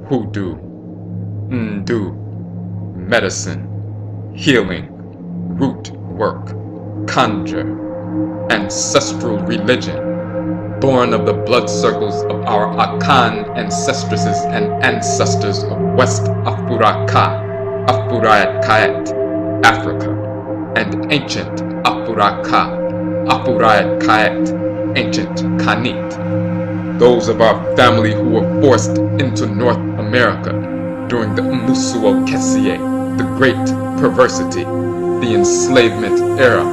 Hoodoo, Ndu, medicine, healing, root work, conjure, ancestral religion, born of the blood circles of our Akan Ancestresses and Ancestors of West Afuraitkaitnut, Africa, and ancient Afuraitkaitnut, ancient Kanit, those of our family who were forced into North America during the Amansesew, the Great Perversity, the enslavement era.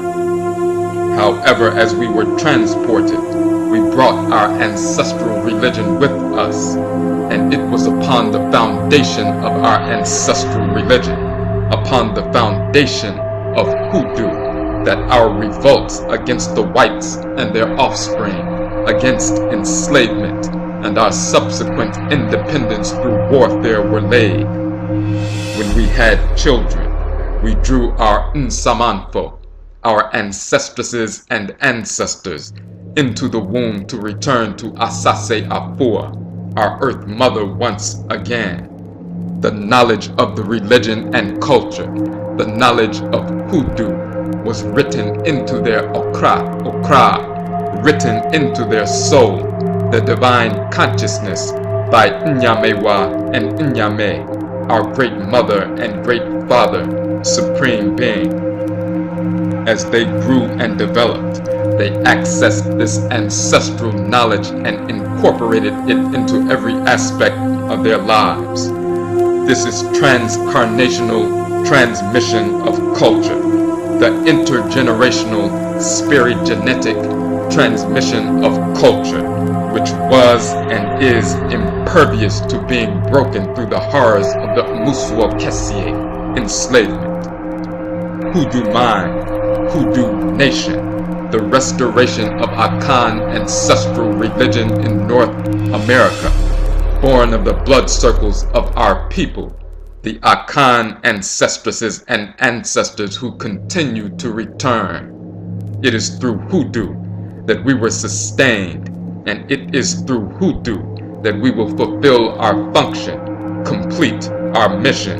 However, as we were transported, we brought our ancestral religion with us, and it was upon the foundation of our ancestral religion, upon the foundation of Hoodoo, that our revolts against the whites and their offspring, against enslavement, and our subsequent independence through warfare were laid. When we had children, we drew our Nsamanfo, our ancestresses and ancestors, into the womb to return to Asase Afua, our earth mother once again. The knowledge of the religion and culture, the knowledge of Hoodoo, was written into their okra, written into their soul, the divine consciousness by Nyamewa and Nyame, our great mother and great father, supreme being. As they grew and developed, they accessed this ancestral knowledge and incorporated it into every aspect of their lives. This is transcarnational transmission of culture, the intergenerational spirit-genetic transmission of culture, which was and is impervious to being broken through the horrors of the Amansesew enslavement. Hoodoo Mayn, Hoodoo Nation, the restoration of Akan Ancestral Religion in North America, born of the blood circles of our people, the Akan Ancestresses and Ancestors who continue to return. It is through Hoodoo that we were sustained, and it is through Hoodoo that we will fulfill our function, complete our mission,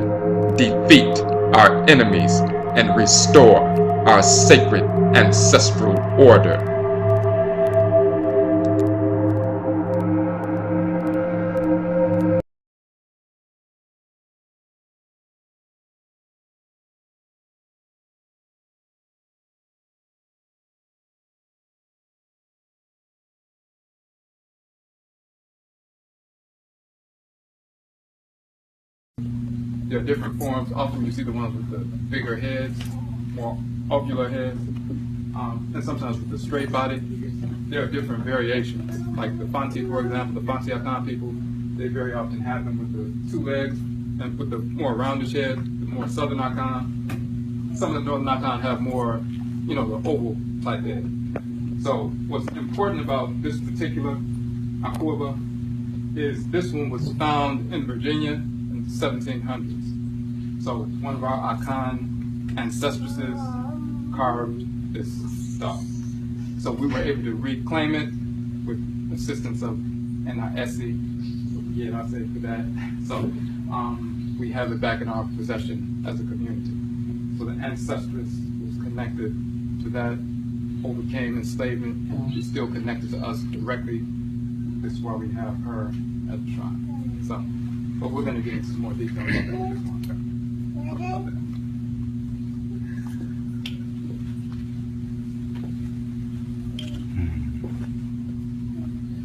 defeat our enemies, and restore our sacred ancestral order. There are different forms. Often you see the ones with the bigger heads, more ovular heads, and sometimes with the straight body. There are different variations. Like the Fanti, for example, the Fanti Akan people, they very often have them with the 2 legs and with the more roundish head, the more southern Akan. Some of the northern Akan have more, the oval type head. So what's important about this particular Akuaba is this one was found in Virginia in the 1700s. So one of our Akan ancestresses carved this stuff. So we were able to reclaim it with assistance of NISE, yeah, I say for that. So we have it back in our possession as a community. So the ancestress was connected to that, overcame enslavement, and she's still connected to us directly. This is why we have her at the shrine. So, but we're going to get into some more details about that.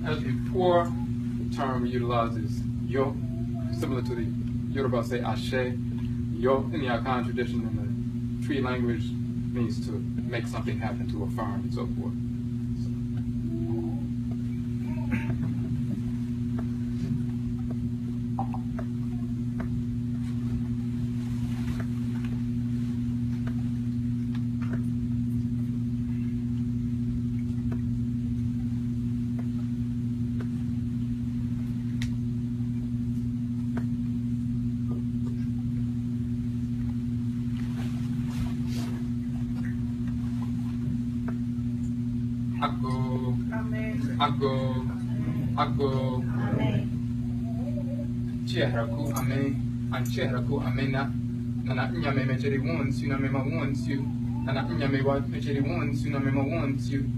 As before, the term we utilize is yo, similar to the Yoruba say ashe. Yo in the Akan tradition in the tree language means to make something happen, to affirm, and so forth. Ako, Che, Cheraku Amen, and Cheraku Amena, Nana Nyame Mejeri wants you, Namema wants you, Nana Nyame Mejeri wants you, Namema wants you.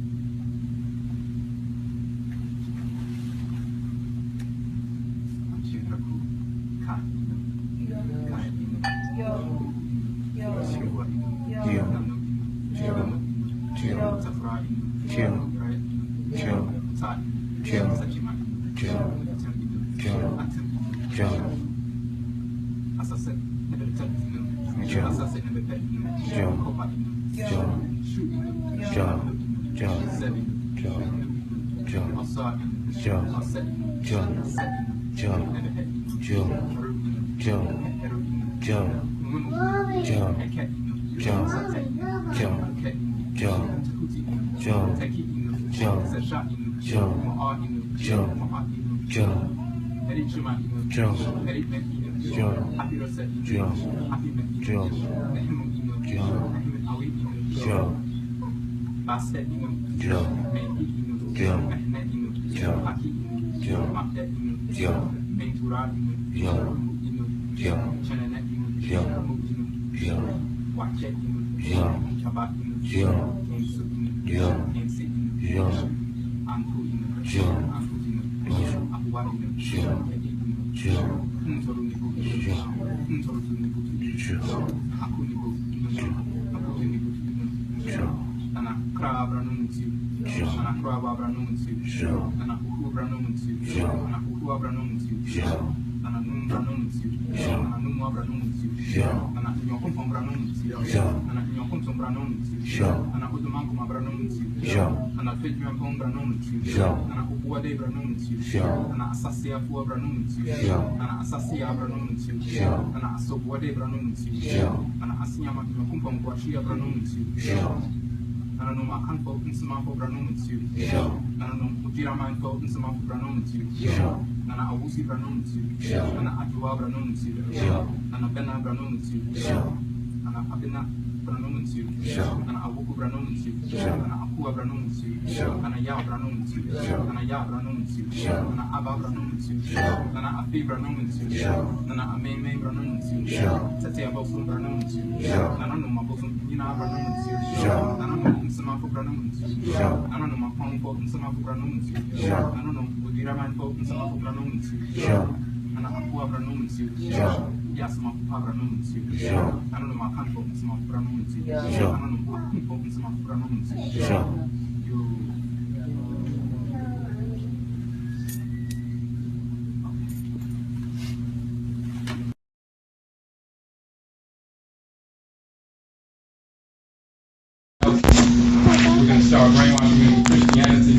We're going to start brainwashing them in Christianity,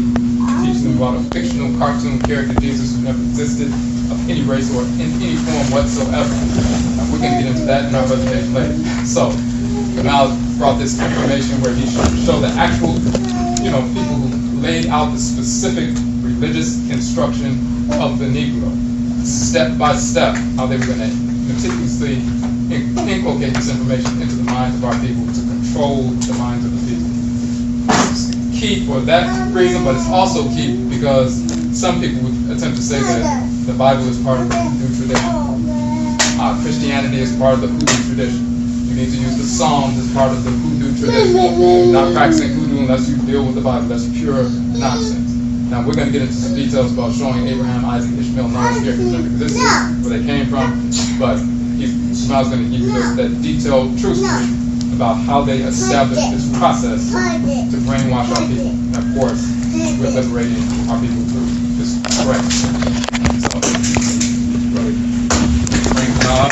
teaching them about a fictional cartoon character, Jesus, who never existed, of any race or in any form whatsoever. We're going to get into that in our presentation later. So, Kamal brought this information where he showed the actual, people who laid out the specific religious instruction of the Negro, step by step, how they were going to meticulously inculcate this information into the minds of our people to control the minds of the people. It's key for that reason, but it's also key because some people would attempt to say that the Bible is part of the Hoodoo tradition. Christianity is part of the Hoodoo tradition. You need to use the Psalms as part of the Hoodoo tradition. You're not practicing Hoodoo unless you deal with the Bible. That's pure nonsense. Now we're going to get into some details about showing Abraham, Isaac, Ishmael, Noah, here existed, where they came from, but Smile's going to give you that detailed true story about how they established this process to brainwash our people. And of course, we're liberating our people through this threat. So, really, bring it up.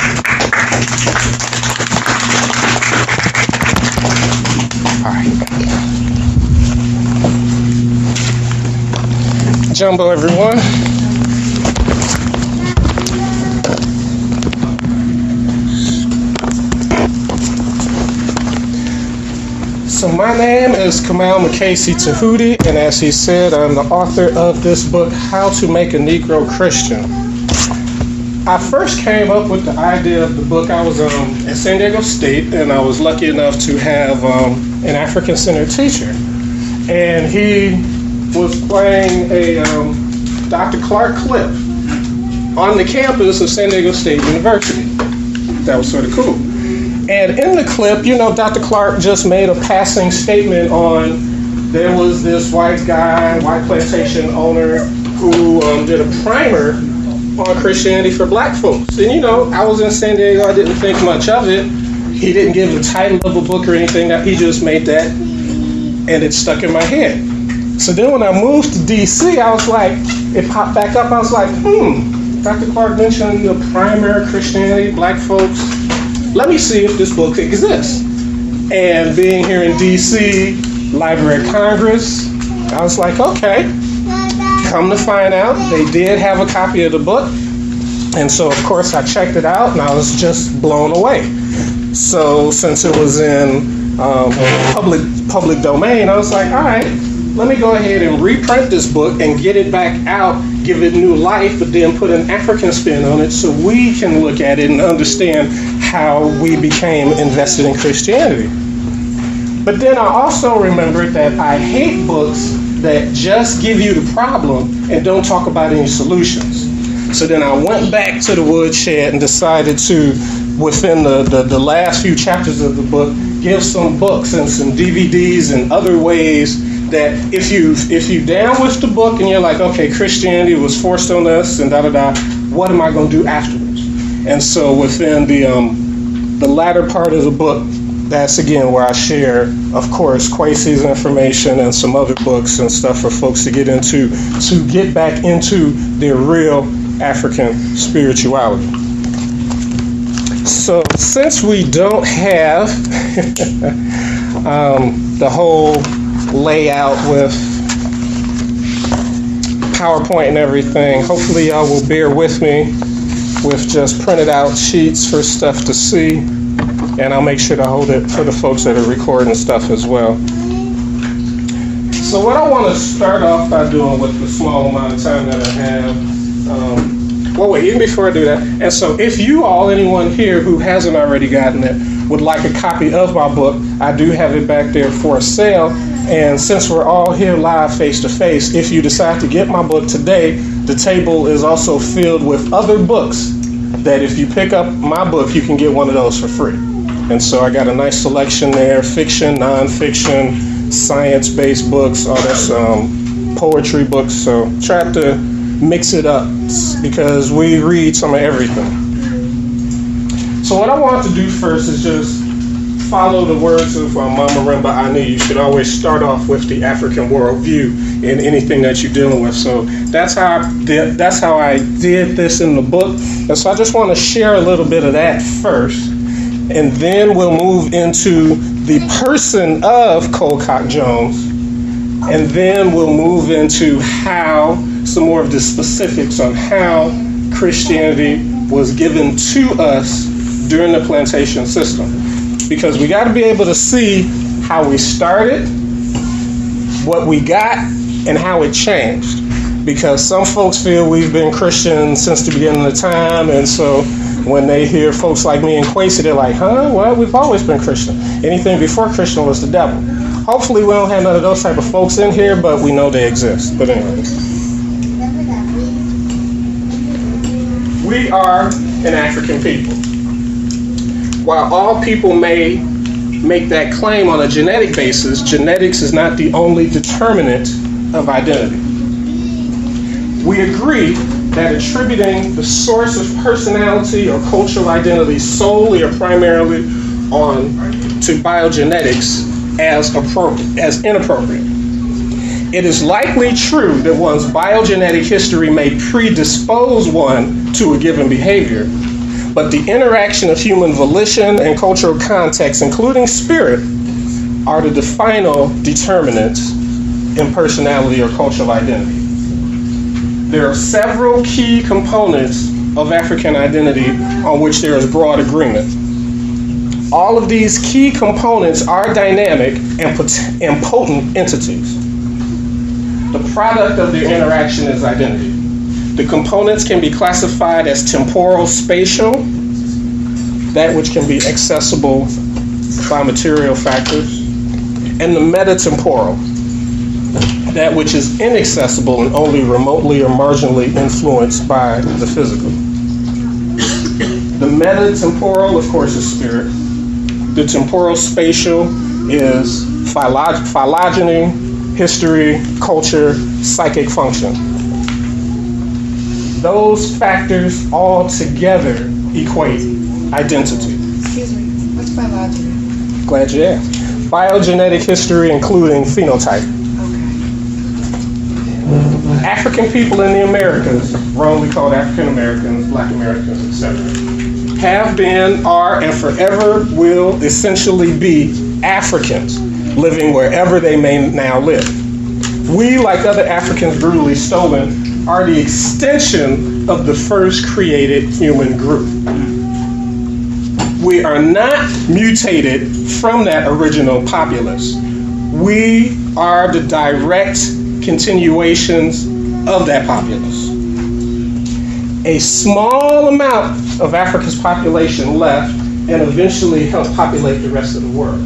All right. Jumbo, everyone. So my name is Kamal Mukasey Tahuti, and as he said, I'm the author of this book, How to Make a Negro Christian. I first came up with the idea of the book. I was at San Diego State, and I was lucky enough to have an African-centered teacher. And he was playing a Dr. Clark clip. on the campus of San Diego State University. That was sort of cool. And in the clip, you know, Dr. Clark just made a passing statement on there was this white guy, white plantation owner, who did a primer on Christianity for black folks. And you know, I was in San Diego, I didn't think much of it. He didn't give the title of a book or anything, he just made that, and it stuck in my head. So then when I moved to DC, I was like, it popped back up, I was like, Dr. Clark mentioned the primer, Christianity, black folks. Let me see if this book exists. And being here in DC, Library of Congress, I was like, okay. Come to find out, they did have a copy of the book. And so, of course, I checked it out, and I was just blown away. So since it was in public domain, I was like, all right, let me go ahead and reprint this book and get it back out, give it new life, but then put an African spin on it so we can look at it and understand how we became invested in Christianity. But then I also remembered that I hate books that just give you the problem and don't talk about any solutions. So then I went back to the woodshed and decided to, within the last few chapters of the book, give some books and some DVDs and other ways that if you down with the book and you're like, okay, Christianity was forced on us and what am I going to do afterwards? And so within the latter part of the book, that's again where I share, of course, Kwesi's information and some other books and stuff for folks to get into, to get back into their real African spirituality. So since we don't have the whole layout with PowerPoint and everything, hopefully y'all will bear with me with just printed out sheets for stuff to see. And I'll make sure to hold it for the folks that are recording stuff as well. So what I want to start off by doing with the small amount of time that I have, well, wait, even before I do that, and so if you all, anyone here who hasn't already gotten it, would like a copy of my book, I do have it back there for sale. And since we're all here live face to face, if you decide to get my book today, the table is also filled with other books that if you pick up my book, you can get one of those for free. And so I got a nice selection there, fiction, nonfiction, science-based books, all that's poetry books. So try to mix it up because we read some of everything. So what I want to do first is just follow the words of Mama Remba Ani. You should always start off with the African worldview in anything that you're dealing with. So that's how I did this in the book. And so I just want to share a little bit of that first. And then we'll move into the person of Colcock Jones. And then we'll move into how, some more of the specifics on how Christianity was given to us during the plantation system. Because we got to be able to see how we started, what we got, and how it changed. Because some folks feel we've been Christian since the beginning of time, and so when they hear folks like me and Kwesi, they're like, huh? Well, we've always been Christian. Anything before Christian was the devil. Hopefully we don't have none of those type of folks in here, but we know they exist. But anyway. We are an African people. While all people may make that claim on a genetic basis, genetics is not the only determinant of identity. We agree that attributing the source of personality or cultural identity solely or primarily to biogenetics as inappropriate. It is likely true that one's biogenetic history may predispose one to a given behavior, but the interaction of human volition and cultural context, including spirit, are the final determinants in personality or cultural identity. There are several key components of African identity on which there is broad agreement. All of these key components are dynamic and potent entities. The product of their interaction is identity. The components can be classified as temporal spatial, that which can be accessible by material factors, and the metatemporal, that which is inaccessible and only remotely or marginally influenced by the physical. The meta-temporal, of course, is spirit. The temporal spatial is phylogeny, history, culture, psychic function. Those factors all together equate identity. Excuse me, what's phylogeny? Glad you asked. Phylogenetic history, including phenotype. Okay. African people in the Americas, wrongly called African Americans, Black Americans, etc., have been, are, and forever will essentially be Africans, living wherever they may now live. We, like other Africans brutally stolen, are the extension of the first created human group. We are not mutated from that original populace. We are the direct continuations of that populace. A small amount of Africa's population left and eventually helped populate the rest of the world.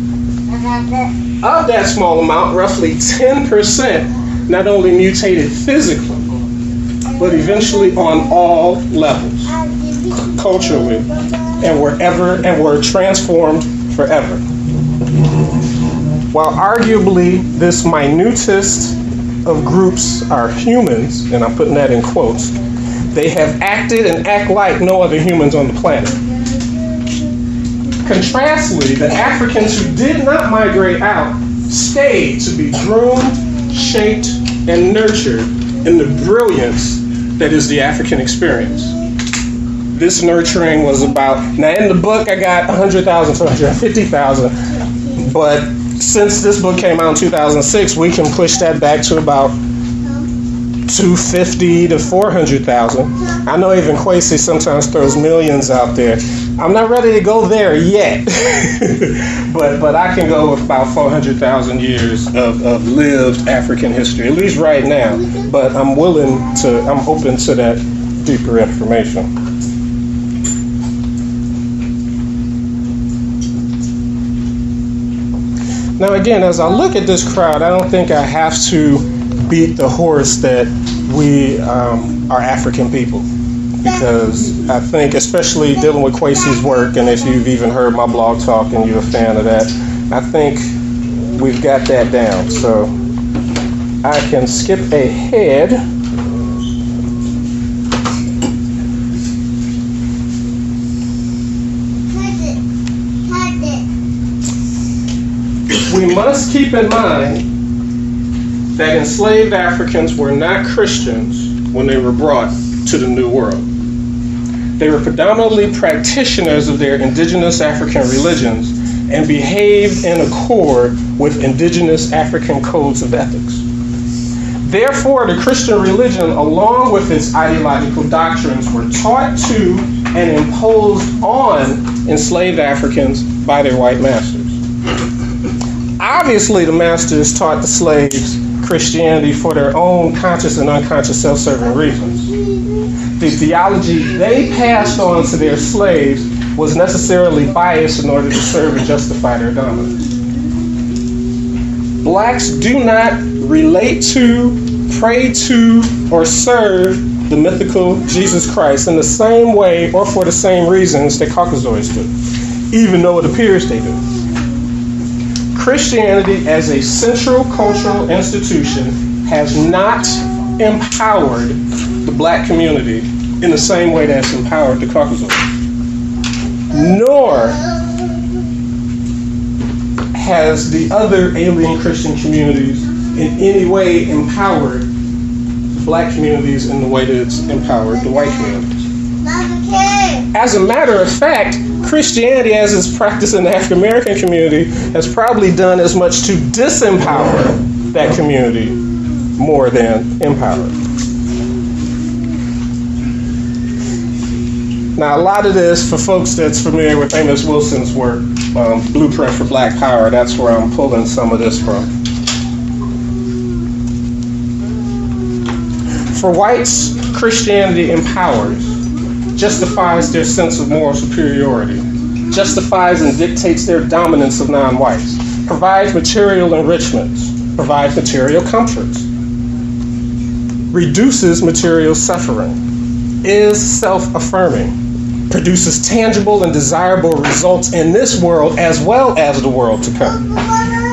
Of that small amount, roughly 10% not only mutated physically, but eventually on all levels, culturally, and were transformed forever. While arguably this minutest of groups are humans, and I'm putting that in quotes, they have acted and act like no other humans on the planet. Contrastly, the Africans who did not migrate out stayed to be groomed, shaped, and nurtured in the brilliance that is the African experience. This nurturing was about, now in the book I got 100,000 to 150,000, but since this book came out in 2006, we can push that back to about 250 to 400,000. I know even Kwesi sometimes throws millions out there. I'm not ready to go there yet, but I can go with about 400,000 years of lived African history, at least right now. But I'm open to that deeper information. Now again, as I look at this crowd, I don't think I have to beat the horse that we are African people, because I think, especially dealing with Kwesi's work, and if you've even heard my blog talk and you're a fan of that, I think we've got that down. So I can skip ahead. We must keep in mind that enslaved Africans were not Christians when they were brought to the New World. They were predominantly practitioners of their indigenous African religions and behaved in accord with indigenous African codes of ethics. Therefore, the Christian religion, along with its ideological doctrines, were taught to and imposed on enslaved Africans by their white masters. Obviously, the masters taught the slaves Christianity for their own conscious and unconscious self-serving reasons. The theology they passed on to their slaves was necessarily biased in order to serve and justify their dominance. Blacks do not relate to, pray to, or serve the mythical Jesus Christ in the same way or for the same reasons that Caucasoids do, even though it appears they do. Christianity as a central cultural institution has not empowered the black community in the same way that's empowered the Caucasoids. Nor has the other alien Christian communities in any way empowered the black communities in the way that it's empowered the white communities. As a matter of fact, Christianity, as it's practiced in the African American community, has probably done as much to disempower that community more than empower it. Now, a lot of this, for folks that's familiar with Amos Wilson's work, Blueprint for Black Power, that's where I'm pulling some of this from. For whites, Christianity empowers, justifies their sense of moral superiority, justifies and dictates their dominance of non-whites, provides material enrichments, provides material comforts, reduces material suffering, is self-affirming, produces tangible and desirable results in this world as well as the world to come,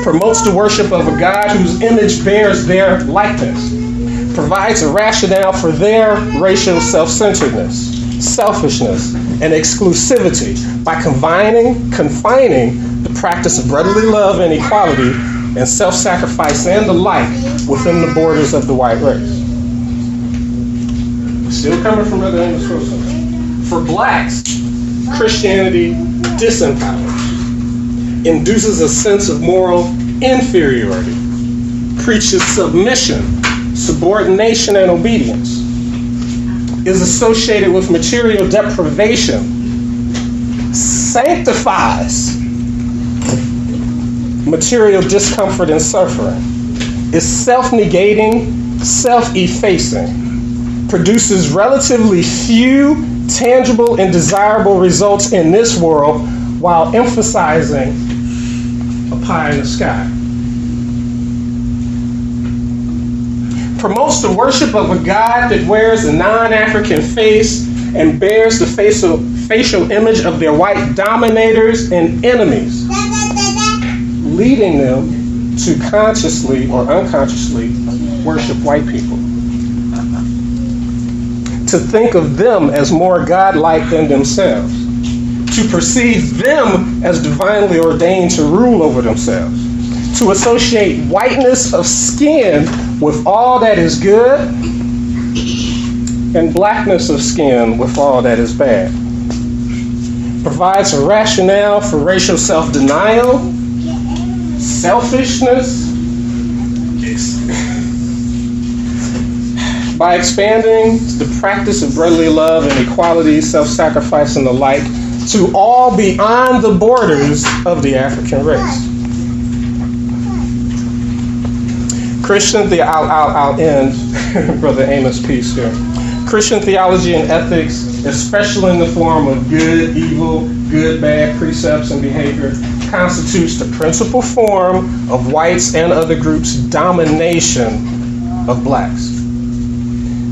promotes the worship of a God whose image bears their likeness, provides a rationale for their racial self-centeredness, selfishness, and exclusivity by confining the practice of brotherly love and equality and self-sacrifice and the like within the borders of the white race. Still coming from Brother Amos Wilson. For blacks, Christianity disempowers, induces a sense of moral inferiority, preaches submission, subordination, and obedience, is associated with material deprivation, sanctifies material discomfort and suffering, is self-negating, self-effacing, produces relatively few tangible and desirable results in this world while emphasizing a pie in the sky. Promotes the worship of a God that wears a non-African face and bears the facial image of their white dominators and enemies, leading them to consciously or unconsciously worship white people. To think of them as more godlike than themselves, to perceive them as divinely ordained to rule over themselves, to associate whiteness of skin with all that is good and blackness of skin with all that is bad. Provides a rationale for racial self-denial, selfishness, by expanding the practice of brotherly love and equality, self-sacrifice, and the like to all beyond the borders of the African race. I'll end Brother Amos' piece here. Christian theology and ethics, especially in the form of good, evil, good, bad precepts and behavior, constitutes the principal form of whites and other groups' domination of blacks.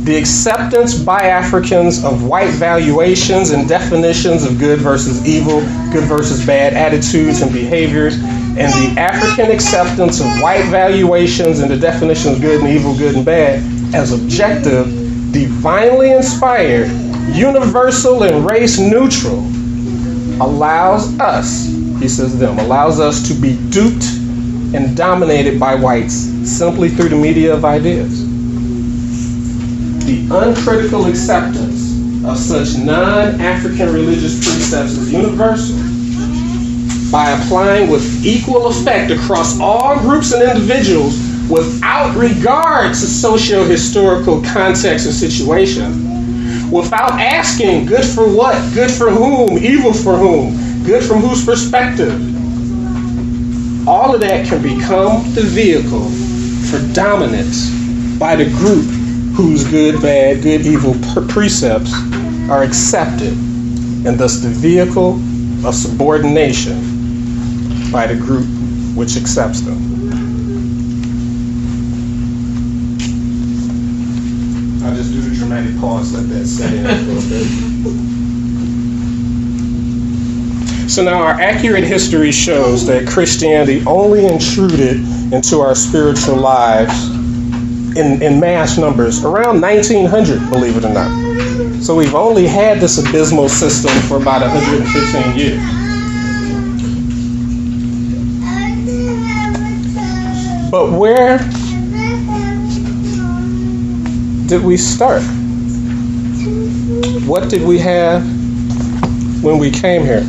The acceptance by Africans of white valuations and definitions of good versus evil, good versus bad attitudes and behaviors, and the African acceptance of white valuations and the definitions of good and evil, good and bad, as objective, divinely inspired, universal, and race neutral, allows us, he says them, allows us to be duped and dominated by whites simply through the media of ideas. The uncritical acceptance of such non-African religious precepts is universal, by applying with equal effect across all groups and individuals without regard to socio-historical context and situation, without asking good for what, good for whom, evil for whom, good from whose perspective. All of that can become the vehicle for dominance by the group whose good, bad, good, evil precepts are accepted, and thus the vehicle of subordination by the group which accepts them. I'll just do the dramatic pause, let that set in a little bit. So now our accurate history shows that Christianity only intruded into our spiritual lives in mass numbers around 1900, believe it or not. So we've only had this abysmal system for about 115 years. But where did we start? What did we have when we came here?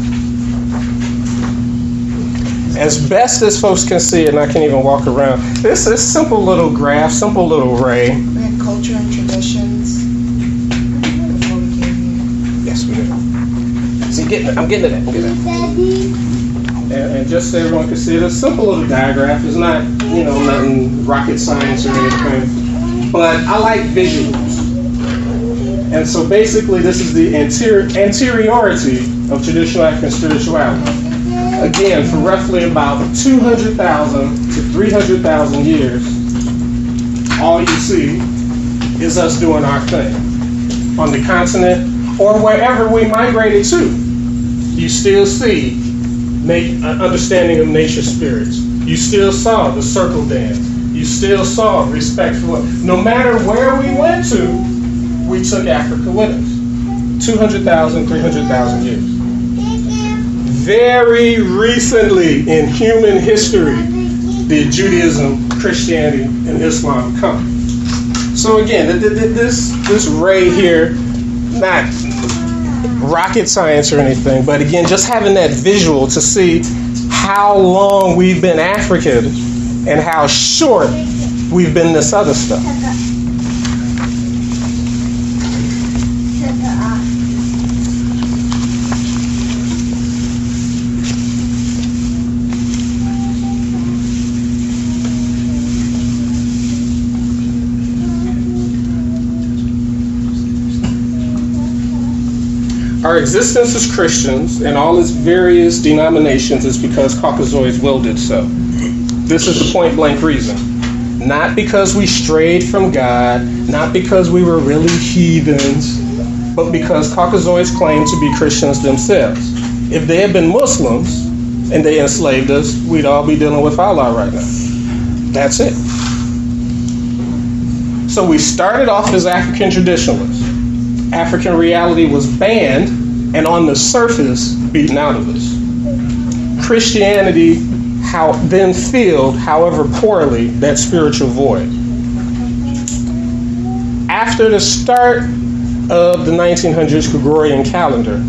As best as folks can see, and I can't even walk around, this is simple little graph, simple little ray. We had culture and traditions before we came here. Yes, we did. See, I'm getting to that. And just so everyone can see it, it's a simple little diagram. It's not, nothing rocket science or anything. But I like visuals. And so basically, this is the anteriority of traditional African spirituality. Again, for roughly about 200,000 to 300,000 years, all you see is us doing our thing. On the continent or wherever we migrated to, you still see understanding of nature spirits. You still saw the circle dance. You still saw respect for, no matter where we went to, we took Africa with us. 200,000, 300,000 years. Very recently in human history did Judaism, Christianity, and Islam come. So again, this ray here, not rocket science or anything, but again, just having that visual to see how long we've been African and how short we've been this other stuff. Our existence as Christians and all its various denominations is because Caucasoids willed it so. This is the point blank reason. Not because we strayed from God, not because we were really heathens, but because Caucasoids claimed to be Christians themselves. If they had been Muslims and they enslaved us, we'd all be dealing with Allah right now. That's it. So we started off as African traditionalists. African reality was banned and on the surface beaten out of us. Christianity then filled, however poorly, that spiritual void. After the start of the 1900s Gregorian calendar,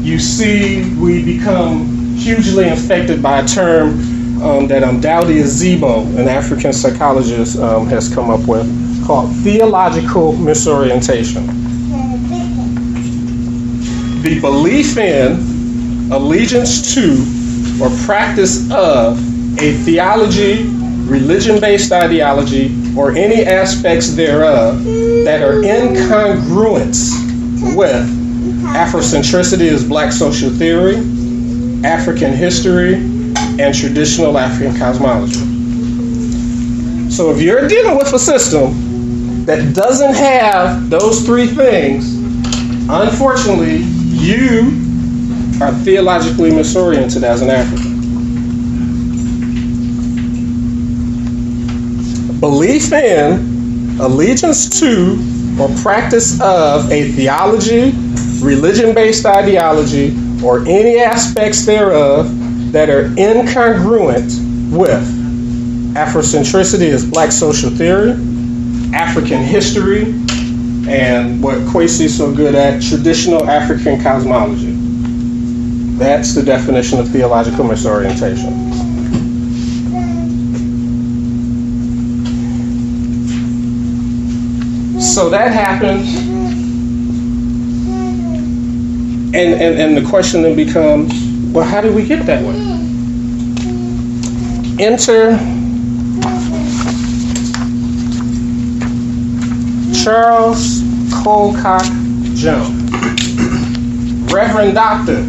you see we become hugely infected by a term that Dowdy Azebo, an African psychologist, has come up with, called theological misorientation. The belief in, allegiance to, or practice of a theology, religion-based ideology, or any aspects thereof that are incongruent with Afrocentricity as Black social theory, African history, and traditional African cosmology. So if you're dealing with a system that doesn't have those three things, unfortunately, you are theologically misoriented as an African. Belief in, allegiance to, or practice of a theology, religion-based ideology, or any aspects thereof that are incongruent with Afrocentricity as Black social theory, African history, and what Kwesi's so good at, traditional African cosmology. That's the definition of theological misorientation. So that happened, and the question then becomes, well, how did we get that way? Enter Charles Colcock Jones, Reverend Dr.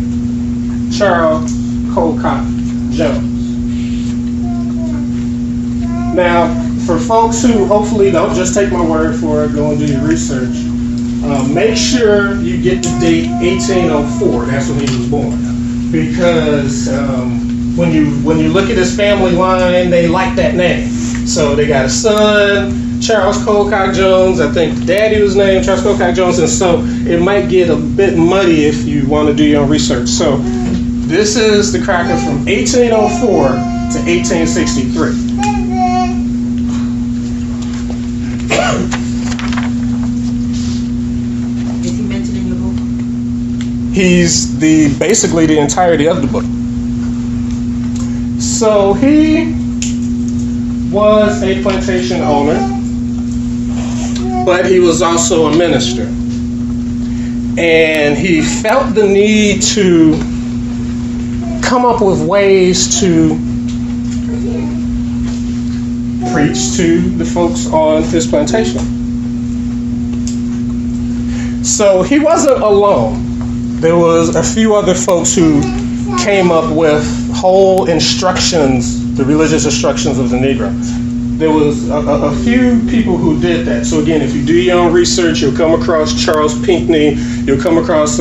Charles Colcock Jones. Now, for folks who hopefully don't just take my word for it, go and do your research, make sure you get the date 1804. That's when he was born. Because when you look at his family line, they like that name. So they got a son, Charles Colcock Jones. I think the daddy was named Charles Colcock Jones, and so it might get a bit muddy if you want to do your own research. So this is the cracker from 1804 to 1863. Is he mentioned in your book? He's basically the entirety of the book. So he was a plantation owner, but he was also a minister. And he felt the need to come up with ways to preach to the folks on his plantation. So he wasn't alone. There was a few other folks who came up with whole instructions, the religious instructions of the Negro. there was a few people who did that. So again, if you do your own research, you'll come across Charles Pinckney, you'll come across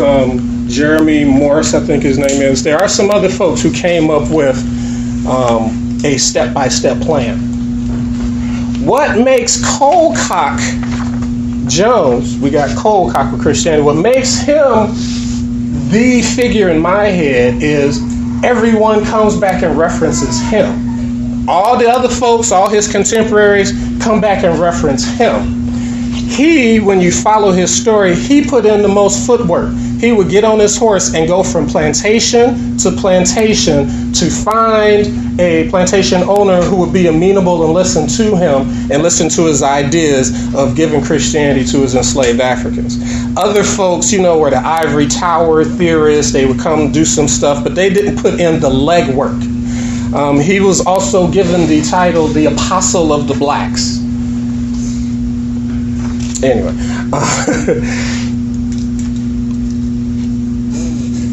Jeremy Morris, I think his name is. There are some other folks who came up with a step-by-step plan. What makes Colcock Jones, we got Colcock with Christianity, what makes him the figure in my head is everyone comes back and references him. All the other folks, all his contemporaries, come back and reference him. He, when you follow his story, he put in the most footwork. He would get on his horse and go from plantation to find a plantation owner who would be amenable and listen to him and listen to his ideas of giving Christianity to his enslaved Africans. Other folks, were the ivory tower theorists. They would come do some stuff, but they didn't put in the legwork. He was also given the title the Apostle of the Blacks. Anyway,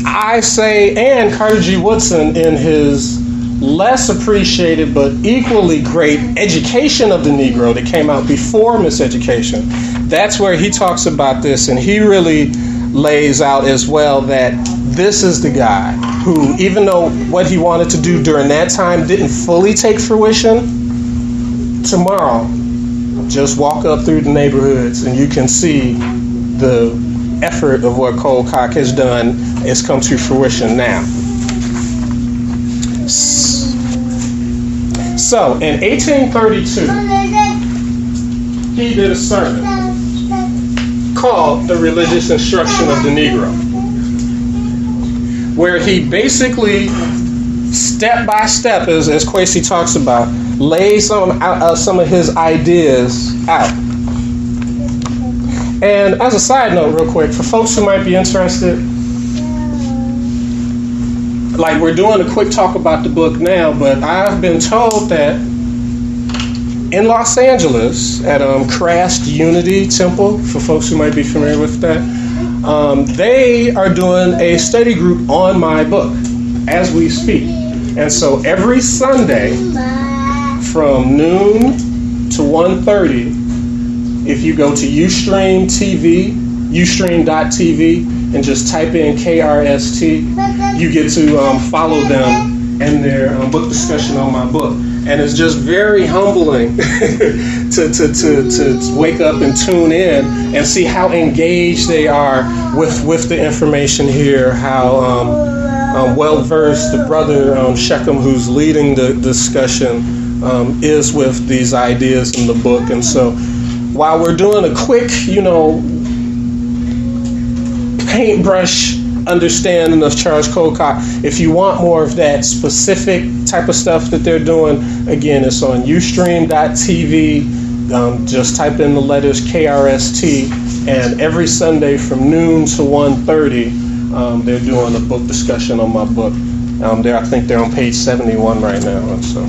I say, and Carter G. Woodson in his less appreciated but equally great Education of the Negro that came out before Miseducation, that's where he talks about this, and he really lays out as well that this is the guy who, even though what he wanted to do during that time didn't fully take fruition, tomorrow, just walk up through the neighborhoods and you can see the effort of what Colcock has done has come to fruition now. So, in 1832, he did a sermon called The Religious Instruction of the Negro, where he basically, step by step, as Kwesi talks about, lays some of his ideas out. And as a side note, real quick, for folks who might be interested, like, we're doing a quick talk about the book now, but I've been told that in Los Angeles at Christ Unity Temple, for folks who might be familiar with that, they are doing a study group on my book as we speak. And so every Sunday from noon to 1:30, if you go to Ustream TV, ustream.tv, and just type in KRST, you get to follow them and their book discussion on my book. And it's just very humbling to wake up and tune in and see how engaged they are with the information here, how well-versed the brother Shechem, who's leading the discussion, is with these ideas in the book. And so while we're doing a quick, paintbrush understanding of Charles Colcock, if you want more of that specific type of stuff that they're doing, again, it's on ustream.tv. Just type in the letters KRST, and every Sunday from noon to 1:30, they're doing a book discussion on my book. I think they're on page 71 right now, and so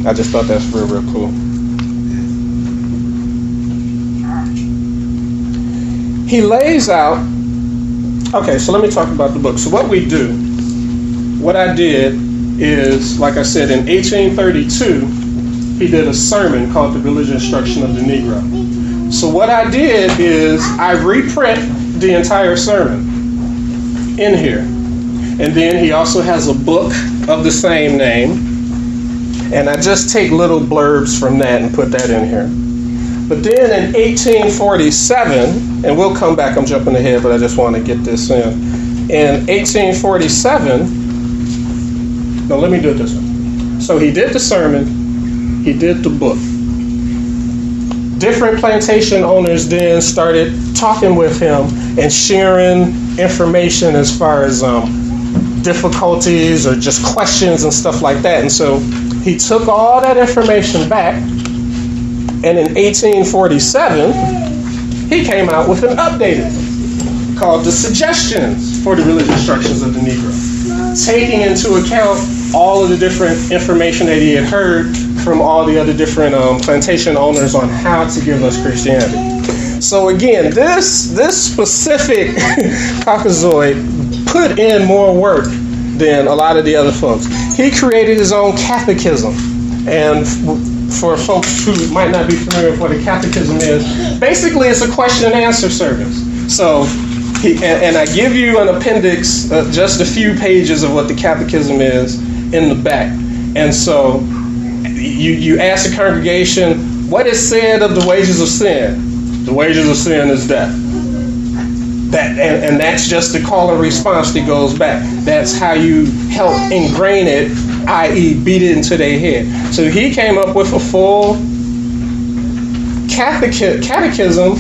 I just thought that's real, real cool. He lays out. Okay, so let me talk about the book. So what I did is, like I said, in 1832, he did a sermon called The Religious Instruction of the Negro. So what I did is I reprint the entire sermon in here. And then he also has a book of the same name. And I just take little blurbs from that and put that in here. But then in 1847, and we'll come back, I'm jumping ahead, but I just want to get this in. In 1847, no, let me do it this way. So he did the sermon, he did the book. Different plantation owners then started talking with him and sharing information as far as difficulties or just questions and stuff like that. And so he took all that information back, and in 1847, he came out with an updated called The Suggestions for the Religious Instructions of the Negro, taking into account all of the different information that he had heard from all the other different plantation owners on how to give us Christianity. So again, this specific Caucasoid put in more work than a lot of the other folks. He created his own catechism, and for folks who might not be familiar with what a catechism is, basically it's a question and answer service. So, and I give you an appendix, just a few pages of what the catechism is in the back. And so you ask the congregation, what is said of the wages of sin? The wages of sin is death. And that's just the call and response that goes back. That's how you help ingrain it, i.e. beat it into their head. So he came up with a full catechism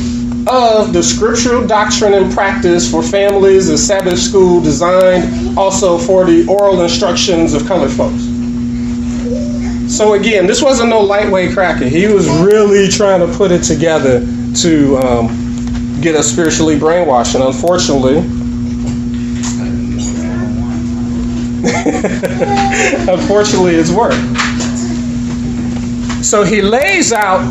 of the scriptural doctrine and practice for families and Sabbath school, designed also for the oral instructions of colored folks. So again, this wasn't no lightweight cracker. He was really trying to put it together to get us spiritually brainwashed, and unfortunately, it's worked. So he lays out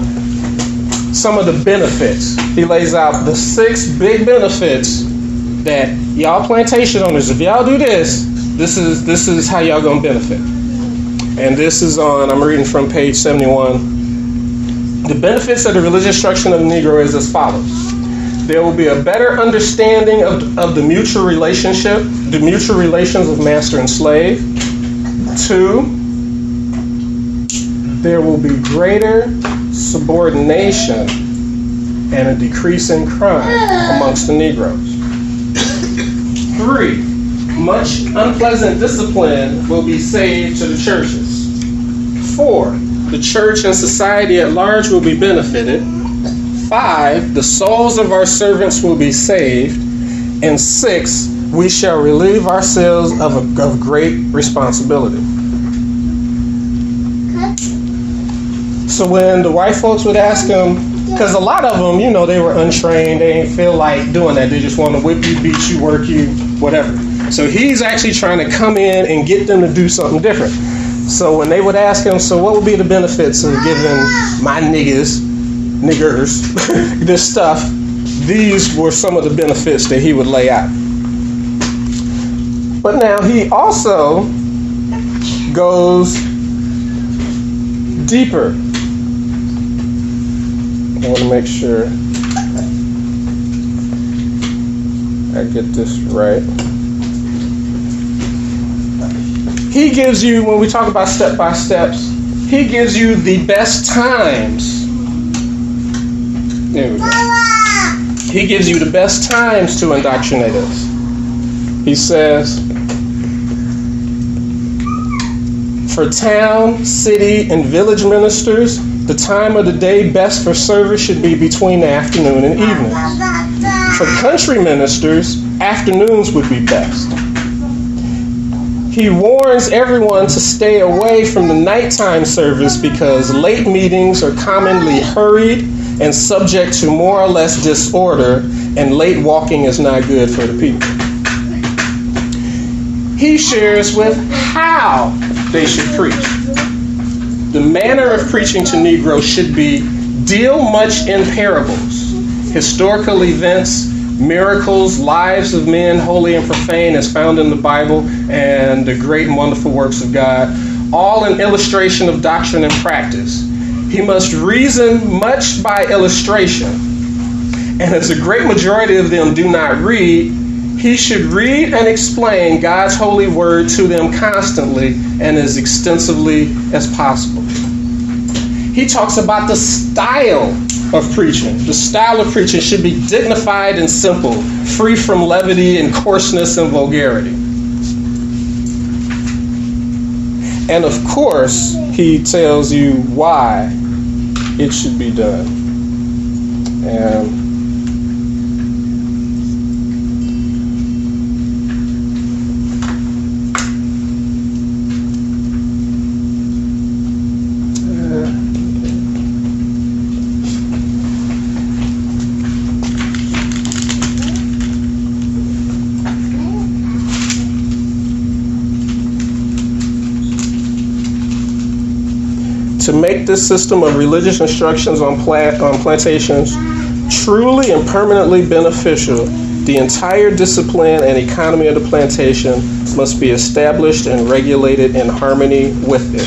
some of the benefits. He lays out the 6 big benefits that y'all plantation owners, if y'all do this is how y'all gonna benefit. And this is I'm reading from page 71. The benefits of the religious instruction of the Negro is as follows. There will be a better understanding of the mutual relationship, the mutual relations of master and slave. 2, there will be greater subordination and a decrease in crime amongst the Negroes. 3, much unpleasant discipline will be saved to the churches. 4, the church and society at large will be benefited. 5, the souls of our servants will be saved. And 6, we shall relieve ourselves of great responsibility. So when the white folks would ask him, because a lot of them, they were untrained, they didn't feel like doing that, they just want to whip you, beat you, work you, whatever. So he's actually trying to come in and get them to do something different. So when they would ask him, so what would be the benefits of giving my niggers this stuff, these were some of the benefits that he would lay out. But now he also goes deeper. I want to make sure I get this right. He gives you, when we talk about step-by-steps, he gives you the best times. There we go. He gives you the best times to indoctrinate us. He says, for town, city, and village ministers, the time of the day best for service should be between the afternoon and evening. For country ministers, afternoons would be best. He warns everyone to stay away from the nighttime service because late meetings are commonly hurried and subject to more or less disorder, and late walking is not good for the people. He shares with how they should preach. The manner of preaching to Negroes should be deal much in parables, historical events, miracles, lives of men, holy and profane, as found in the Bible, and the great and wonderful works of God, all an illustration of doctrine and practice. He must reason much by illustration, and as a great majority of them do not read, he should read and explain God's holy word to them constantly and as extensively as possible. He talks about the style of preaching. The style of preaching should be dignified and simple, free from levity and coarseness and vulgarity. And of course, he tells you why it should be done. And to make this system of religious instructions on plantations truly and permanently beneficial, the entire discipline and economy of the plantation must be established and regulated in harmony with it.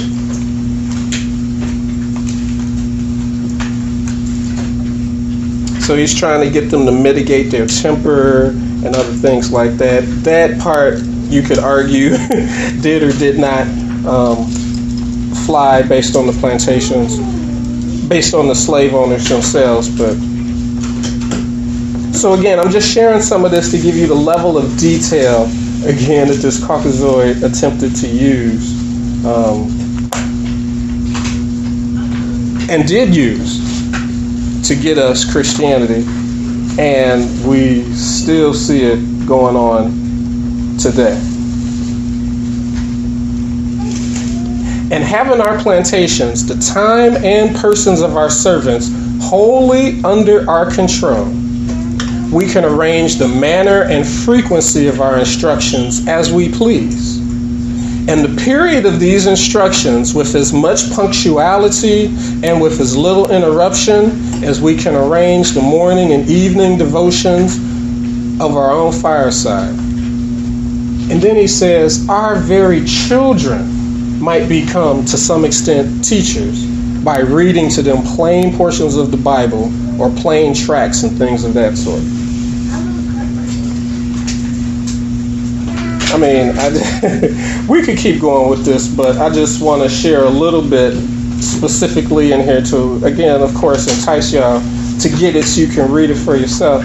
So he's trying to get them to mitigate their temper and other things like that. That part, you could argue, did or did not fly based on the plantations, based on the slave owners themselves. But so again, I'm just sharing some of this to give you the level of detail, again, that this Caucasoid attempted to use and did use to get us Christianity, and we still see it going on today. And having our plantations, the time and persons of our servants, wholly under our control, we can arrange the manner and frequency of our instructions as we please. And the period of these instructions, with as much punctuality and with as little interruption as we can arrange the morning and evening devotions of our own fireside. And then he says, our very children might become, to some extent, teachers by reading to them plain portions of the Bible or plain tracts and things of that sort. I mean, we could keep going with this, but I just want to share a little bit specifically in here to, again, of course, entice y'all to get it so you can read it for yourself.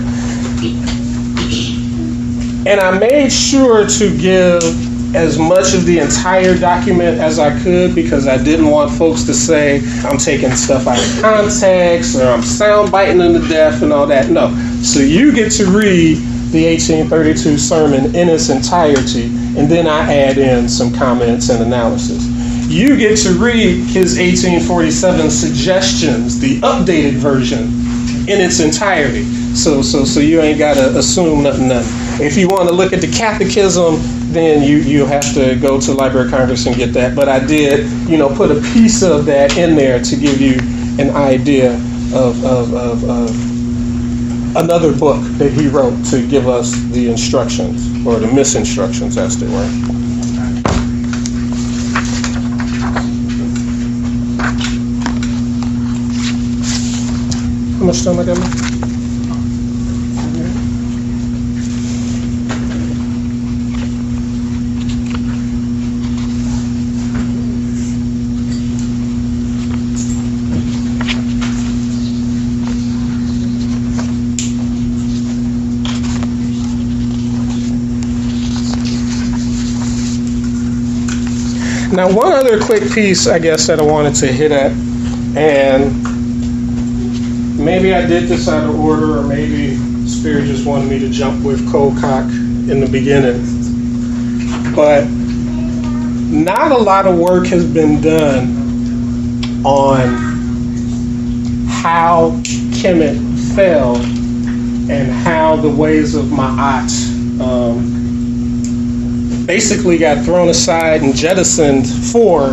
And I made sure to give as much of the entire document as I could, because I didn't want folks to say I'm taking stuff out of context or I'm sound biting them to death and all that. No. So you get to read the 1832 sermon in its entirety, and then I add in some comments and analysis. You get to read his 1847 suggestions, the updated version, in its entirety. So you ain't got to assume nothing. If you want to look at the catechism, then you have to go to Library of Congress and get that. But I did, put a piece of that in there to give you an idea of another book that he wrote to give us the instructions, or the misinstructions as they were. How much time I got left? Now, one other quick piece, I guess, that I wanted to hit at, and maybe I did this out of order, or maybe Spirit just wanted me to jump with cold cock in the beginning, but not a lot of work has been done on how Kemet fell and how the ways of Ma'at basically got thrown aside and jettisoned for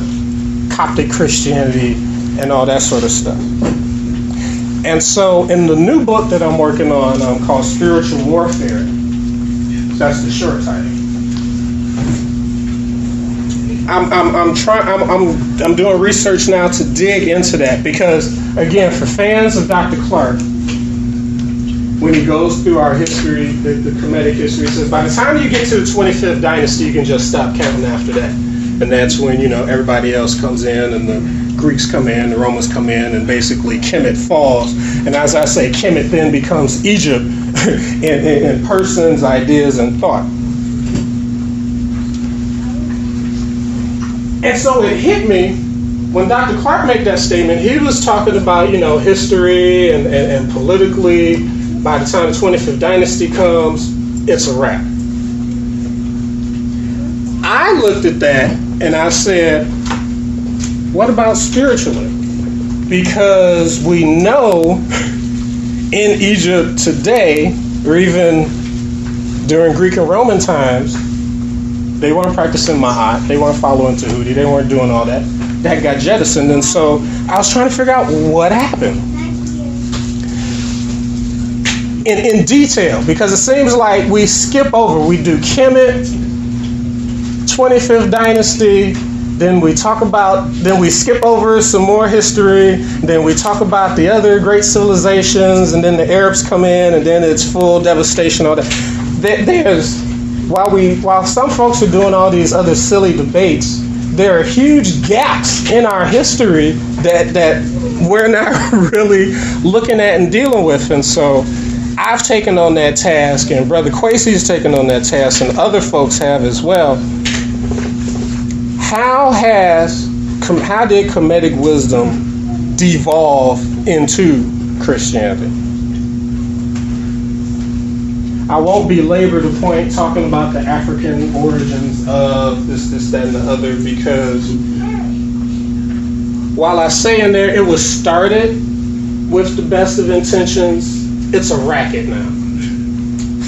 Coptic Christianity and all that sort of stuff. And so in the new book that I'm working on called Spiritual Warfare, that's the short title, I'm doing research now to dig into that, because again, for fans of Dr. Clark, when he goes through our history, the Kemetic history, he says by the time you get to the 25th dynasty, you can just stop counting after that. And that's when, everybody else comes in, and the Greeks come in, the Romans come in, and basically Kemet falls. And as I say, Kemet then becomes Egypt in persons, ideas, and thought. And so it hit me when Dr. Clark made that statement. He was talking about, history and politically. By the time the 25th dynasty comes, it's a wrap. I looked at that and I said, what about spiritually? Because we know in Egypt today, or even during Greek and Roman times, they weren't practicing Ma'at, they weren't following Tahuti, they weren't doing all that. That got jettisoned. And so I was trying to figure out what happened. In detail, because it seems like we skip over. We do Kemet, 25th dynasty, Then we skip over some more history. Then we talk about the other great civilizations, and then the Arabs come in, and then it's full devastation. All that. While some folks are doing all these other silly debates, there are huge gaps in our history that we're not really looking at and dealing with. And so I've taken on that task, and Brother Kwesi's taken on that task, and other folks have as well. How did Kemetic wisdom devolve into Christianity? I won't belabor the point talking about the African origins of this, that, and the other, because while I say in there it was started with the best of intentions, it's a racket now.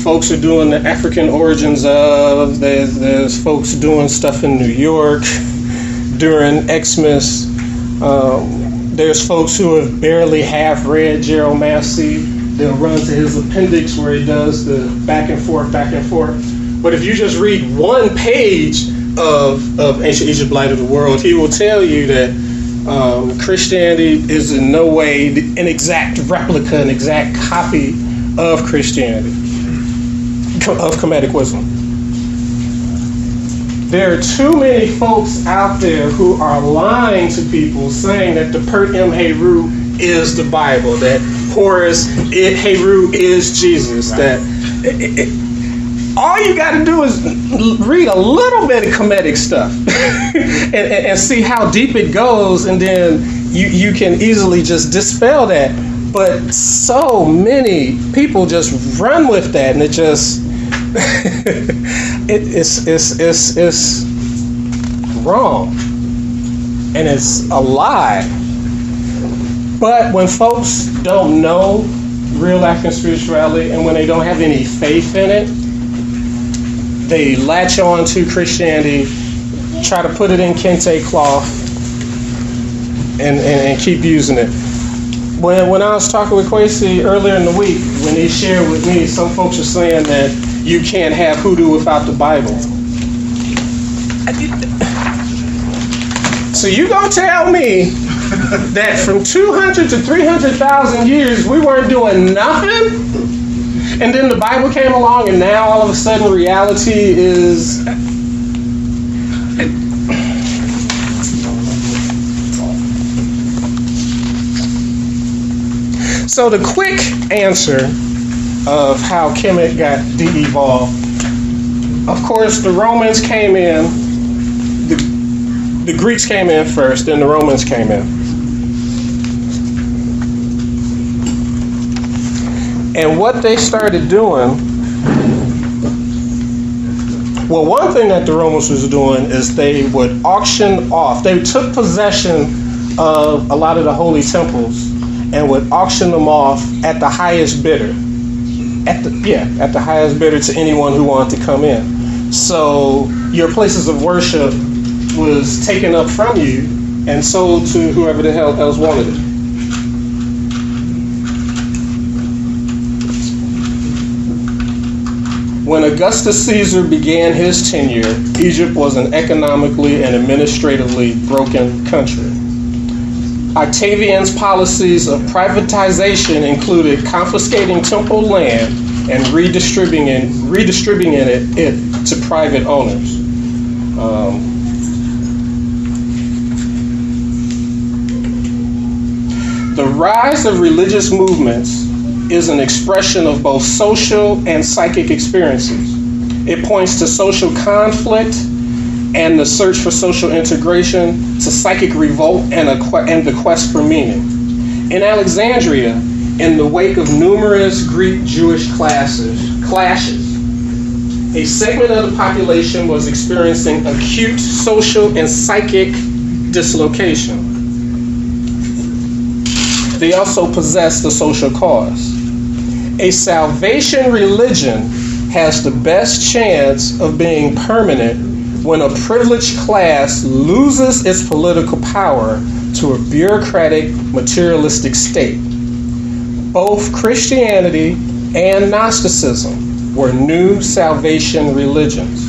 Folks are doing the African origins of, there's folks doing stuff in New York during Xmas. There's folks who have barely half read Gerald Massey. They'll run to his appendix where he does the back and forth. But if you just read one page of Ancient Egypt, Light of the World, he will tell you that Christianity is in no way an exact replica, an exact copy of Christianity, of Kemetic wisdom. There are too many folks out there who are lying to people, saying that the Pert M. Heru is the Bible, that Horus Heru is Jesus, that all you got to do is read a little bit of Kemetic stuff and see how deep it goes, and then you can easily just dispel that. But so many people just run with that, and it just it's wrong, and it's a lie. But when folks don't know real African spirituality, and when they don't have any faith in it, they latch on to Christianity, try to put it in kente cloth, and keep using it. When I was talking with Kwesi earlier in the week, when he shared with me, some folks are saying that you can't have hoodoo without the Bible. So you gonna tell me that from 200 to 300,000 years we weren't doing nothing, and then the Bible came along, and now all of a sudden reality is... So the quick answer of how Kemet got de-evolved, of course the Romans came in, the Greeks came in first, then the Romans came in. And what they started doing, well, one thing that the Romans was doing is they would auction off, they took possession of a lot of the holy temples and would auction them off at the highest bidder. At the highest bidder to anyone who wanted to come in. So your places of worship was taken up from you and sold to whoever the hell else wanted it. When Augustus Caesar began his tenure, Egypt was an economically and administratively broken country. Octavian's policies of privatization included confiscating temple land and redistributing it to private owners. The rise of religious movements is an expression of both social and psychic experiences. It points to social conflict and the search for social integration, to psychic revolt and the quest for meaning. In Alexandria, in the wake of numerous Greek-Jewish clashes, a segment of the population was experiencing acute social and psychic dislocation. They also possessed a social cause. A salvation religion has the best chance of being permanent when a privileged class loses its political power to a bureaucratic, materialistic state. Both Christianity and Gnosticism were new salvation religions.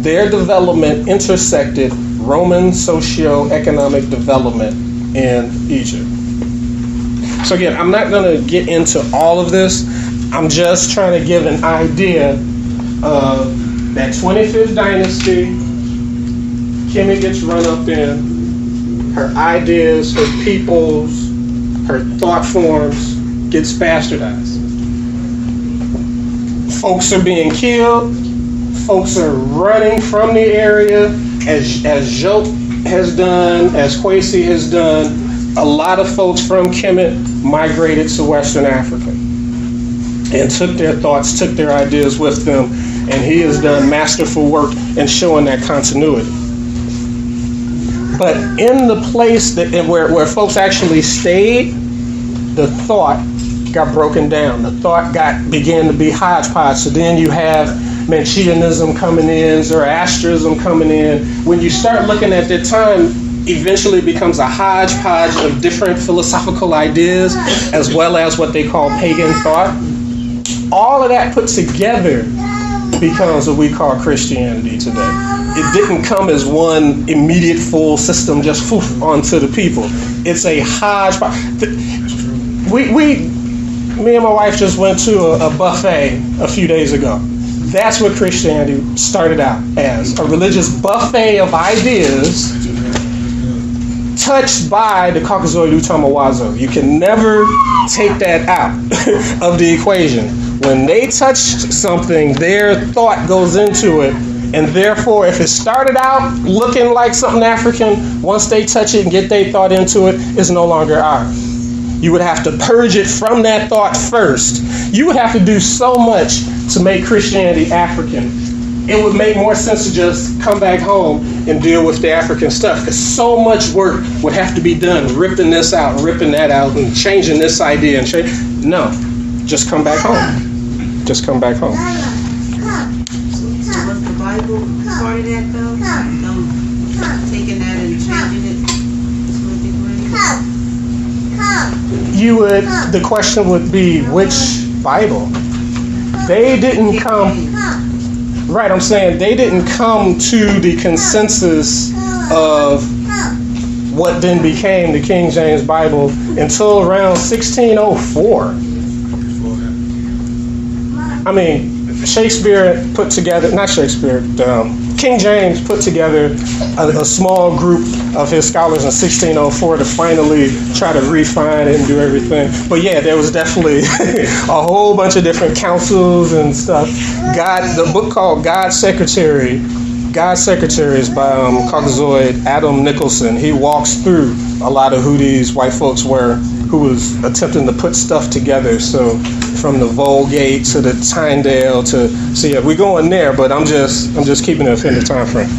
Their development intersected Roman socio-economic development in Egypt. So again, I'm not going to get into all of this. I'm just trying to give an idea of that 25th dynasty. Kemet gets run up in. Her ideas, her peoples, her thought forms gets bastardized. Folks are being killed. Folks are running from the area, as Job has done, as Kwesi has done. A lot of folks from Kemet migrated to Western Africa and took their thoughts, took their ideas with them, and he has done masterful work in showing that continuity. But in the place that where folks actually stayed, the thought got broken down. The thought began to be hodgepodge. So then you have Manchaeanism coming in, Zoroastrianism coming in. When you start looking at the time, eventually becomes a hodgepodge of different philosophical ideas, as well as what they call pagan thought. All of that put together becomes what we call Christianity today. It didn't come as one immediate full system just onto the people. It's a hodgepodge. Me and my wife just went to a buffet a few days ago. That's what Christianity started out as, a religious buffet of ideas touched by the Caucasoid Utamawazo. You can never take that out of the equation. When they touch something, their thought goes into it, and therefore, if it started out looking like something African, once they touch it and get their thought into it, it's no longer ours. You would have to purge it from that thought first. You would have to do so much to make Christianity African. It would make more sense to just come back home and deal with the African stuff, because so much work would have to be done, ripping this out, ripping that out, and changing this idea. No, just come back home. Just come back home. So was the Bible part of that though? Taking that and changing it to a degree? The question would be, which Bible? They didn't come. Right, I'm saying they didn't come to the consensus of what then became the King James Bible until around 1604. I mean, Shakespeare put together, not Shakespeare, King James put together a small group of his scholars in 1604 to finally try to refine it and do everything. But yeah, there was definitely a whole bunch of different councils and stuff. The book called God's Secretary is by Caucasoid Adam Nicholson. He walks through a lot of who these white folks were, who was attempting to put stuff together. So from the Vulgate to the Tyndale yeah, we're going there, but I'm just keeping it within the time frame.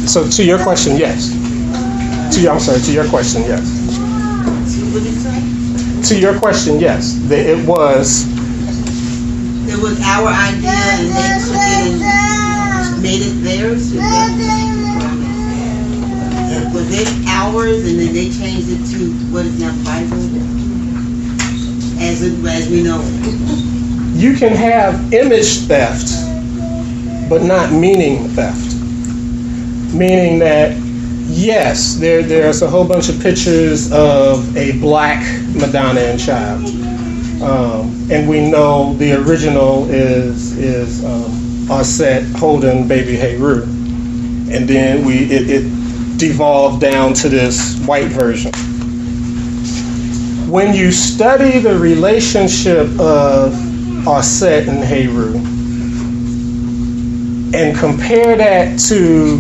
So to your question, yes. To your question, yes. What did you say? To your question, yes. It was our idea and they took it and made it theirs? Was it ours and then they changed it to what is now the Bible? As we know it. You can have image theft, but not meaning theft. Meaning that, yes, there's a whole bunch of pictures of a black Madonna and Child. And we know the original is Osset holding baby Heru. And then it devolved down to this white version. When you study the relationship of Osset and Heru and compare that to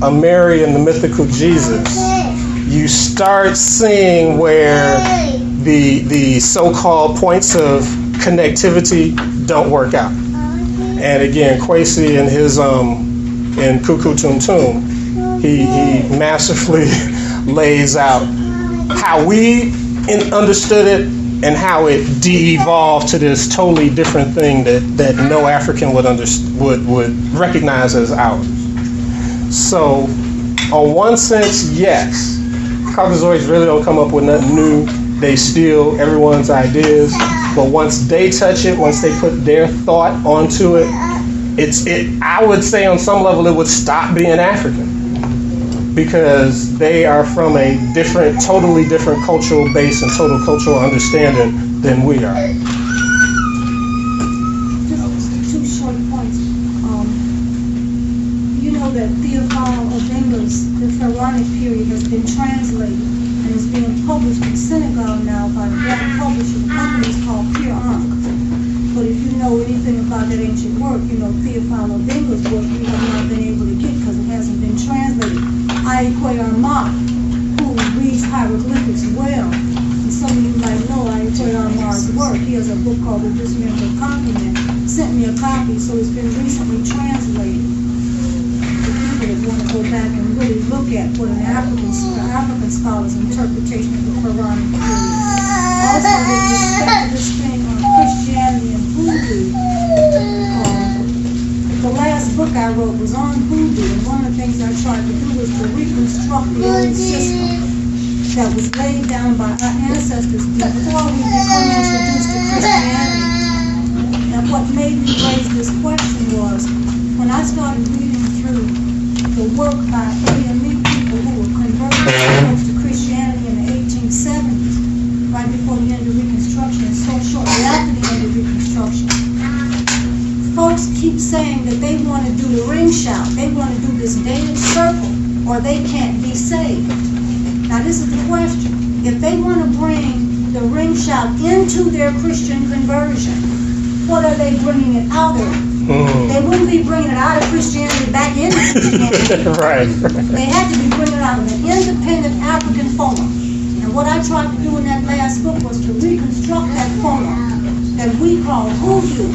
a Mary and the mythical Jesus, you start seeing where the so-called points of connectivity don't work out. And again, Kwesi in his in Kuku Tum Tum, he masterfully lays out how we understood it and how it de-evolved to this totally different thing that no African would recognize as ours. So, on one sense, yes, Caucasoids really don't come up with nothing new. They steal everyone's ideas, but once they touch it, once they put their thought onto it, I would say on some level it would stop being African. because they are from a totally different cultural base and total cultural understanding than we are. Just two short points. You know that Theophile of English, the Pharaonic period, has been translated and is being published in Senegal now by a black publishing company called Pure Ankh. But if you know anything about that ancient work, you know Theophile of English work we have not been able to get because it hasn't been translated. Odwiraman, who reads hieroglyphics well, and some of you might know Odwiraman's work. He has a book called The Dismantled Continent. Sent me a copy, so it's been recently translated. The people that want to go back and really look at what an African scholar's interpretation of the Quranic period. Also, with respect to this thing on Christianity and Hoodoo, the last book I wrote was on Hoodoo, and one of the things I tried to do was to reconstruct the old system that was laid down by our ancestors before we became introduced to Christianity. And what made me raise this question was, when I started reading through the work by AME people who were converted themselves to Christianity in the 1870s, right before the end of Reconstruction, and so shortly after the end of Reconstruction, folks keep saying that they want to do the ring shout, they want to do this dated circle, or they can't be saved. Now this is the question. If they want to bring the ring shout into their Christian conversion, what are they bringing it out of? They wouldn't be bringing it out of Christianity back into Christianity. Right. They had to be bringing it out of an independent African form. And what I tried to do in that last book was to reconstruct that form that we call Hoodoo.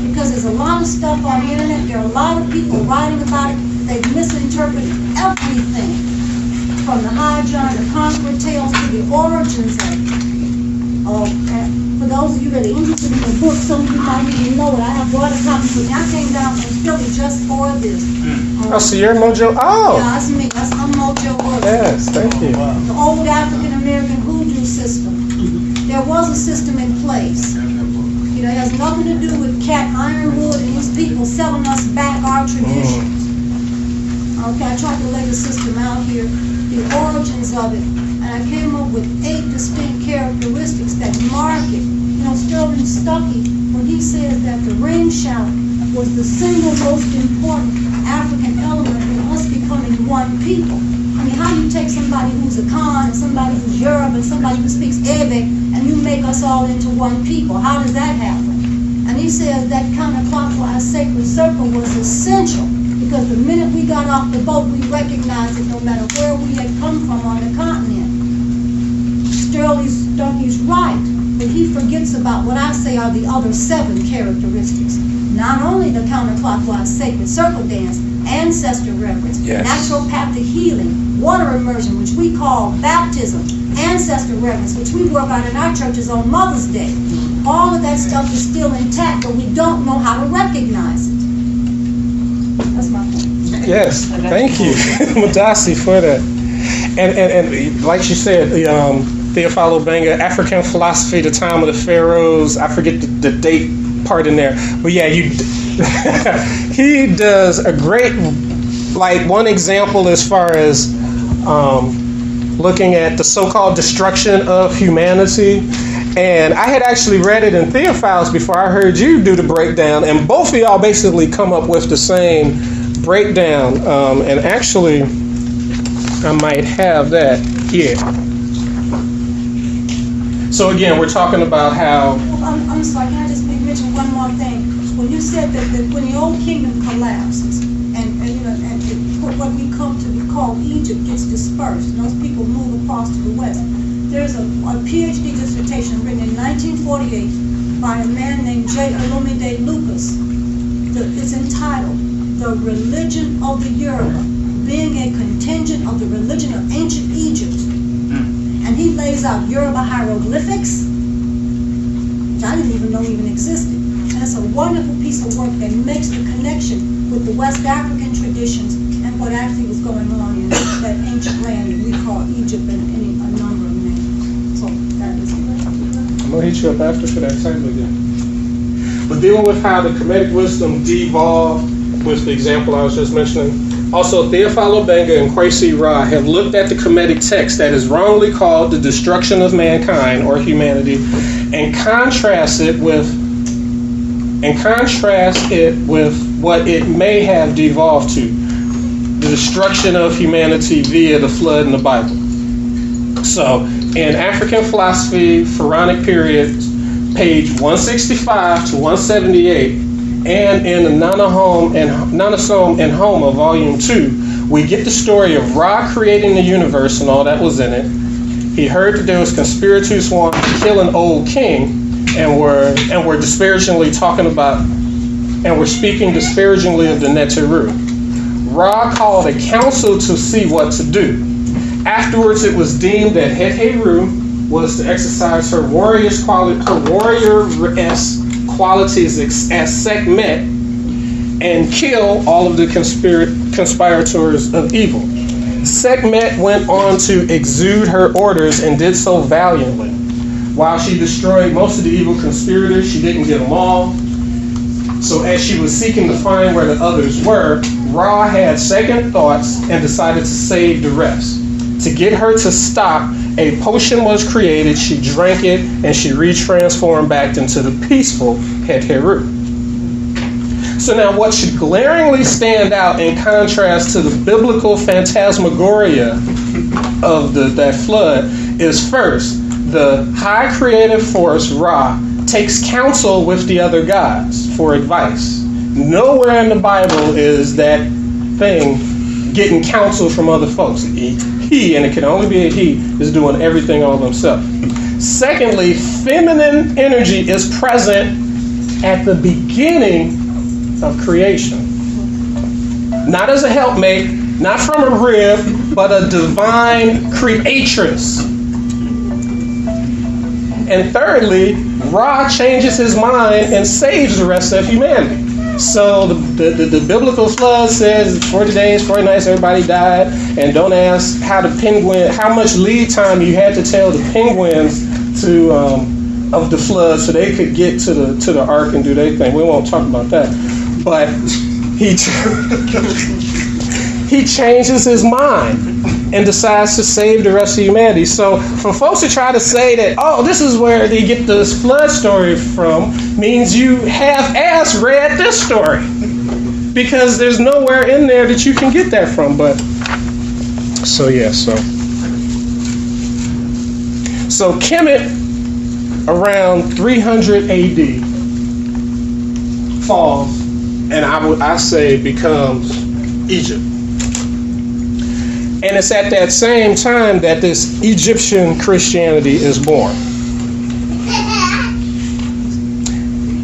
Because there's a lot of stuff on the internet, there are a lot of people writing about it, they've misinterpreted everything. From the Hydra, the Conqueror tales, to the origins of it. For those of you that are interested in the book, some of you might even know it. I have brought a copy with me. I came down from Philly just for this. Oh, so you're Mojo? Oh! Yeah, that's me. I'm Mojo Wood. Yes, thank you. The old African-American Hoodoo system. There was a system in place. You know, it has nothing to do with Cat Ironwood and these people selling us back our traditions. Okay, I tried to lay the system out here, the origins of it, and I came up with 8 distinct characteristics that mark it. You know, Sterling Stuckey, when he says that the ring shout was the single most important African element in us becoming one people. I mean, how do you take somebody who's Akan and somebody who's Yoruba and somebody who speaks Arabic and you make us all into one people? How does that happen? And he says that counterclockwise sacred circle was essential because the minute we got off the boat, we recognized that no matter where we had come from on the continent, Sterling Stuckey's right, but he forgets about what I say are the other 7 characteristics. Not only the counterclockwise sacred circle dance, ancestor reverence, yes, naturopathic healing, water immersion, which we call baptism, ancestor reverence, which we work on in our churches on Mother's Day. All of that stuff is still intact, but we don't know how to recognize it. That's my point. Yes, thank you, Madasi, for that. And like she said, Theophile Obenga, African Philosophy, the Time of the Pharaohs, I forget the date part in there, but yeah, he does a great, like one example as far as looking at the so-called destruction of humanity. And I had actually read it in Theophiles before I heard you do the breakdown, and both of y'all basically come up with the same breakdown. And actually, I might have that here. So again, we're talking about how... Well, I'm sorry, can I just mention one more thing? When you said that when the old kingdom collapses, and what we come to be called Egypt gets dispersed, and those people move across to the west, there's a PhD dissertation written in 1948 by a man named J. Olumide Lucas. It's entitled The Religion of the Yoruba, being a contingent of the religion of ancient Egypt. And he lays out Yoruba hieroglyphics, which I didn't even know even existed. And it's a wonderful piece of work that makes the connection with the West African traditions and what actually was going on in that ancient land that we call Egypt and a number of names. So that is it. I'm going to hit you up after for that title again. But dealing with how the Kemetic wisdom devolved with the example I was just mentioning, Also, Theophilo Benga and Kwesi Ra have looked at the Kemetic text that is wrongly called the destruction of mankind or humanity, and contrast it with what it may have devolved to, the destruction of humanity via the flood in the Bible. So, in African Philosophy, Pharaonic Periods, page 165 to 178, and in the Nanasome and Homa, volume 2, we get the story of Ra creating the universe and all that was in it. He heard that there was conspirators wanting to kill an old king, and were disparagingly talking about, and were speaking disparagingly of the Neteru. Ra called a council to see what to do. Afterwards, it was deemed that Heteru was to exercise her warrior-esque qualities as Sekhmet and kill all of the conspirators of evil. Sekhmet went on to exude her orders and did so valiantly. While she destroyed most of the evil conspirators, she didn't get them all. So as she was seeking to find where the others were, Ra had second thoughts and decided to save the rest. To get her to stop, a potion was created, she drank it, and she retransformed back into the peaceful Heteru. So now what should glaringly stand out in contrast to the biblical phantasmagoria of that flood is first, the high creative force, Ra, takes counsel with the other gods for advice. Nowhere in the Bible is that thing getting counsel from other folks. He, and it can only be a he, is doing everything all himself. Secondly, feminine energy is present at the beginning of creation. Not as a helpmate, not from a rib, but a divine creatress. And thirdly, Ra changes his mind and saves the rest of humanity. So the biblical flood says 40 days, 40 nights, everybody died. And don't ask how much lead time you had to tell the penguins of the flood so they could get to the ark and do their thing. We won't talk about that. But he changes his mind and decides to save the rest of humanity. So for folks to try to say that, oh, this is where they get this flood story from, means you half-ass read this story. Because there's nowhere in there that you can get that from. But, so Kemet, around 300 AD, falls, and I say becomes Egypt. And it's at that same time that this Egyptian Christianity is born.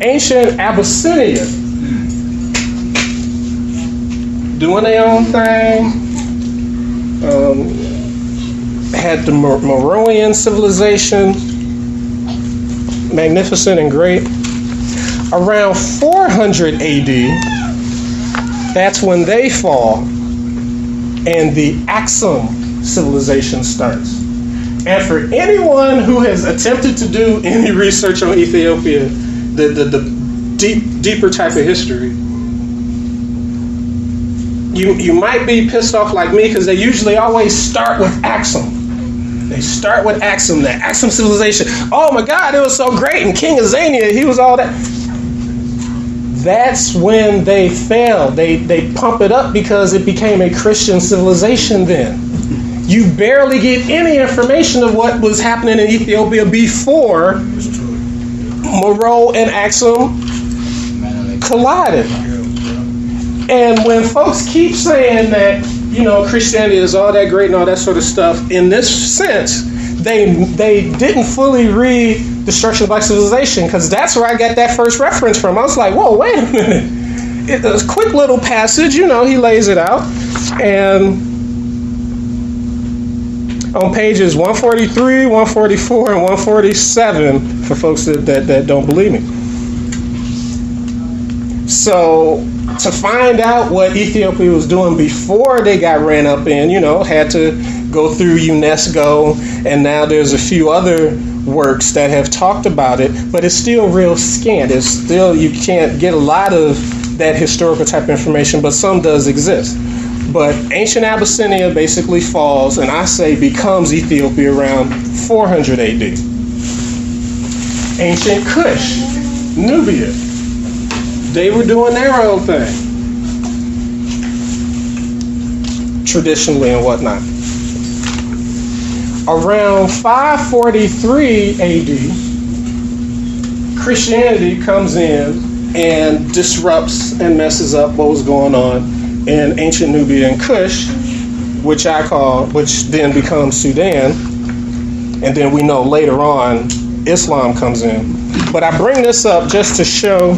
Ancient Abyssinia, doing their own thing, had the Merovingian civilization, magnificent and great. Around 400 AD, that's when they fall, and the Aksum civilization starts. And for anyone who has attempted to do any research on Ethiopia, the deeper type of history, you might be pissed off like me because they usually always start with Aksum. They start with Aksum, the Aksum civilization. Oh my God, it was so great, and King Azania, he was all that. That's when they fell. They pump it up because it became a Christian civilization then. You barely get any information of what was happening in Ethiopia before Meroe and Aksum collided. And when folks keep saying that, Christianity is all that great and all that sort of stuff, in this sense, they didn't fully read Destruction of Black Civilization, because that's where I got that first reference from. I was like, whoa, wait a minute. It's a quick little passage, he lays it out. And on pages 143, 144, and 147, for folks that don't believe me. So to find out what Ethiopia was doing before they got ran up in, had to go through UNESCO, and now there's a few other works that have talked about it, but it's still real scant. It's still, you can't get a lot of that historical type of information, but some does exist. But ancient Abyssinia basically falls, and I say becomes Ethiopia around 400 AD. Ancient Kush, Nubia, they were doing their own thing, traditionally and whatnot. Around 543 AD, Christianity comes in and disrupts and messes up what was going on in ancient Nubia and Kush, which then becomes Sudan, and then we know later on Islam comes in. But I bring this up just to show,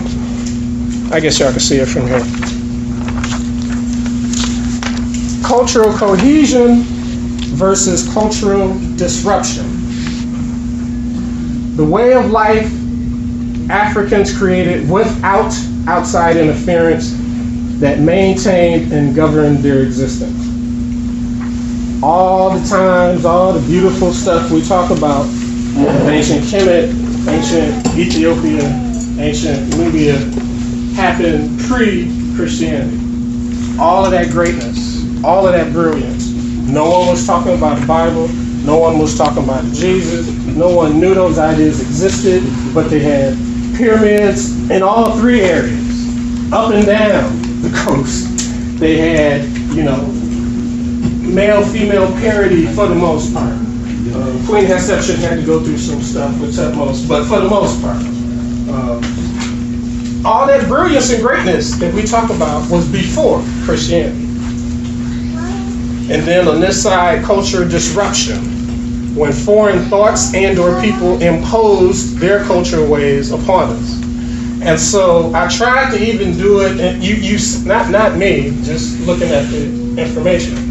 I guess y'all can see it from here. Cultural cohesion versus cultural disruption. The way of life Africans created without outside interference that maintained and governed their existence. All the times, all the beautiful stuff we talk about, ancient Kemet, ancient Ethiopia, ancient Nubia, happened pre-Christianity. All of that greatness, all of that brilliance. No one was talking about the Bible. No one was talking about Jesus. No one knew those ideas existed, but they had pyramids in all three areas, up and down the coast. They had, male-female parity for the most part. Queen Hatshepsut had to go through some stuff with Tutmos, but for the most part, all that brilliance and greatness that we talk about was before Christianity. And then on this side, culture disruption, when foreign thoughts and or people imposed their cultural ways upon us. And so I tried to even do it, and not me, just looking at the information.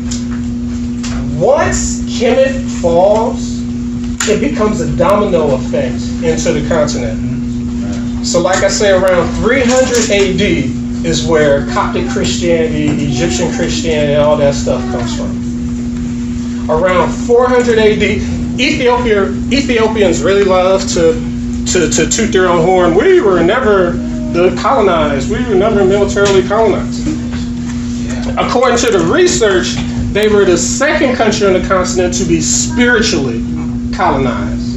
Once Kemet falls, it becomes a domino effect into the continent. So like I say, around 300 AD is where Coptic Christianity, Egyptian Christianity, all that stuff comes from. Around 400 AD, Ethiopians really love to toot their own horn. We were never colonized. We were never militarily colonized. According to the research, they were the second country on the continent to be spiritually colonized.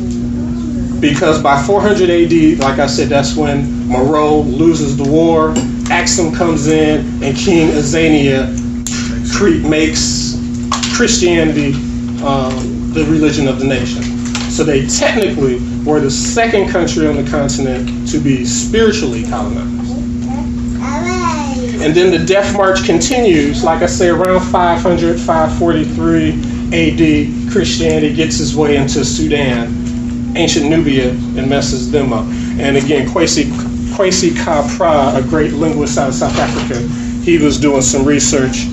Because by 400 AD, like I said, that's when Meroe loses the war, Axum comes in, and King Azania makes Christianity the religion of the nation. So they technically were the second country on the continent to be spiritually colonized. And then the death march continues, like I say, around 500, 543 AD, Christianity gets its way into Sudan, ancient Nubia, and messes them up. And again, Kwesi Kapra, a great linguist out of South Africa, he was doing some research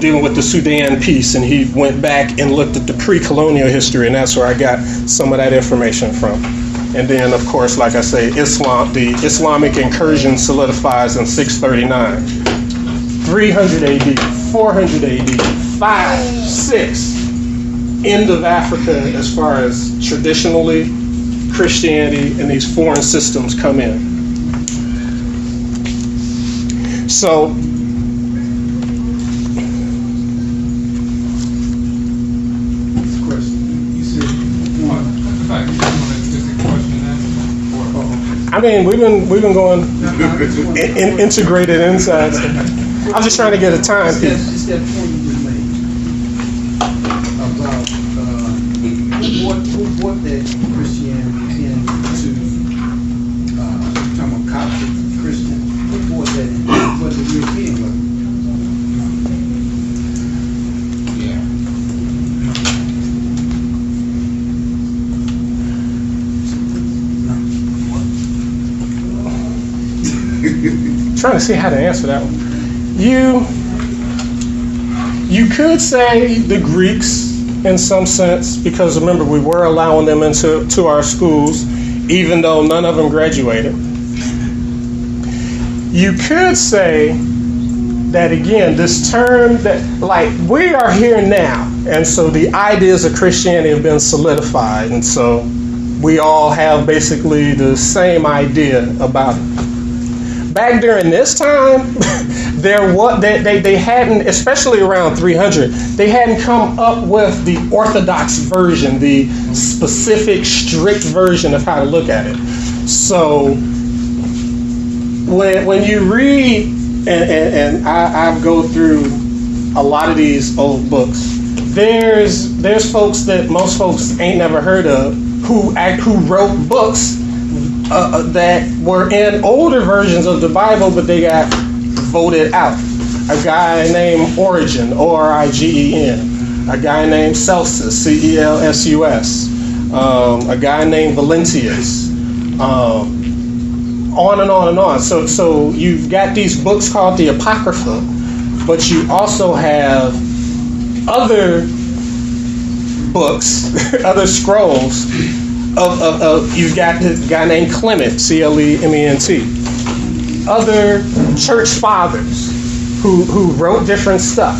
dealing with the Sudan peace, and he went back and looked at the pre-colonial history, and that's where I got some of that information from. And then, of course, like I say, the Islamic incursion solidifies in 639. 300 AD, 400 AD, 5, 6, end of Africa as far as traditionally Christianity and these foreign systems come in. So, I mean, we've been going integrated insights. I'm just trying to get a timepiece. Just that point you made about who brought that Christianity into talking about Coptic Christian. Who brought that in? Was the European one? Trying to see how to answer that one. You could say the Greeks in some sense, because remember we were allowing them into our schools, even though none of them graduated. You could say that again, this term that like we are here now, and so the ideas of Christianity have been solidified, and so we all have basically the same idea about it. Back during this time, they hadn't, especially around 300, they hadn't come up with the orthodox version, the specific, strict version of how to look at it. So when you read, and I go through a lot of these old books, there's folks that most folks ain't never heard of who wrote books that were in older versions of the Bible, but they got voted out. A guy named Origen, Origen, a guy named Celsus, Celsus, a guy named Valentius, on and on and on. So you've got these books called the Apocrypha, but you also have other books, other scrolls of you've got this guy named Clement, Clement, other church fathers who wrote different stuff,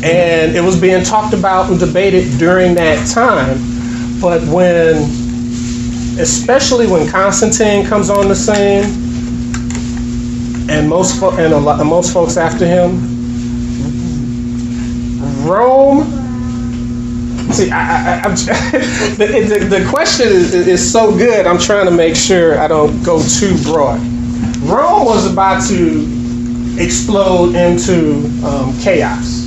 and it was being talked about and debated during that time. But especially when Constantine comes on the scene, and most folks after him, Rome. See, the question is so good. I'm trying to make sure I don't go too broad. Rome was about to explode into chaos,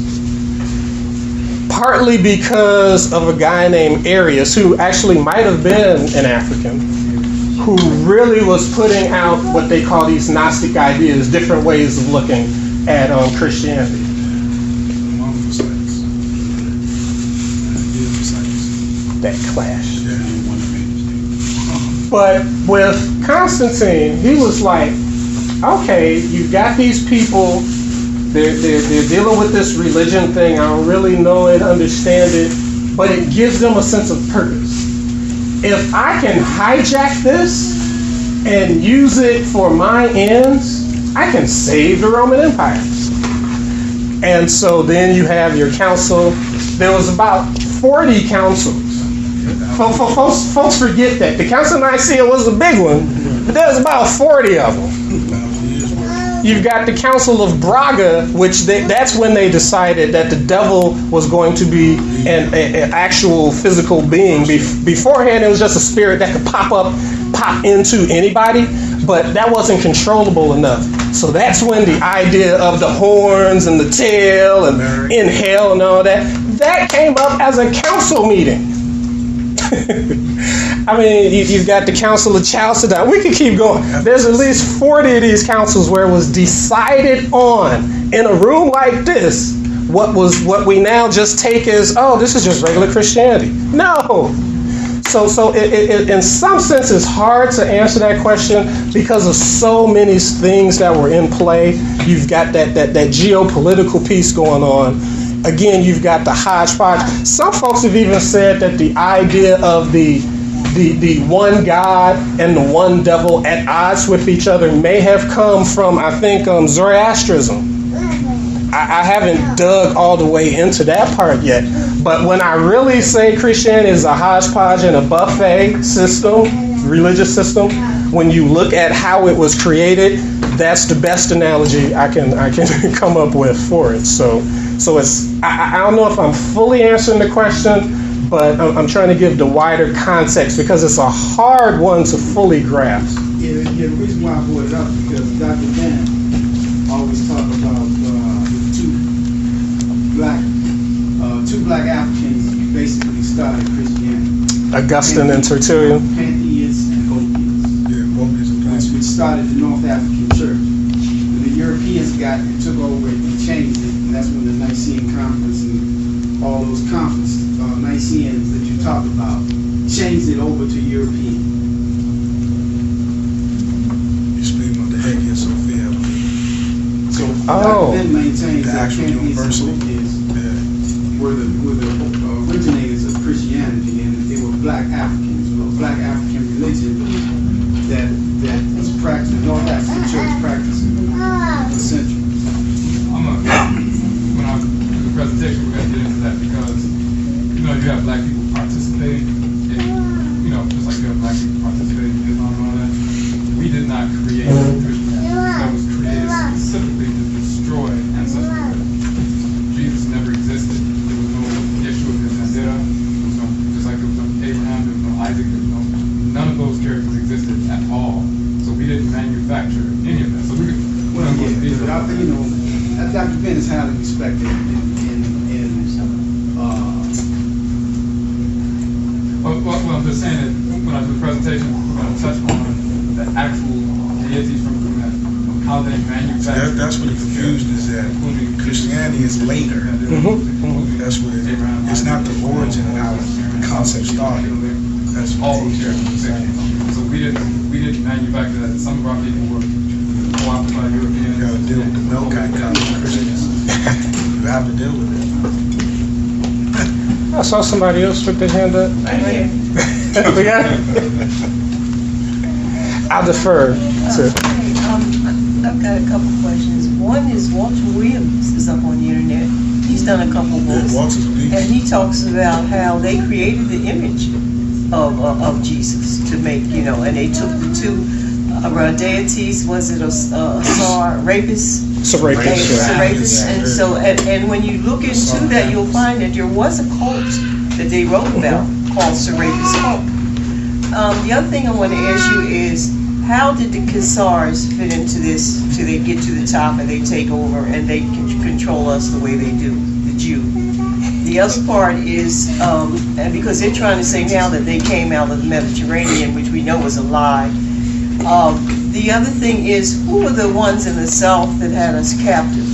partly because of a guy named Arius, who actually might have been an African, who really was putting out what they call these Gnostic ideas, different ways of looking at Christianity. That clash. But with Constantine, he was like, okay, you've got these people, they're dealing with this religion thing. I don't really know it, understand it, but it gives them a sense of purpose. If I can hijack this and use it for my ends, I can save the Roman Empire. And so then you have your council. There was about 40 councils. Folks forget that. The Council of Nicaea was a big one, but there's about 40 of them. You've got the Council of Braga, which that's when they decided that the devil was going to be an actual physical being. Beforehand, it was just a spirit that could pop into anybody, but that wasn't controllable enough. So that's when the idea of the horns and the tail and in hell and all that came up as a council meeting. I mean, you've got the Council of Chalcedon. We could keep going. There's at least 40 of these councils where it was decided on in a room like this. What we now just take as, oh, this is just regular Christianity. No. So it in some sense it's hard to answer that question because of so many things that were in play. You've got that geopolitical piece going on. Again, you've got the hodgepodge. Some folks have even said that the idea of the one God and the one devil at odds with each other may have come from, I think, Zoroastrianism. I haven't dug all the way into that part yet. But when I really say Christianity is a hodgepodge and a buffet system, religious system, when you look at how it was created, that's the best analogy I can come up with for it. So it's I don't know if I'm fully answering the question, but I'm trying to give the wider context because it's a hard one to fully grasp. Yeah, the reason why I brought it up because Dr. Dan always talk about two black Africans basically started Christianity. Augustine and Tertullian. Pantheists and Hopians. Which started the North African Church. When the Europeans got and took over it and changed it, and that's when the Nicene Conference and all those conferences, Niceans that you talk about, changed it over to European. You speak about the Hagia Sophia. So Dr. Ben maintains the that actual universal were the originators of Christianity, and they were black Africans, black African religion that was practiced, the North African Church practiced for centuries. When I do the presentation, we're going to get into that because, you have black people participating in, just like you have black people participating in Islam and all that. We did not create Christianity. That was created specifically to destroy Dr. Ben is highly respected Well, I'm just saying that when I do the presentation, we're going to touch on the actual deities from Kemet, how they manufacture. That's what it confused is that Christianity is later. That's what it is. It's not the origin of how the concept started. That's all of them. So we didn't manufacture that. Some of our people were co-opted by Europeans. You gotta deal with the no kind of Christians. You have to deal with it. I saw somebody else with their hand up. We got it. I'll defer to. I've got a couple questions. One is Walter Williams is up on the internet. He's done a couple books, and he talks about how they created the image of Jesus to make, and they took the two deities. Was it a Serapis? Serapis. And so, and when you look into that, you'll find that there was a cult that they wrote about called Serapis cult. The other thing I want to ask you is, how did the Khazars fit into this till they get to the top and they take over and they can control us the way they do, the Jew? The other part is, and because they're trying to say now that they came out of the Mediterranean, which we know is a lie. The other thing is, who were the ones in the South that had us captive,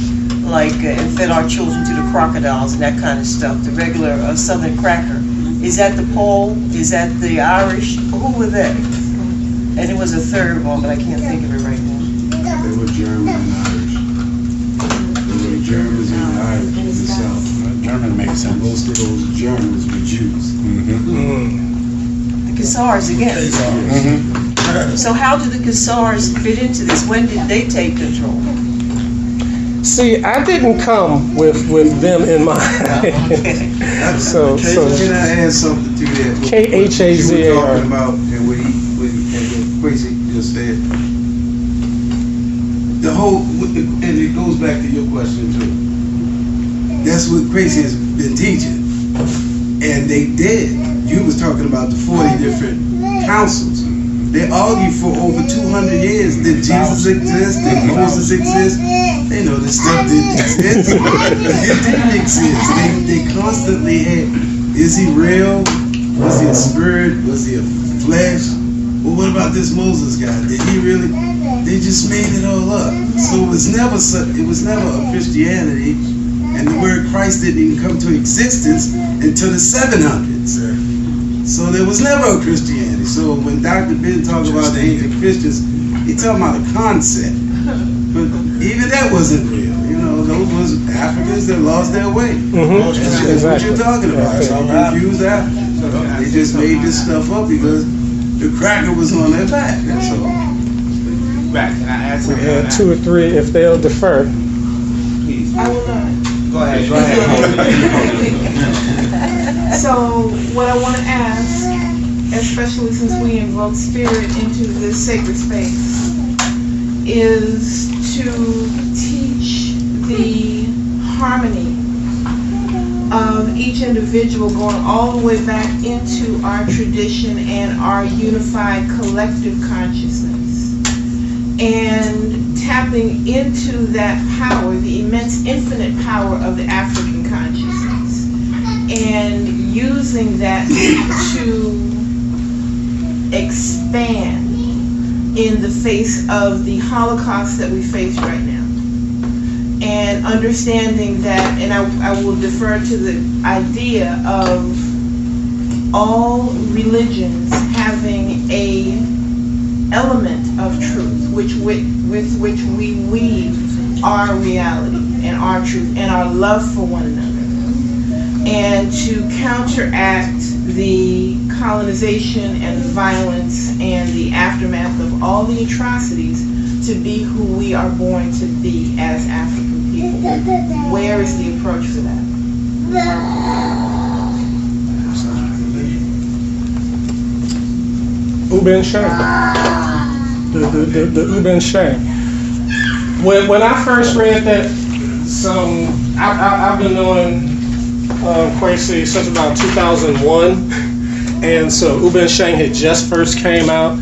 like and fed our children to the crocodiles and that kind of stuff? The regular Southern cracker. Is that the Pole? Is that the Irish? Who were they? And it was a third one, but I can't think of it right now. They were German and Irish. There were Germans and Irish in the South. German makes sense. Most of those Germans were Jews. The Khazars again. So how did the Khazars fit into this? When did they take control? See, I didn't come with them in mind. so Can I add something to that? Khazar. Talking about and what Quasi just said. The whole, and it goes back to your question too. That's what Quasi has been teaching, and they did. You was talking about the 40 different councils. They argued for over 200 years. Did Jesus exist? Did Moses exist? They know this stuff didn't exist. It didn't exist. They constantly had, is he real? Was he a spirit? Was he a flesh? Well, what about this Moses guy? Did he really? They just made it all up. So it was never a Christianity, and the word Christ didn't even come to existence until the 700s. So there was never a Christianity. So when Dr. Ben talks about the ancient Christians, he talking about a concept. But even that wasn't real. Those was Africans that lost their way. That's what you're talking about. So confused Africans. They just made this stuff up because the cracker was on their back. That's all. Back. Can I add we something? had 2 or 3 if they'll defer. Please. I will not. Go ahead. So what I want to ask, especially since we invoke spirit into this sacred space, is to teach the harmony of each individual going all the way back into our tradition and our unified collective consciousness, and tapping into that power, the immense infinite power of the African consciousness, and using that to expand in the face of the Holocaust that we face right now. And understanding that, and I will defer to the idea of all religions having a element of truth with which we weave our reality and our truth and our love for one another, and to counteract the colonization and the violence and the aftermath of all the atrocities to be who we are born to be as African people. Where is the approach for that? Uben Shang. The Uben Shang. When I first read that, I've been knowing Kwesi since about 2001, and so Uben Shang had just first came out,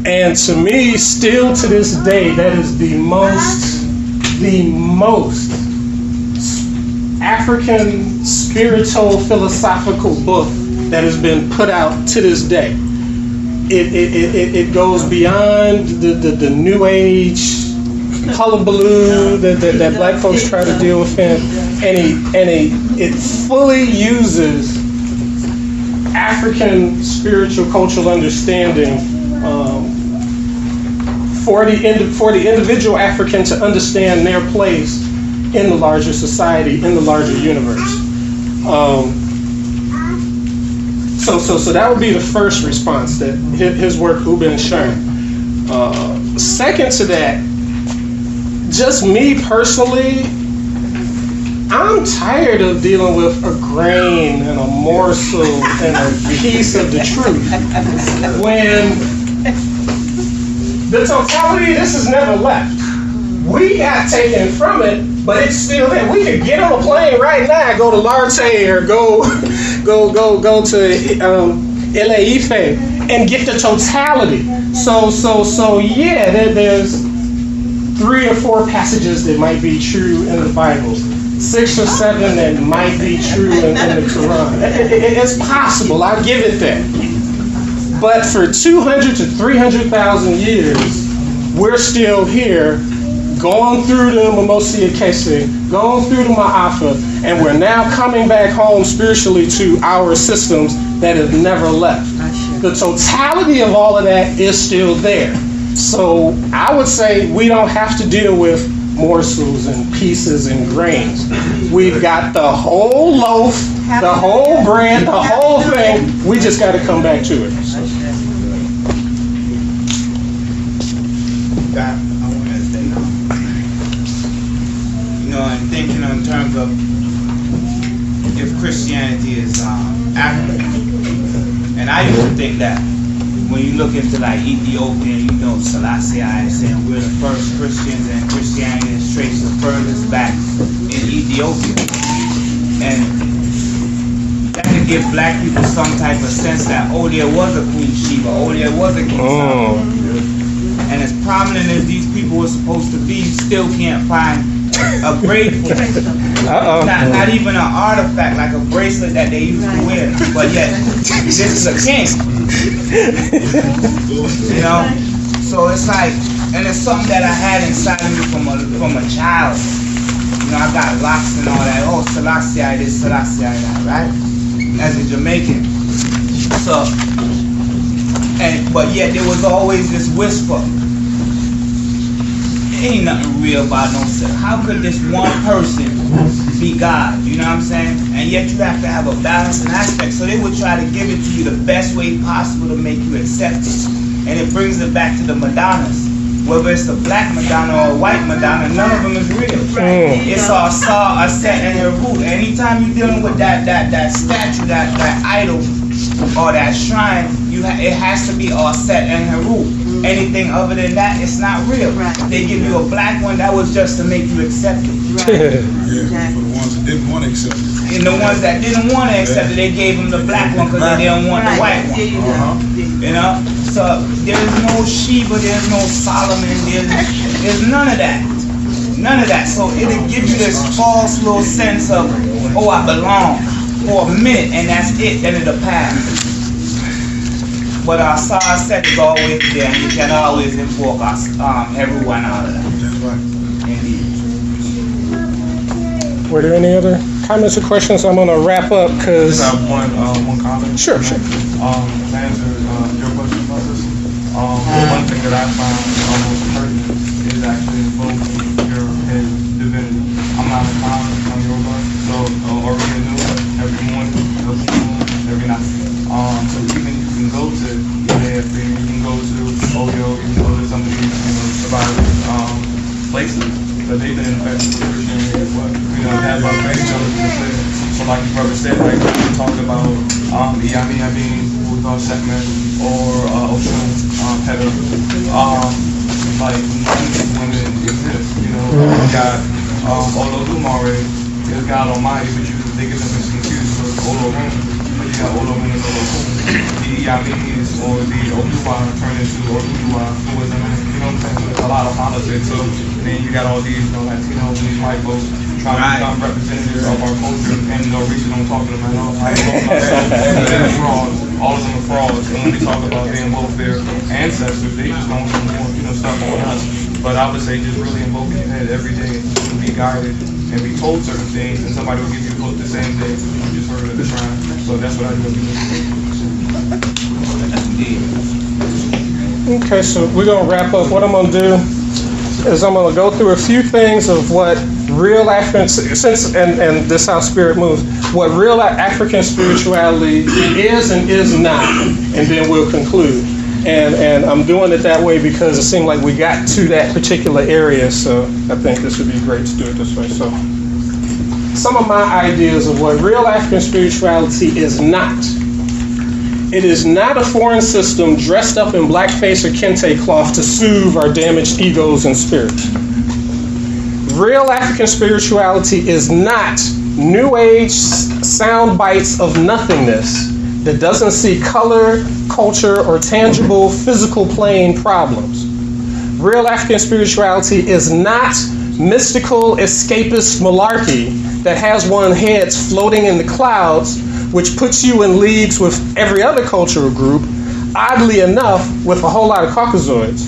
and to me, still to this day, that is the most African spiritual philosophical book that has been put out to this day. It goes beyond the new age hullabaloo that black folks try to deal with, and it fully uses African spiritual cultural understanding for the individual African to understand their place in the larger society, in the larger universe. So that would be the first response, that his work been shown. Second to that, just me personally, I'm tired of dealing with a grain and a morsel and a piece of the truth. When the totality, this is never left. We got taken from it, but it's still there. We could get on a plane right now, go to Larteh or go to LA Ife and get the totality. So yeah, there's 3 or 4 passages that might be true in the Bible, 6 or 7 that might be true in the Quran. It's possible, I'll give it that. But for 200 to 300,000 years, we're still here, going through the Mimosi Akese, going through the Ma'afa, and we're now coming back home spiritually to our systems that have never left. The totality of all of that is still there. So I would say we don't have to deal with morsels and pieces and grains. We've got the whole loaf, the whole bread, the whole thing. We just got to come back to it. I want to say, and thinking in terms of if Christianity is African, and I used to think that when you look into like Ethiopia, Selassie is saying we're the first Christians, and Christianity is traced the furthest back in Ethiopia, and that could give black people some type of sense that there was a Queen Sheba, there was a King Solomon. And as prominent as these people were supposed to be, you still can't find a grave for it. Not even an artifact like a bracelet that they used to wear. But yet, this is a king. So it's like, and it's something that I had inside of me from a child. I got locks and all that. Oh, Selassie this, Selassie that, right? As a Jamaican. So, but yet there was always this whisper. Ain't nothing real about no self. How could this one person be God? You know what I'm saying? And yet you have to have a balance and aspect. So they would try to give it to you the best way possible to make you accept it. And it brings it back to the Madonnas. Whether it's a black Madonna or a white Madonna, none of them is real. It's all saw, a set, and a root. Anytime you're dealing with that statue, that idol, or that shrine, it has to be all set and Haru. Anything other than that, it's not real. They give you a black one, that was just to make you accept it. Yeah, for the ones that didn't want to accept it. And the ones that didn't want to accept it, they gave them the black one because they didn't want the white one. So there's no Sheba, there's no Solomon, there's none of that. None of that. So it'll give you this false little sense of, I belong for a minute, and that's it, then it'll pass. But our sunset is always there, and you can always invoke everyone out of that. That's right. Indeed. Were there any other comments or questions? I'm gonna wrap up because. I have one comment. Sure. To answer your question about this, one thing that I found most pertinent is actually invoking your head divinity. I'm not a con, I'm your blood, so already knew every morning, every moon, every night. So even you can go to EAFB, you can go to Ohio, you can go to some of these survivors places that they've been infected with Christianity as well. Have our faith so like your brother said, like we talked about Iyamiya being what we call segment or Ocean Peta. Like none of these women exist. You got Olodumare is God Almighty, but they get them confused with Olorun. But you got Olorun and Olokun. The Iyamis or the Oduwa turn into Oduwa, who was a man. You know what I'm saying? So there's a lot of politics. So then you got all these Latinos and these white folks trying to become representatives of our culture, and Reason don't talk to them at all. I invoke myself, and they're frauds. All of them are frauds. And when we talk about being both their ancestors, they just don't want stuff on us. But I would say just really invoking your head every day to be guided and be told certain things, and somebody will give you a book the same day you just heard it at the shrine. So that's what I do. Okay, so we're going to wrap up. What I'm going to do is I'm going to go through a few things of what real African, and this is how spirit moves, what real African spirituality is and is not, and then we'll conclude. And I'm doing it that way because it seemed like we got to that particular area, so I think this would be great to do it this way. So, some of my ideas of what real African spirituality is not. It is not a foreign system dressed up in blackface or kente cloth to soothe our damaged egos and spirits. Real African spirituality is not New Age sound bites of nothingness that doesn't see color, culture, or tangible physical plane problems. Real African spirituality is not mystical escapist malarkey that has one's heads floating in the clouds, which puts you in leagues with every other cultural group, oddly enough, with a whole lot of Caucasoids,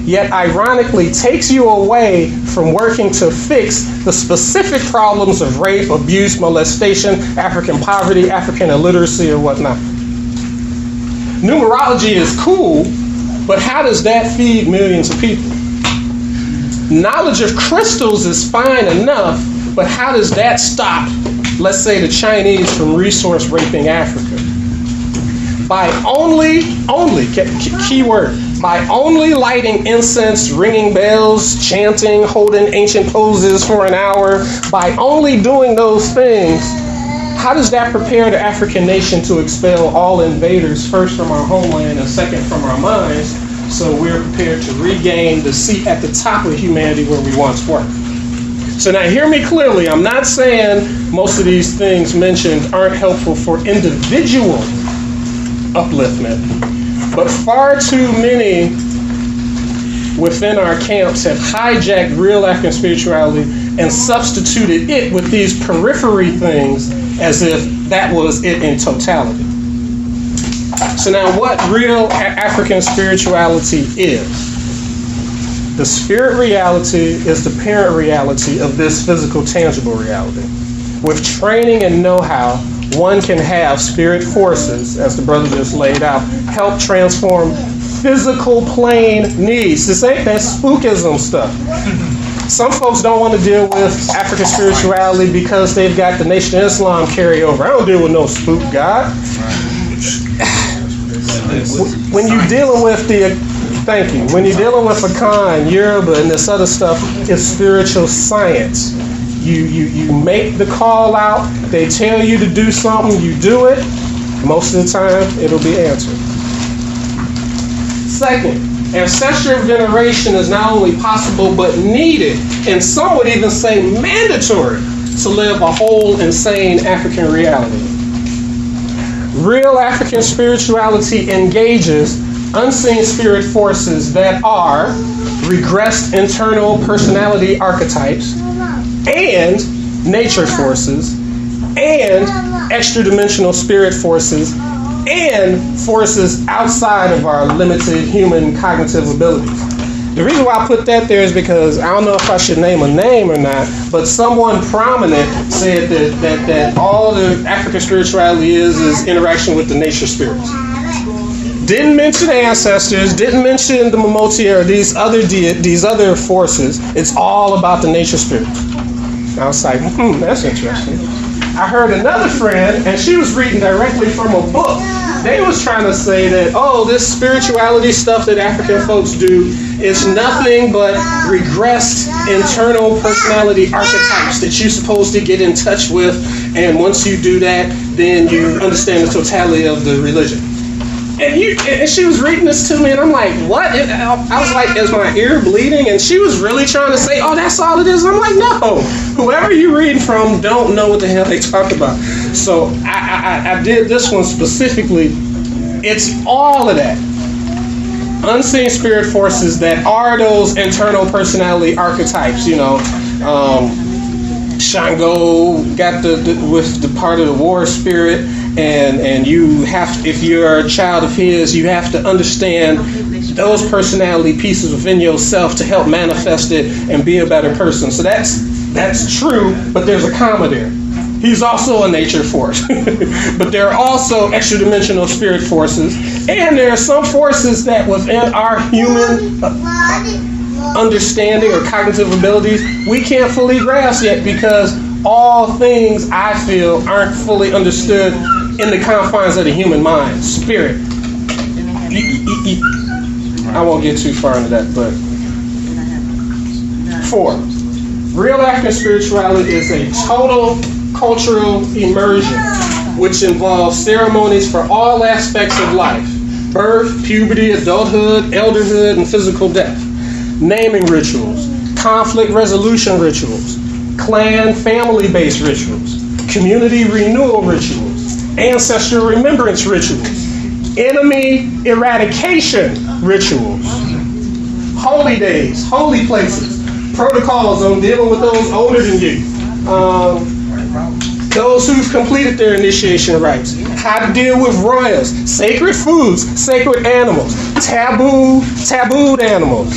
yet ironically takes you away from working to fix the specific problems of rape, abuse, molestation, African poverty, African illiteracy, or whatnot. Numerology is cool, but how does that feed millions of people? Knowledge of crystals is fine enough, but how does that stop, let's say, the Chinese from resource raping Africa? By only, keyword, by only lighting incense, ringing bells, chanting, holding ancient poses for an hour, by only doing those things, how does that prepare the African nation to expel all invaders, first from our homeland and second from our minds, so we're prepared to regain the seat at the top of humanity where we once were? So now hear me clearly, I'm not saying most of these things mentioned aren't helpful for individual upliftment, but far too many within our camps have hijacked real African spirituality and substituted it with these periphery things as if that was it in totality. So now what real African spirituality is? The spirit reality is the parent reality of this physical, tangible reality. With training and know-how, one can have spirit forces, as the brother just laid out, help transform physical plane needs. This ain't that spookism stuff. Some folks don't want to deal with African spirituality because they've got the Nation of Islam carryover. I don't deal with no spook God. When you're dealing with when you're dealing with Akan, Yoruba, and this other stuff, it's spiritual science. You make the call out, they tell you to do something, you do it, most of the time it'll be answered. Second, ancestral veneration is not only possible but needed, and some would even say mandatory, to live a whole, insane African reality. Real African spirituality engages unseen spirit forces that are regressed internal personality archetypes and nature forces and extra-dimensional spirit forces and forces outside of our limited human cognitive abilities. The reason why I put that there is because I don't know if I should name a name or not, but someone prominent said that all the African spirituality is interaction with the nature spirits. Didn't mention ancestors, didn't mention the Momoti or these other forces. It's all about the nature spirits. I was like, that's interesting. I heard another friend, and she was reading directly from a book. They was trying to say that, this spirituality stuff that African folks do is nothing but regressed internal personality archetypes that you're supposed to get in touch with, and once you do that, then you understand the totality of the religion. And she was reading this to me, and I'm like, what? I was like, is my ear bleeding? And she was really trying to say, that's all it is. I'm like, no. Whoever you read from don't know what the hell they talk about. So I did this one specifically. It's all of that. Unseen spirit forces that are those internal personality archetypes, Shango got with the part of the war spirit, and you have, if you're a child of his, you have to understand those personality pieces within yourself to help manifest it and be a better person. So that's true, but there's a comma there. He's also a nature force. But there are also extra-dimensional spirit forces, and there are some forces that within our human understanding or cognitive abilities we can't fully grasp yet, because all things, I feel, aren't fully understood in the confines of the human mind. Spirit. I won't get too far into that, but 4. Real African spirituality is a total cultural immersion, which involves ceremonies for all aspects of life: birth, puberty, adulthood, elderhood, and physical death. Naming rituals, conflict resolution rituals, clan family-based rituals, community renewal rituals, ancestral remembrance rituals, enemy eradication rituals, holy days, holy places, protocols on dealing with those older than you, those who've completed their initiation rites, how to deal with royals, sacred foods, sacred animals, tabooed animals,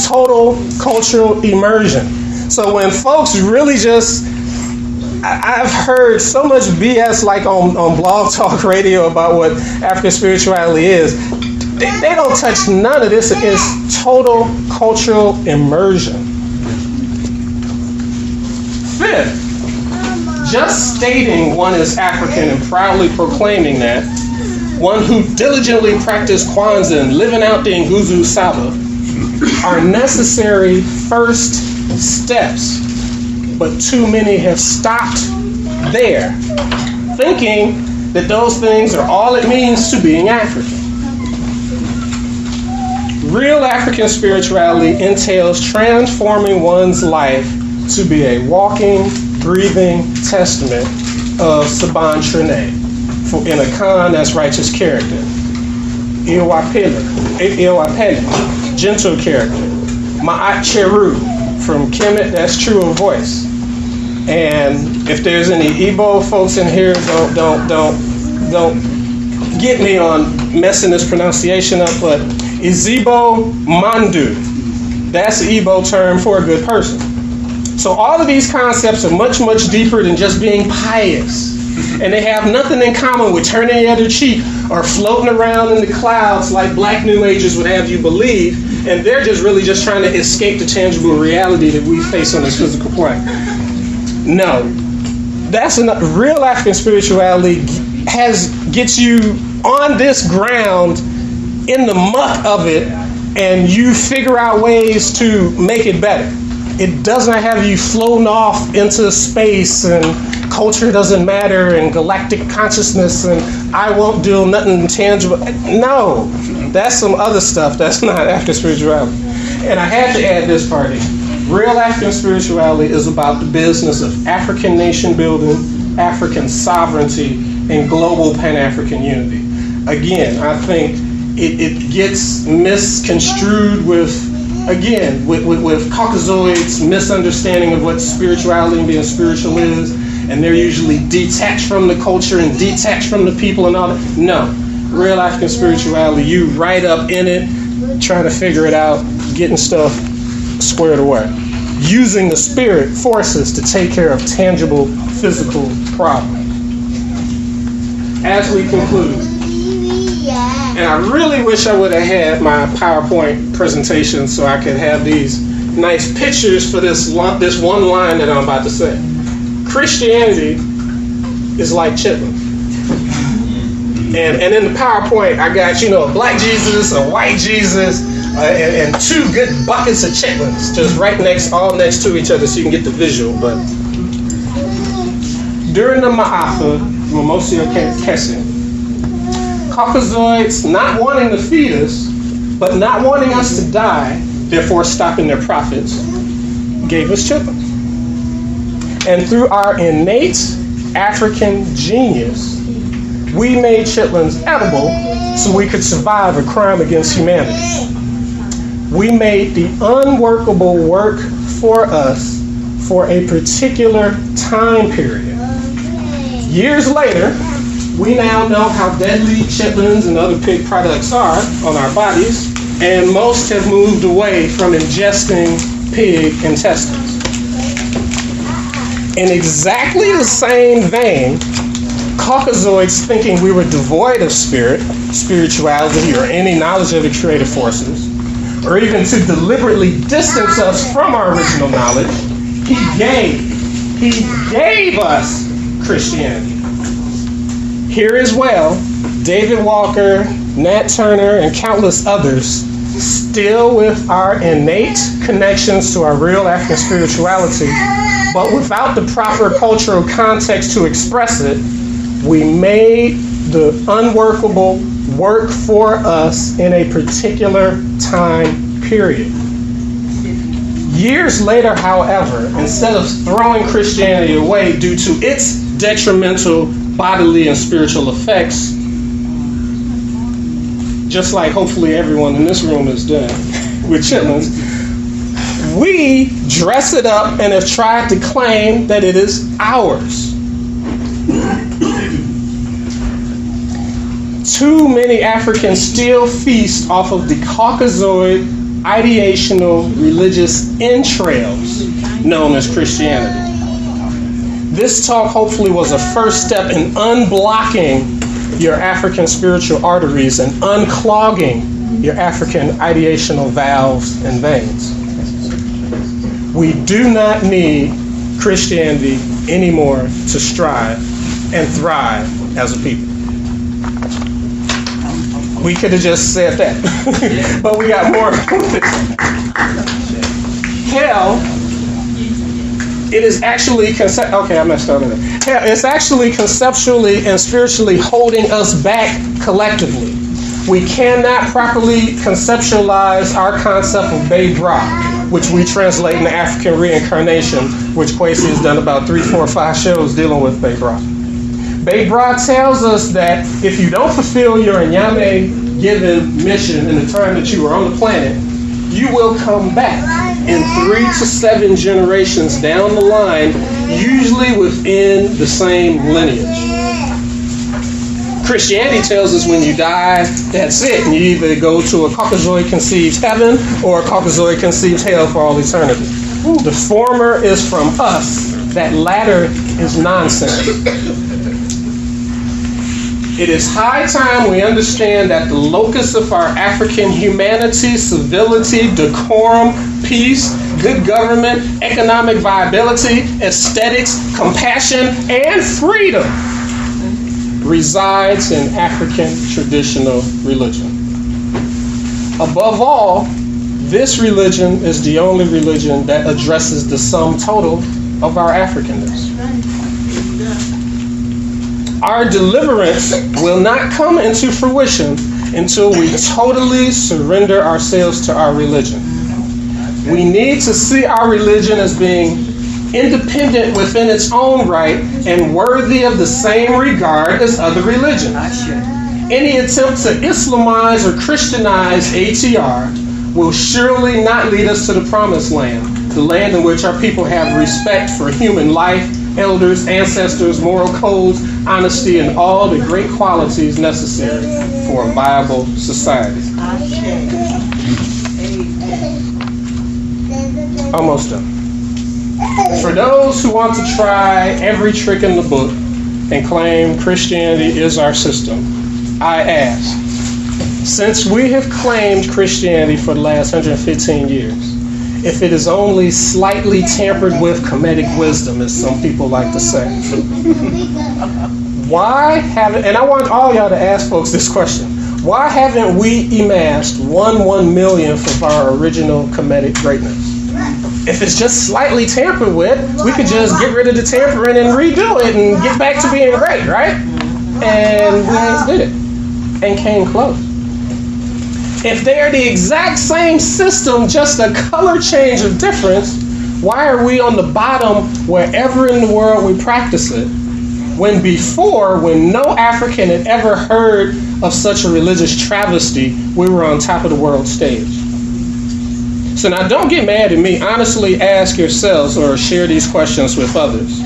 total cultural immersion. So when folks really just, I've heard so much BS like on Blog Talk Radio about what African spirituality is. They don't touch none of this. It's total cultural immersion. 5th, just stating one is African and proudly proclaiming that, one who diligently practiced Kwanzaa and living out the Nguzo Saba are necessary first steps, but too many have stopped there, thinking that those things are all it means to being African. Real African spirituality entails transforming one's life to be a walking, breathing testament of Saban Trene. For in Akan, that's righteous character. Iwapele, gentle character. Ma'at Cheru, from Kemet, that's true of voice. And if there's any Igbo folks in here, don't get me on messing this pronunciation up, but Izibo Mandu, that's the Igbo term for a good person. So all of these concepts are much, much deeper than just being pious. And they have nothing in common with turning the other cheek or floating around in the clouds like black New Agers would have you believe. And they're just really just trying to escape the tangible reality that we face on this physical plane. No, that's enough. Real African spirituality gets you on this ground in the muck of it, and you figure out ways to make it better. It does not have you floating off into space and culture doesn't matter and galactic consciousness and I won't do nothing tangible. No, that's some other stuff. That's not African spirituality. And I had to add this part in. Real African spirituality is about the business of African nation building, African sovereignty, and global Pan-African unity. Again, I think it gets misconstrued with Caucasoids' misunderstanding of what spirituality and being spiritual is, and they're usually detached from the culture and detached from the people and all that. No, real African spirituality, you right up in it, trying to figure it out, getting stuff squared away, using the spirit forces to take care of tangible physical problems. As we conclude, and I really wish I would have had my PowerPoint presentation so I could have these nice pictures for this one line that I'm about to say. Christianity is like chitlin. And in the PowerPoint, I got, a black Jesus, a white Jesus, and two good buckets of chitlins, just all next to each other so you can get the visual. But during the Ma'afa, Mimosio Kese, Caucasoids, not wanting to feed us, but not wanting us to die, therefore stopping their profits, gave us chitlins. And through our innate African genius, we made chitlins edible so we could survive a crime against humanity. We made the unworkable work for us for a particular time period. Years later, we now know how deadly chitlins and other pig products are on our bodies, and most have moved away from ingesting pig intestines. In exactly the same vein, Caucasoids thinking we were devoid of spirit, spirituality, or any knowledge of the creative forces, or even to deliberately distance us from our original knowledge, he gave us Christianity. Here as well, David Walker, Nat Turner, and countless others, still with our innate connections to our real African spirituality, but without the proper cultural context to express it, we made the unworkable work for us in a particular time period. Years later, however, instead of throwing Christianity away due to its detrimental bodily and spiritual effects, just like hopefully everyone in this room is doing with chitlins, we dress it up and have tried to claim that it is ours. Too many Africans still feast off of the Caucasoid ideational religious entrails known as Christianity. This talk hopefully was a first step in unblocking your African spiritual arteries and unclogging your African ideational valves and veins. We do not need Christianity anymore to strive and thrive as a people. We could have just said that, but we got more. Hell, it is actually okay, I messed up on that. Hell, it's actually conceptually and spiritually holding us back collectively. We cannot properly conceptualize our concept of Babe Ra, which we translate into African reincarnation, which Kwesi has done about 3, 4, 5 shows dealing with Babe Ra. Babe Ra tells us that if you don't fulfill your Nyame given mission in the time that you are on the planet, you will come back in 3 to 7 generations down the line, usually within the same lineage. Christianity tells us when you die, that's it. And you either go to a Caucasoid conceived heaven or a Caucasoid conceived hell for all eternity. The former is from us. That latter is nonsense. It is high time we understand that the locus of our African humanity, civility, decorum, peace, good government, economic viability, aesthetics, compassion, and freedom resides in African traditional religion. Above all, this religion is the only religion that addresses the sum total of our Africanness. Our deliverance will not come into fruition until we totally surrender ourselves to our religion. We need to see our religion as being independent within its own right and worthy of the same regard as other religions. Any attempt to Islamize or Christianize ATR will surely not lead us to the promised land, the land in which our people have respect for human life, elders, ancestors, moral codes, honesty, and all the great qualities necessary for a viable society. Almost done. For those who want to try every trick in the book and claim Christianity is our system, I ask, since we have claimed Christianity for the last 115 years, if it is only slightly tampered with Kemetic wisdom, as some people like to say, why haven't, and I want all y'all to ask folks this question, why haven't we amassed 1 millionth of our original Kemetic greatness? If it's just slightly tampered with, we could just get rid of the tampering and redo it and get back to being great, right? And we did it and came close. If they are the exact same system, just a color change of difference, why are we on the bottom wherever in the world we practice it, when before, when no African had ever heard of such a religious travesty, we were on top of the world stage? So now don't get mad at me. Honestly ask yourselves or share these questions with others.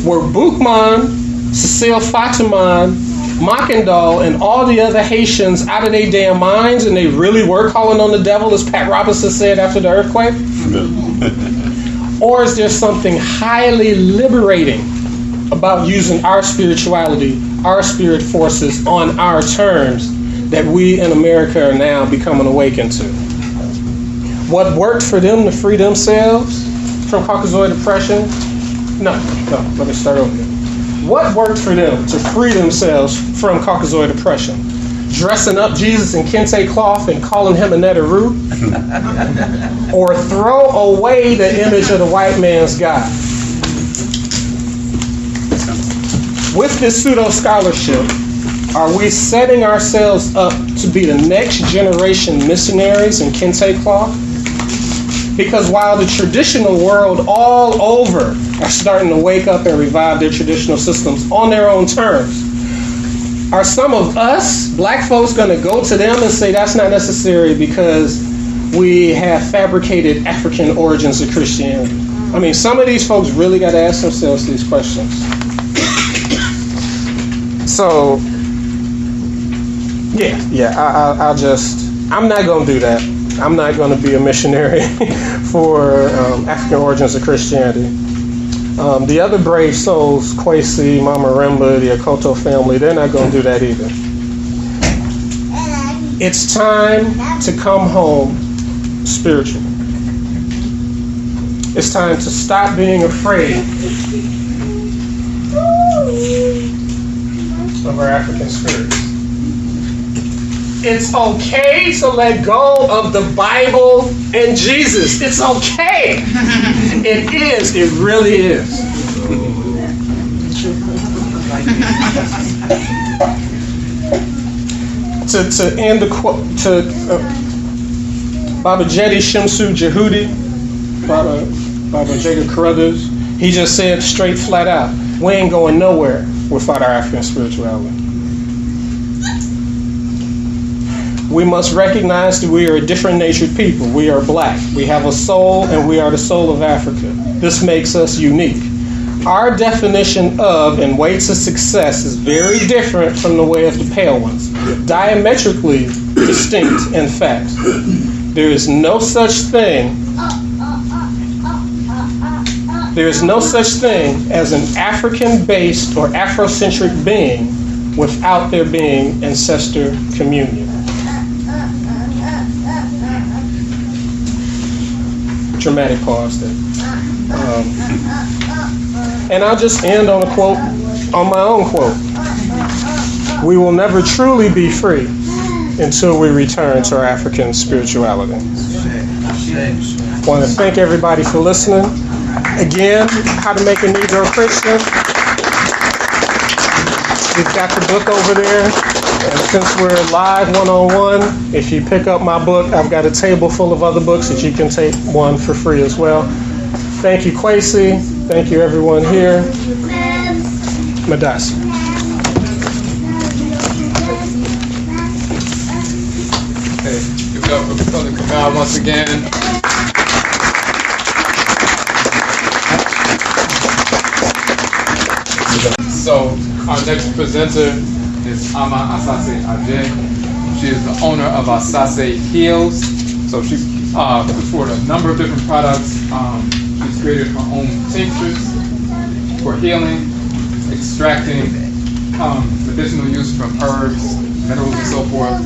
Were Boukman, Cecile Fatiman, Mackendal, and all the other Haitians out of their damn minds and they really were calling on the devil, as Pat Robinson said after the earthquake? Or is there something highly liberating about using our spirituality, our spirit forces on our terms that we in America are now becoming awakened to? What worked for them to free themselves from Caucasoid oppression? No, let me start over. What worked for them to free themselves from Caucasoid oppression? Dressing up Jesus in kente cloth and calling him a Neteru? Or throw away the image of the white man's God? With this pseudo-scholarship, are we setting ourselves up to be the next generation missionaries in kente cloth? Because while the traditional world all over are starting to wake up and revive their traditional systems on their own terms, are some of us, black folks, going to go to them and say that's not necessary because we have fabricated African origins of Christianity? I mean, some of these folks really got to ask themselves these questions. So, I'm not going to do that. I'm not going to be a missionary for African origins of Christianity. The other brave souls, Kwesi, Mama Remba, the Akoto family, they're not going to do that either. It's time to come home spiritual. It's time to stop being afraid of our African spirits. It's okay to let go of the Bible and Jesus. It's okay. It is. It really is. To end the quote, Baba Jedi Shimsu Jehudi, Baba Jacob Carruthers, he just said straight flat out, we ain't going nowhere without our African spirituality. We must recognize that we are a different natured people. We are black. We have a soul, and we are the soul of Africa. This makes us unique. Our definition of and way to success is very different from the way of the pale ones. Diametrically distinct, in fact. There is no such thing. There is no such thing as an African-based or Afrocentric being without there being ancestor communion. Dramatic pause there. And I'll just end on a quote, on my own quote. We will never truly be free until we return to our African spirituality. I want to thank everybody for listening. Again, How to Make a Negro Christian. We've got the book over there. And since we're live one-on-one, if you pick up my book, I've got a table full of other books that you can take one for free as well. Thank you, Kwesi. Thank you, everyone here. Madasi. Okay, give it up for Brother Kamal once again. So, our next presenter is Amansesew. She is the owner of Asase Heals. So she puts forward a number of different products. She's created her own tinctures for healing, extracting medicinal use from herbs, minerals, and so forth.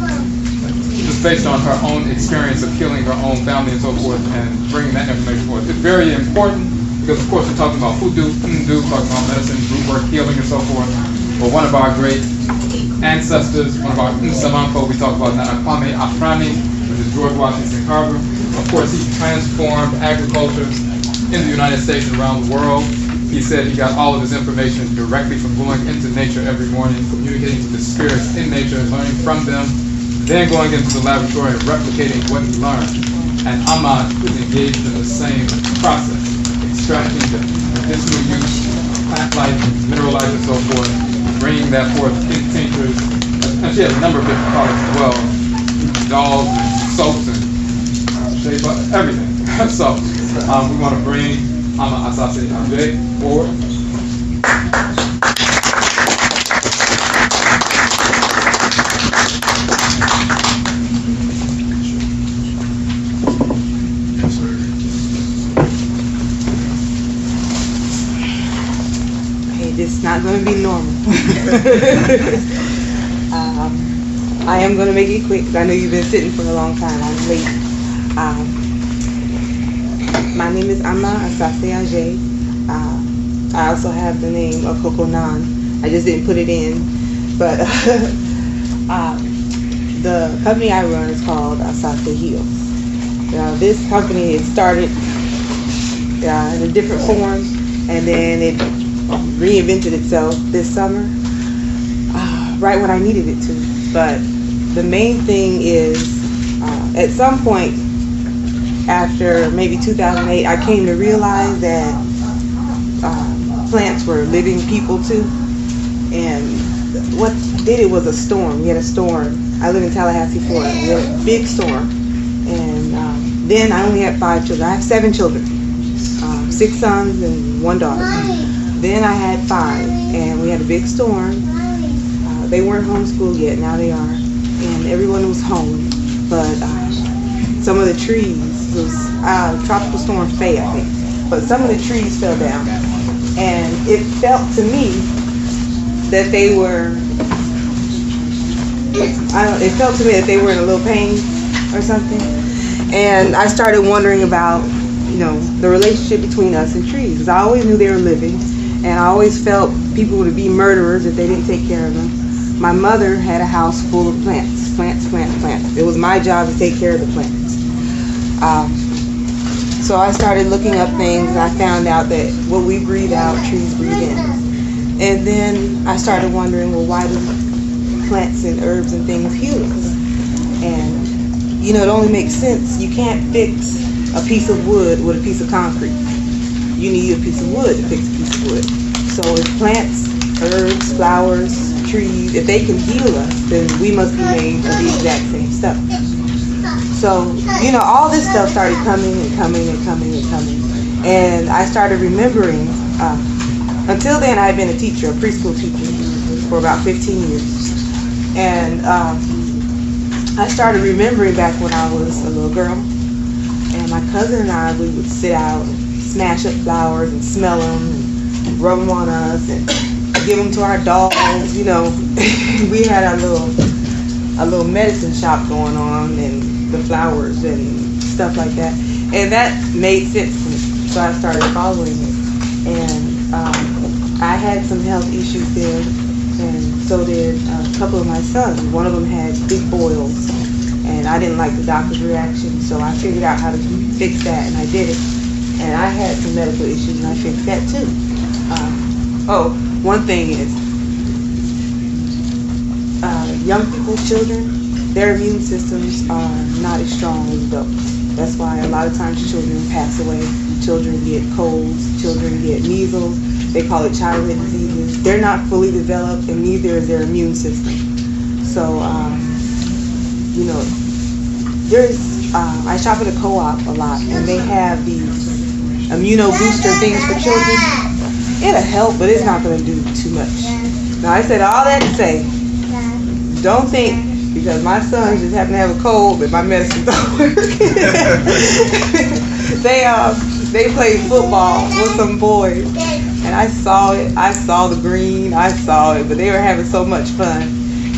Just based on her own experience of healing her own family and so forth, and bringing that information forth. It's very important because, of course, we're talking about hoodoo, talking about medicine, root work, healing, and so forth. But one of our great ancestors, one of our enslavement, we talk about Akan Ancestral Religion, which is George Washington Carver. Of course, he transformed agriculture in the United States and around the world. He said he got all of his information directly from going into nature every morning, communicating with the spirits in nature, learning from them, then going into the laboratory and replicating what he learned. And Ahmad is engaged in the same process, extracting the medicinal use, plant life, mineral life, and so forth, bringing that forth in tinctures. And she has a number of different products as well, dolls and soaps and made for everything. So we want to bring Amansesew forward. It's not going to be normal. I am going to make it quick because I know you've been sitting for a long time. I'm late. My name is Amansesew. I also have the name of Kokonan. I just didn't put it in. But the company I run is called Asase Heals. This company had started in a different form, and then it reinvented itself this summer, right when I needed it to. But the main thing is, at some point after maybe 2008, I came to realize that plants were living people too. And what did it was a storm. We had a storm. I live in Tallahassee, Florida. We had a big storm. And then I only had 5 children. I have 7 children, 6 sons and 1 daughter. Then I had 5, and we had a big storm. They weren't homeschooled yet, now they are. And everyone was home. But some of the trees, it was Tropical Storm Faye, I think. But some of the trees fell down. And it felt to me that they were, it felt to me that they were in a little pain or something. And I started wondering about, the relationship between us and trees. Because I always knew they were living. And I always felt people would be murderers if they didn't take care of them. My mother had a house full of plants. It was my job to take care of the plants. So I started looking up things, and I found out that what we breathe out, trees breathe in. And then I started wondering, well, why do plants and herbs and things heal us? And, it only makes sense. You can't fix a piece of wood with a piece of concrete. You need a piece of wood to fix a piece of wood. So if plants, herbs, flowers, trees, if they can heal us, then we must be made of the exact same stuff. So, all this stuff started coming. And I started remembering, until then I had been a teacher, a preschool teacher, for about 15 years. And I started remembering back when I was a little girl. And my cousin and I, we would sit out, smash up flowers and smell them and rub them on us and give them to our dogs. We had a little medicine shop going on, and the flowers and stuff like that. And that made sense to me, so I started following it. And I had some health issues then, and so did a couple of my sons. One of them had big boils, and I didn't like the doctor's reaction, so I figured out how to fix that, and I did it. And I had some medical issues, and I fixed that too. One thing is, young people, children, their immune systems are not as strong as adults. That's why a lot of times children pass away. Children get colds, children get measles. They call it childhood diseases. They're not fully developed, and neither is their immune system. So, I shop at a co-op a lot, and they have these immuno booster things for children. It'll help, but it's not going to do too much. Now, I said all that to say, don't think because my son just happened to have a cold that my medicine don't work. They played football with some boys, and I saw it. I saw the green. I saw it, but they were having so much fun.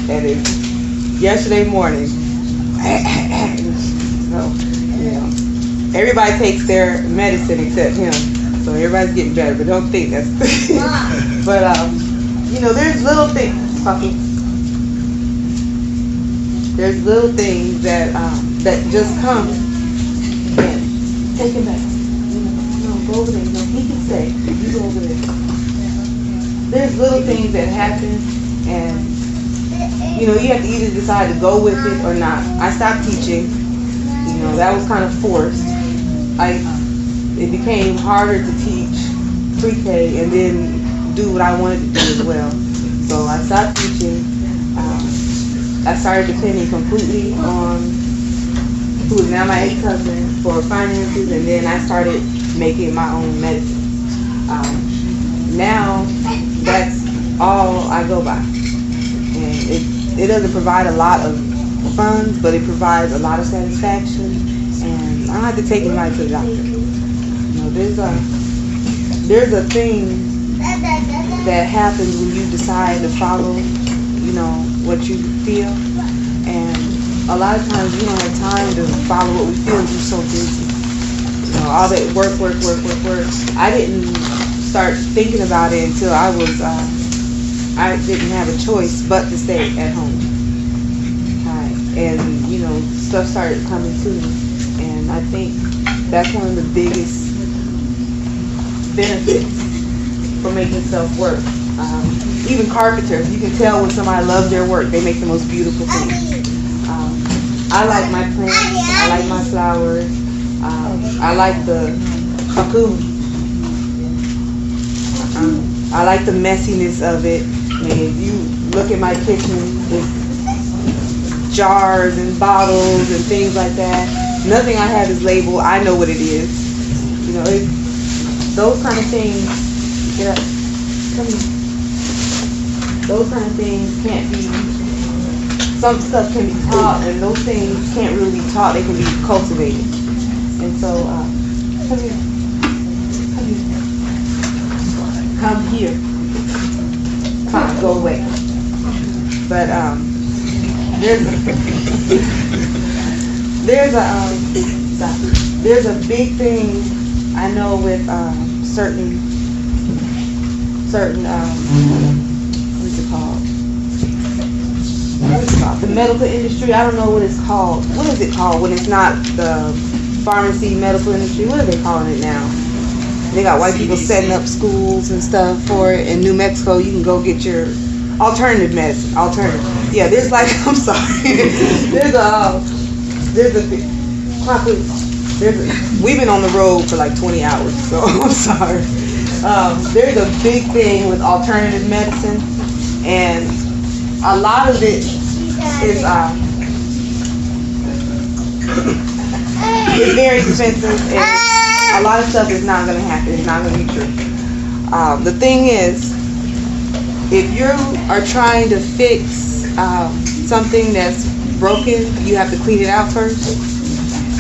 And yesterday morning, everybody takes their medicine except him. So everybody's getting better, but don't think that's... But, there's little things, Puppy. There's little things that just come and take him back. No, go over there. No, he can stay. You go over there. There's little things that happen, and, you have to either decide to go with it or not. I stopped teaching. That was kind of forced. It became harder to teach pre-K and then do what I wanted to do as well. So I stopped teaching. I started depending completely on who is now my ex-husband, for finances, and then I started making my own medicine. Now, that's all I go by. And it doesn't provide a lot of funds, but it provides a lot of satisfaction, and I don't have to take anybody to the doctor. You know, there's a thing that happens when you decide to follow, you know, what you feel, and a lot of times we don't have time to follow what we feel because we're so busy. You know, all that work. I didn't start thinking about it until I didn't have a choice but to stay at home. And, you know, stuff started coming to me. And I think that's one of the biggest benefits for making self work. Even carpenters, you can tell when somebody loves their work. They make the most beautiful things. I like my plants. I like my flowers. I like the cocoon. I like the messiness of it. I mean, if you look at my kitchen, it's jars and bottles and things like that. Nothing I have is labeled. I know what it is. You know, those kind of things. Get up. Come here. Those kind of things can't be. Some stuff can be taught, and those things can't really be taught. They can be cultivated. And so, come here. Come here. Come on, go away. But there's a big thing I know with certain what's it called? The medical industry. I don't know what it's called. What is it called when it's not the pharmacy medical industry? What are they calling it now? They got white people setting up schools and stuff for it. In New Mexico, you can go get your alternative medicine. Yeah, there's like, I'm sorry. We've been on the road for like 20 hours, so I'm sorry. There's a big thing with alternative medicine, and a lot of it is very expensive, and a lot of stuff is not going to happen. It's not going to be true. The thing is, if you are trying to fix something that's broken, you have to clean it out first.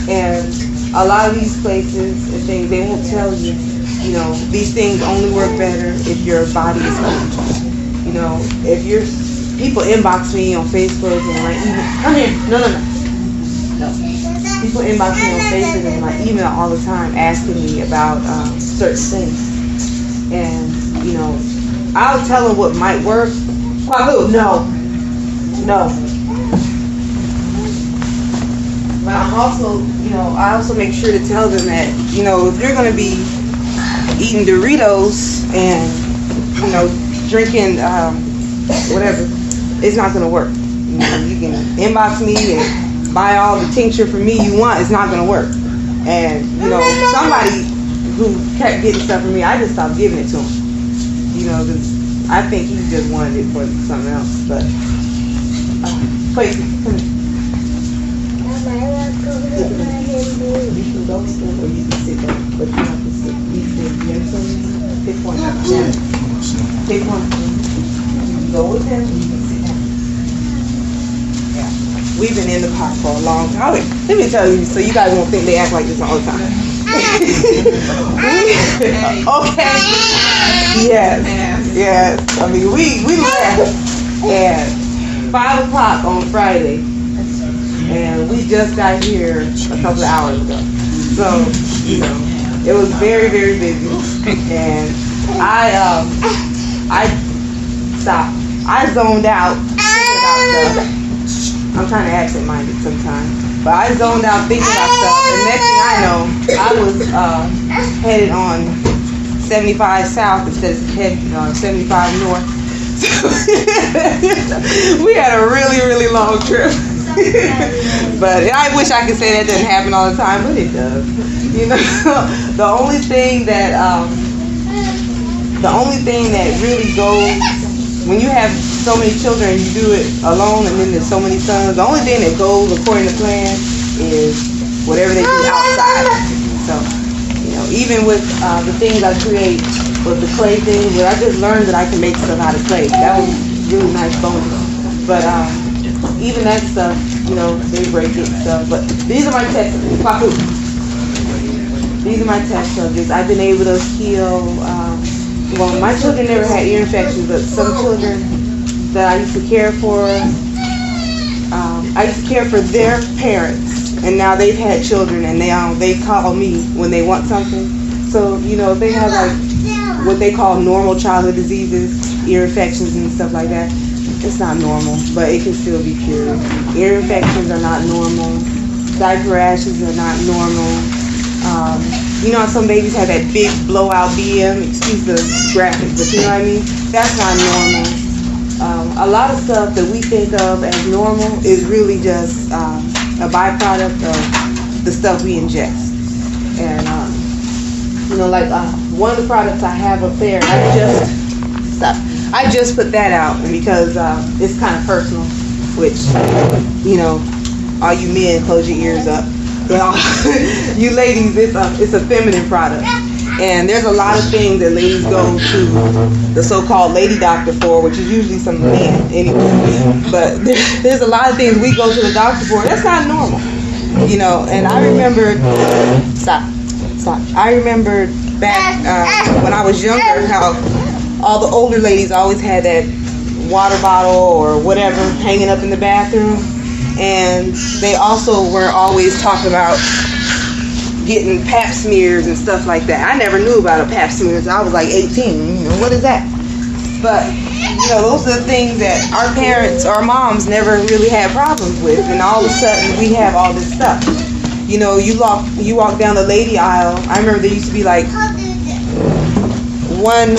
And a lot of these places and things, they won't tell you, you know, these things only work better if your body is open. You know, if you're, people inbox me on Facebook and my email, come here, no. People inbox me on Facebook and my email all the time asking me about certain things. And, you know, I'll tell them what might work. No. But I'm also, you know, I also make sure to tell them that, you know, if you're going to be eating Doritos and, you know, drinking whatever, it's not going to work. You know, you can inbox me and buy all the tincture for me you want. It's not going to work. And, you know, somebody who kept getting stuff from me, I just stopped giving it to him. You know, because I think he just wanted it for something else. But, please, come here. You can go stand or you can sit down, but you have to sit. You understand? Pick one. Pick one. You can go with him, you can sit down. Yeah. We've been in the park for a long time. Let me tell you, so you guys won't think they act like this all the time. Okay. Yes. I mean, we left at 5 o'clock on Friday. And we just got here a couple of hours ago. So, you know, it was very, very busy. And I stopped. I zoned out thinking about stuff. I'm trying to absent-minded sometimes. But I zoned out thinking about stuff. And next thing I know, I was headed on 75 south instead of heading on 75 north. We had a really, really long trip. But I wish I could say that doesn't happen all the time, but it does. You know, the only thing that really goes when you have so many children, you do it alone, and then there's so many sons. The only thing that goes according to plan is whatever they do outside. So, even with the things I create, with the clay thing, where I just learned that I can make stuff out of clay. That was really nice bonus. But even that stuff, they break it. So, but these are my test subjects. These are my test subjects. I've been able to heal. Well, my children never had ear infections, but some children that I used to care for, I used to care for their parents, and now they've had children, and they call me when they want something. So, if they have like what they call normal childhood diseases, ear infections and stuff like that, it's not normal, but it can still be cured. Ear infections are not normal. Diaper rashes are not normal. Some babies have that big blowout BM, excuse the graphics, but you know what I mean? That's not normal. A lot of stuff that we think of as normal is really just a byproduct of the stuff we ingest. And, one of the products I have up there, I just put that out because it's kind of personal, which, all you men, close your ears up. You ladies, it's a feminine product. And there's a lot of things that ladies go to the so-called lady doctor for, which is usually some man anyway. But there's a lot of things we go to the doctor for. That's not normal. And I remember, stop. I remember back when I was younger, how all the older ladies always had that water bottle or whatever hanging up in the bathroom. And they also were always talking about getting pap smears and stuff like that. I never knew about a pap smear until I was like 18. What is that? But, those are the things that our parents, our moms never really had problems with. And all of a sudden, we have all this stuff. You walk down the lady aisle. I remember there used to be like one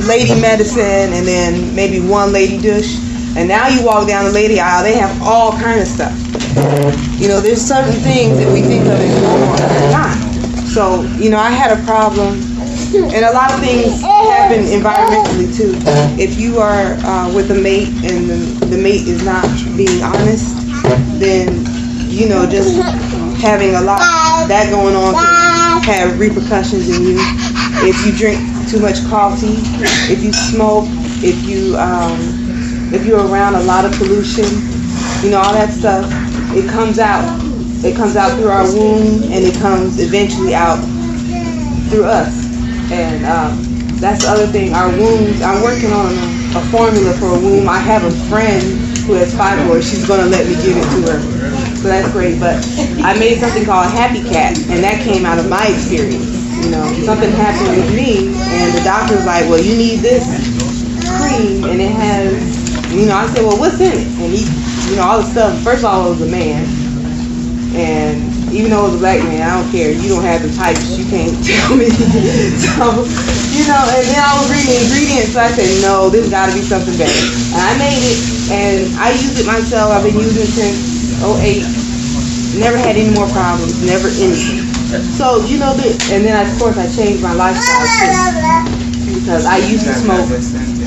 lady medicine and then maybe one lady dish. And now you walk down the lady aisle, they have all kind of stuff. There's certain things that we think of as normal and they're not. So, I had a problem, and a lot of things happen environmentally too. If you are with a mate and the mate is not being honest, then, just having a lot of that going on can have repercussions in you. If you drink too much coffee, if you smoke, if you're around a lot of pollution, all that stuff, it comes out. It comes out through our womb, and it comes eventually out through us. And that's the other thing. Our wombs, I'm working on a formula for a womb. I have a friend who has fibroids. She's going to let me give it to her. So that's great. But I made something called Happy Cat, and that came out of my experience. Something happened with me, and the doctor was like, well, you need this cream, and it has, I said, well, what's in it? And he, all the stuff, first of all, it was a man. And even though it was a black man, I don't care. You don't have the types, you can't tell me. So, and then I was reading the ingredients, so I said, no, this got to be something better. And I made it, and I use it myself. I've been using it since 2008. Never had any more problems, never anything. So, and then of course I changed my lifestyle too. Because I used to smoke,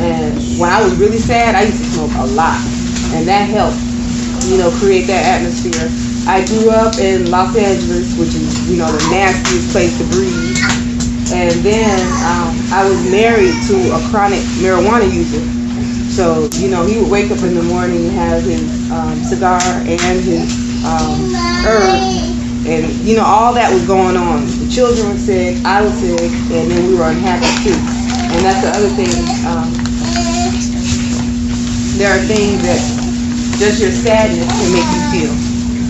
and when I was really sad, I used to smoke a lot. And that helped, create that atmosphere. I grew up in Los Angeles, which is, the nastiest place to breathe. And then I was married to a chronic marijuana user. So, he would wake up in the morning and have his cigar and his herb. And, all that was going on. The children were sick, I was sick, and then we were unhappy too. And that's the other thing. There are things that just your sadness can make you feel.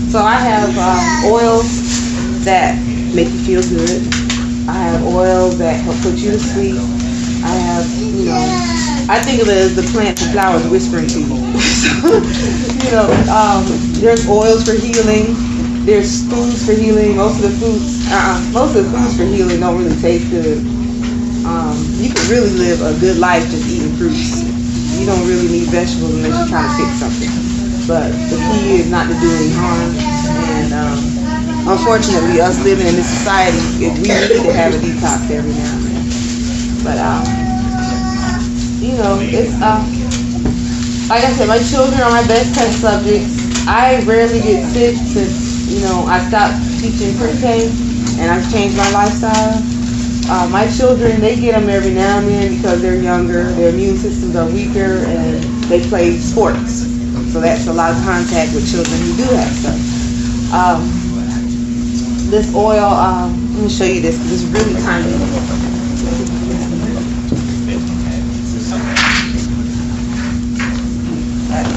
So I have oils that make you feel good. I have oils that help put you to sleep. I have, I think of it as the plants and flowers whispering to you. There's oils for healing. There's foods for healing. Most of the foods for healing don't really taste good. You can really live a good life just eating fruits. You don't really need vegetables unless you're trying to fix something. But the key is not to do any harm. And unfortunately, us living in this society, we need to have a detox every now and then. But it's like I said, my children are my best test subjects. I rarely get sick since I stopped teaching pre-K and I've changed my lifestyle. My children, they get them every now and then because they're younger, their immune systems are weaker, and they play sports. So that's a lot of contact with children who do have stuff. This oil, let me show you this because it's really tiny.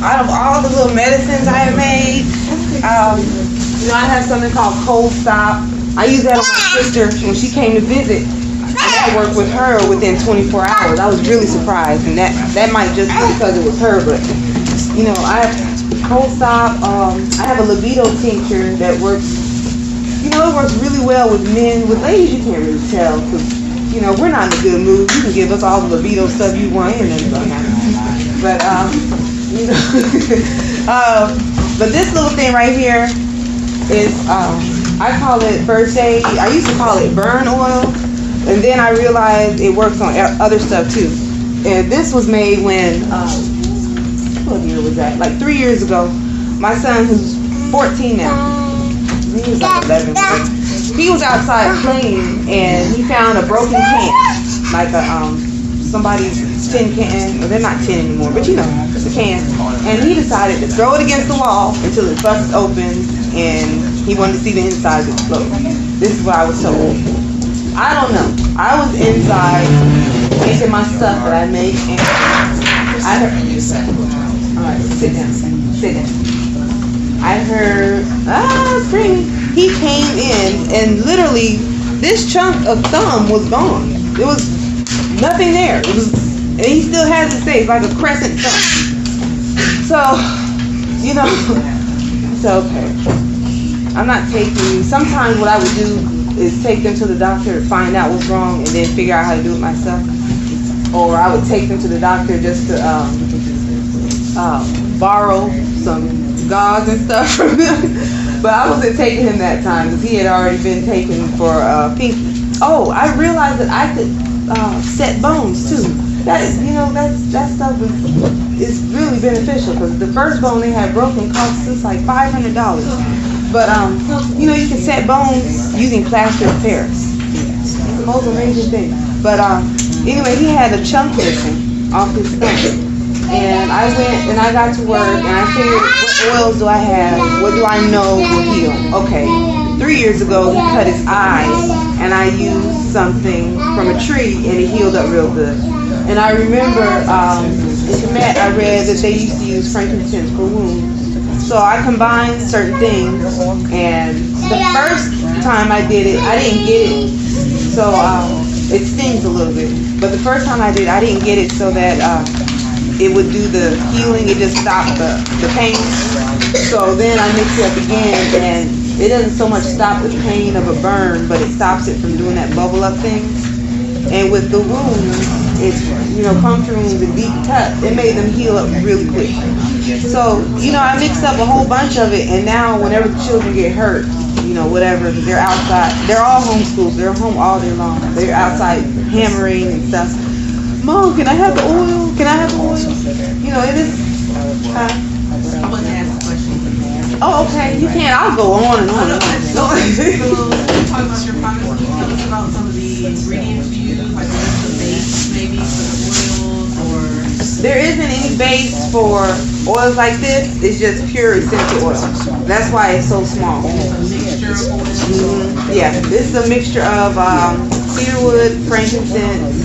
Out of all the little medicines I have made, I have something called Cold Stop. I used that on my sister when she came to visit. I worked with her within 24 hours. I was really surprised, and that might just be because it was her, but I have Cold Stop. I have a libido tincture that works. It works really well with men. With ladies, you can't really tell because we're not in a good mood. You can give us all the libido stuff you want, and then but but this little thing right here is I call it first aid. I used to call it burn oil, and then I realized it works on other stuff too. And this was made when what year was that? Like 3 years ago. My son, who's 14 now, he was like 11. He was outside playing, and he found a broken can, like somebody's tin can. Well, they're not tin anymore, but the can. And he decided to throw it against the wall until it busts open, and he wanted to see the inside explode. This is what I was told. I don't know. I was inside making my stuff that I make, and I heard. All right, sit down. I heard, spring. He came in, and literally, this chunk of thumb was gone. There was nothing there. And he still has his face like a crescent thumb. So, it's okay. I'm not taking. Sometimes what I would do is take them to the doctor to find out what's wrong, and then figure out how to do it myself. Or I would take them to the doctor just to borrow some gauze and stuff from him. But I wasn't taking him that time because he had already been taken for pinky. Oh, I realized that I could set bones too. That stuff is really beneficial because the first bone they had broken cost us like $500. But you can set bones using plaster of Paris. It's the most amazing thing. But anyway, he had a chunk missing off his thumb. And I went and I got to work and I figured, what oils do I have? What do I know will heal? Okay, 3 years ago he cut his eye and I used something from a tree and it healed up real good. And I remember in Kemet I read that they used to use frankincense for wounds. So I combined certain things, and the first time I did it, I didn't get it. So it stings a little bit. But the first time I did, I didn't get it so that it would do the healing. It just stopped the pain. So then I mixed it up again, and it doesn't so much stop the pain of a burn, but it stops it from doing that bubble up thing. And with the wounds, it's, puncture wounds and deep cut, it made them heal up really quick. So, I mixed up a whole bunch of it, and now whenever the children get hurt, whatever, they're outside. They're all homeschooled. They're home all day long. They're outside hammering and stuff. Mom, can I have the oil? Can I have the oil? It is. I want to ask a question. Oh, okay. You can. I'll go on and on and on. So, talk about your products. Can you tell us about some of the ingredients you use, like the base, maybe for the oils, or? There isn't any base for oils like this. It's just pure essential oil. That's why it's so small. Yeah, this is a mixture of cedarwood, frankincense,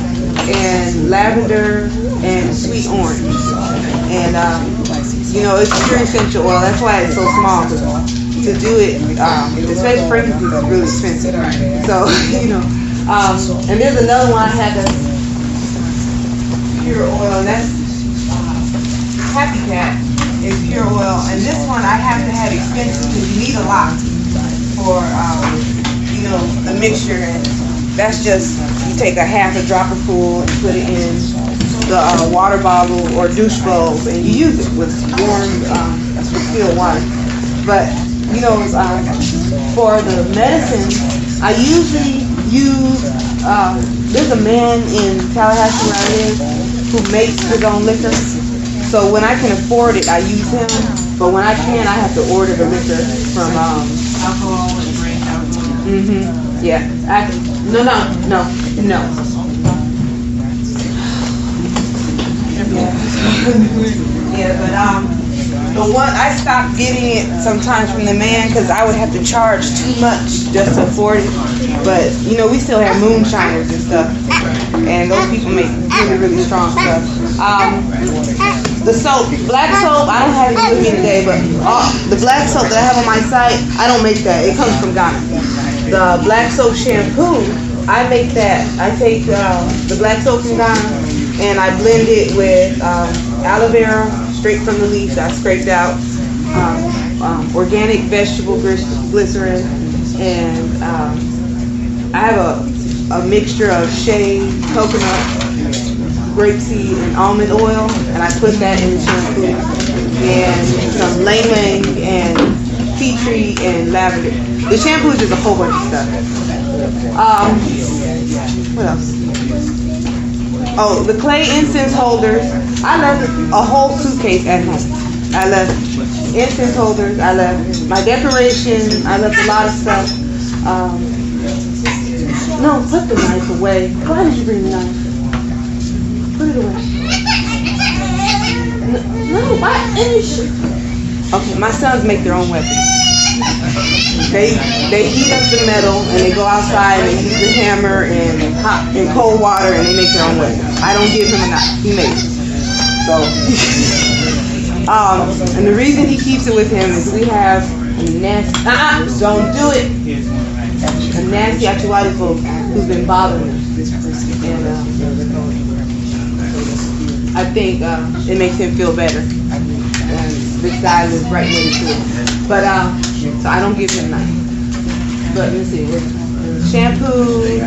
and lavender, and sweet orange. And it's pure essential oil. That's why it's so small. To do it, especially frankincense, is really expensive. So and there's another one I had that's pure oil, and that's Happy Cat is pure oil, and this one I have to have expensive because you need a lot for the mixture, and that's just you take a half a dropper full and put it in the water bottle or douche bowl, and you use it with warm distilled water. But for the medicine, I usually use there's a man in Tallahassee where I live who makes his own liquor. So when I can afford it, I use him. But when I can, I have to order the liquor from alcohol and drink alcohol. Yeah. No. Yeah, but one I stopped getting it sometimes from the man because I would have to charge too much just to afford it. But you know, we still have moonshiners and stuff, and those people make really strong stuff. The soap, black soap, I don't have it with me today, but the black soap that I have on my site, I don't make that. It comes from Ghana. The black soap shampoo, I make that. I take the black soap from Ghana and I blend it with aloe vera straight from the leaves I scraped out, organic vegetable glycerin, and I have a mixture of shea, coconut, grapeseed, and almond oil, and I put that in the shampoo, and some lemon and tea tree and lavender. The shampoo is just a whole bunch of stuff. What else? Oh, the clay incense holders. I left a whole suitcase at home. I left incense holders. I left my decoration. I left a lot of stuff. No, put the knife away. Why did you bring the knife? Put it away. No, why? Okay, my sons make their own weapons. They heat up the metal and they go outside and use the hammer and hot and cold water and they make their own weapons. I don't give him a knife. He makes it. So, and the reason he keeps it with him is we have a nasty. Don't do it. A nasty Achuwadi folk who's been bothering us, and I think it makes him feel better. And this guy lives right next to him. But so I don't give him none. But let's see, shampoo,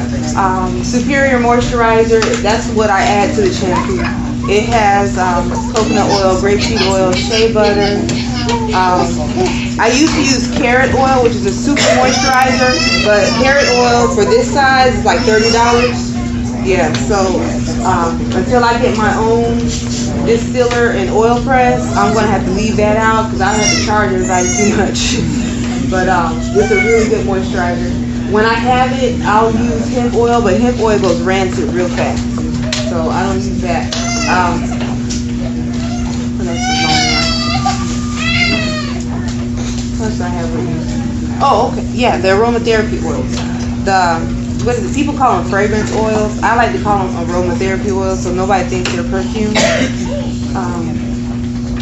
superior moisturizer. That's what I add to the shampoo. It has coconut oil, grapeseed oil, shea butter. I used to use carrot oil, which is a super moisturizer, but carrot oil for this size is like $30. Yeah, so until I get my own distiller and oil press, I'm going to have to leave that out because I don't have to charge everybody too much. But it's a really good moisturizer. When I have it, I'll use hemp oil, but hemp oil goes rancid real fast. So I don't use that. What else is on there? What else I have with me? Oh, okay. Yeah, the aromatherapy oils. What is it? People call them fragrance oils. I like to call them aromatherapy oils so nobody thinks they're perfume.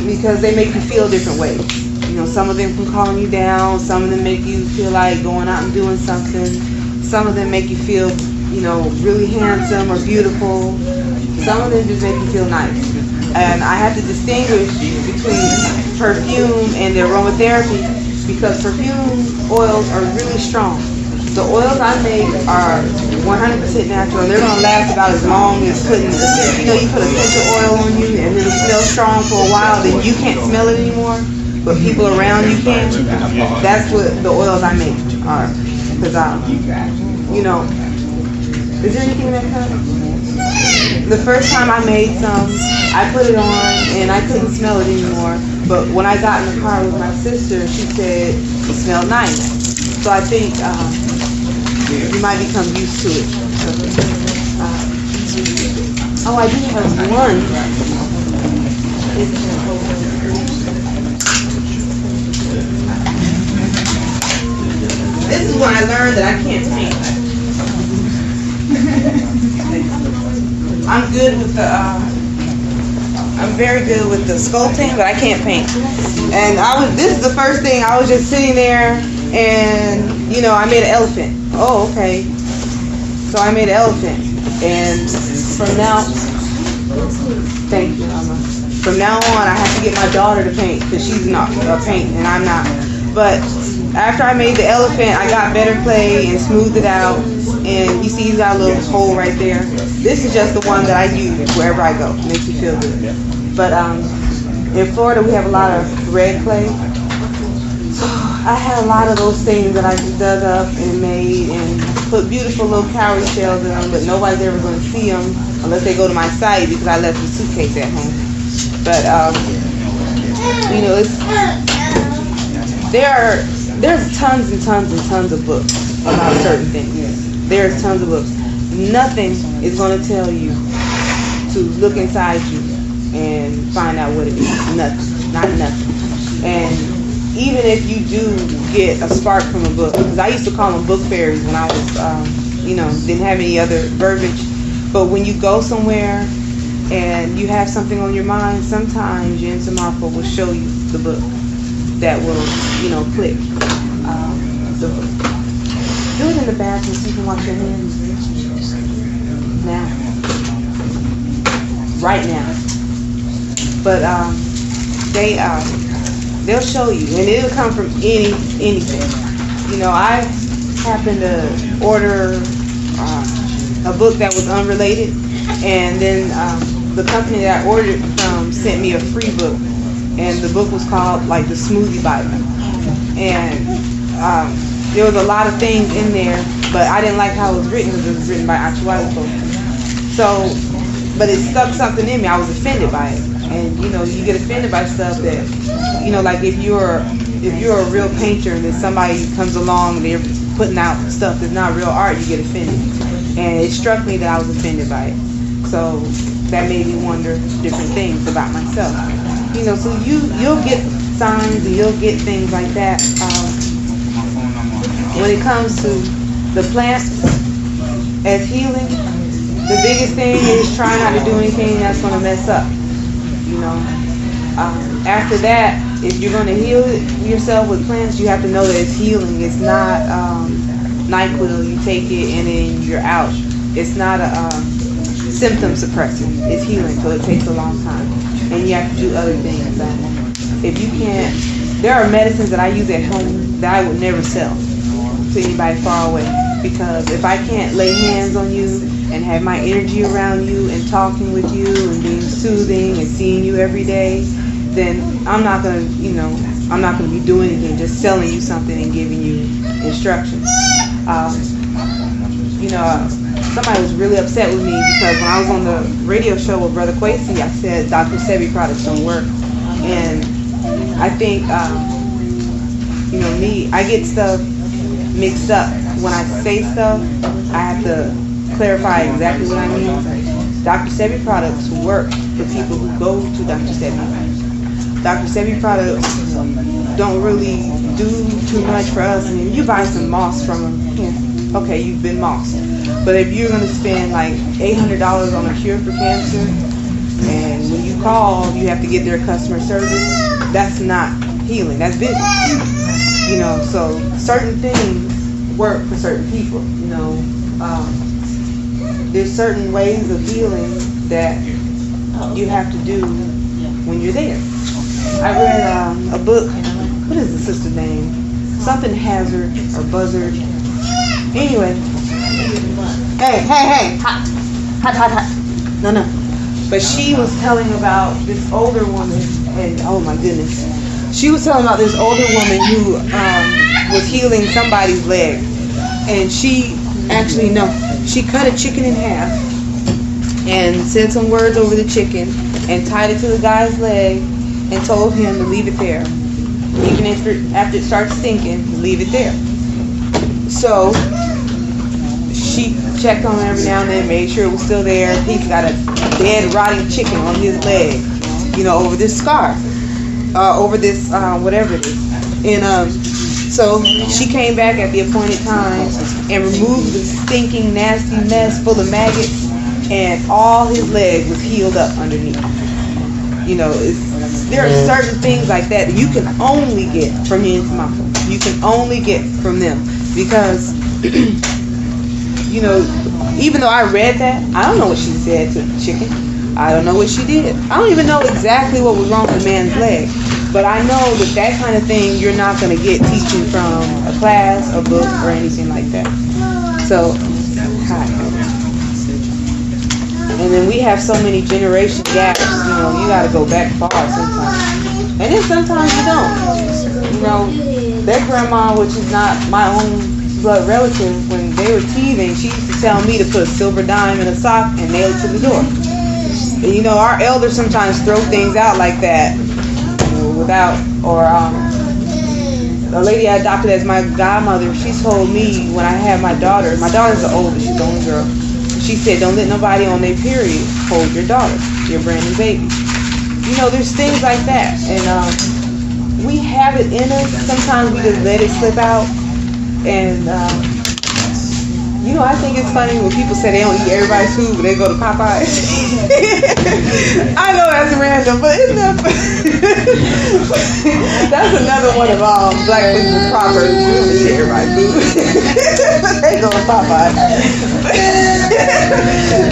Because they make you feel different ways. You know, some of them can calm you down. Some of them make you feel like going out and doing something. Some of them make you feel, you know, really handsome or beautiful. Some of them just make you feel nice. And I have to distinguish between perfume and the aromatherapy because perfume oils are really strong. The oils I make are 100% natural, and they're going to last about as long as putting, you know, you put essential oil on you, and it'll smell strong for a while, then you can't smell it anymore, but people around you can. That's what the oils I make are. Because, you know, is there anything in that cup? The first time I made some, I put it on, and I couldn't smell it anymore, but when I got in the car with my sister, she said it smelled nice. So I think you might become used to it. Oh, I do have one. This is when I learned that I can't paint. I'm good with I'm very good with the sculpting, but I can't paint. And this is the first thing, I was just sitting there and, you know, I made an elephant. Oh, okay. So I made an elephant. And from now, thank you, Mama. From now on, I have to get my daughter to paint because she's not a paint and I'm not. But after I made the elephant, I got better clay and smoothed it out. And you see he's got a little hole right there. This is just the one that I use wherever I go. It makes me feel good. But in Florida, we have a lot of red clay. I had a lot of those things that I just dug up and made and put beautiful little cowrie shells in them, but nobody's ever going to see them unless they go to my site because I left the suitcase at home. But, you know, there's tons and tons and tons of books about certain things. There's tons of books. Nothing is going to tell you to look inside you and find out what it is. Nothing. Not nothing. And even if you do get a spark from a book, because I used to call them book fairies when I was, didn't have any other verbiage. But when you go somewhere and you have something on your mind, sometimes your Nsamarfa will show you the book that will, click the book. Do it in the bathroom so you can wash your hands. Now. Right now. But they'll show you, and it'll come from anything. I happened to order a book that was unrelated, and then the company that I ordered it from sent me a free book, and the book was called the Smoothie Bible, and there was a lot of things in there, but I didn't like how it was written because it was written by Odwiraman. So, but it stuck something in me. I was offended by it. And you get offended by stuff that, like if you're a real painter and then somebody comes along and they're putting out stuff that's not real art, you get offended. And it struck me that I was offended by it. So that made me wonder different things about myself. So you'll get signs and you'll get things like that. When it comes to the plants as healing, the biggest thing is try not to do anything that's going to mess up. After that, if you're going to heal yourself with plants, you have to know that it's healing. It's not NyQuil. You take it and then you're out. It's not a symptom suppressor. It's healing, so it takes a long time. And you have to do other things. If you can't, there are medicines that I use at home that I would never sell to anybody far away. Because if I can't lay hands on you and have my energy around you and talking with you and being soothing and seeing you every day, then I'm not gonna be doing anything, just selling you something and giving you instructions. Somebody was really upset with me because when I was on the radio show with Brother Kwesi, I said Dr. Sebi products don't work. And I think, I get stuff mixed up. When I say stuff, I have to clarify exactly what I mean. Dr. Sebi products work for people who go to Dr. Sebi. Dr. Sebi products don't really do too much for us. I mean, you buy some moss from them, okay, you've been mossed. But if you're going to spend $800 on a cure for cancer, and when you call, you have to get their customer service, that's not healing, that's business. So certain things work for certain people. There's certain ways of healing that you have to do when you're there. I read a book. What is the sister's name? Something Hazard or Buzzard. Anyway. Hey, hot. No. But she was telling about this older woman, and oh my goodness, she was telling about this older woman who was healing somebody's leg, and she cut a chicken in half and said some words over the chicken and tied it to the guy's leg and told him to leave it there. Even after it starts stinking, leave it there. So she checked on him every now and then, made sure it was still there. He's got a dead, rotting chicken on his leg, over this scar, over this, whatever it is. And so she came back at the appointed time and removed the stinking, nasty mess full of maggots, and all his leg was healed up underneath. There are certain things like that you can only get from your Nsamarfa. You can only get from them because, even though I read that, I don't know what she said to the chicken. I don't know what she did. I don't even know exactly what was wrong with the man's leg. But I know that kind of thing you're not going to get teaching from a class, a book, or anything like that. So, hi. And then we have so many generation gaps, you got to go back far sometimes. And then sometimes you don't. Their grandma, which is not my own blood relative, when they were teething, she used to tell me to put a silver dime in a sock and nail it to the door. And our elders sometimes throw things out like that, without, or a lady I adopted as my godmother, she told me when I had my daughter's the oldest, she's the only girl. She said, don't let nobody on their period hold your daughter, your brand new baby. You know, there's things like that. And we have it in us. Sometimes we just let it slip out. And, you know, I think it's funny when people say they don't eat everybody's food, but they go to Popeyes. I know that's random, but isn't that that's another one of black people's proverbs. You don't eat everybody's food. They go to Popeyes.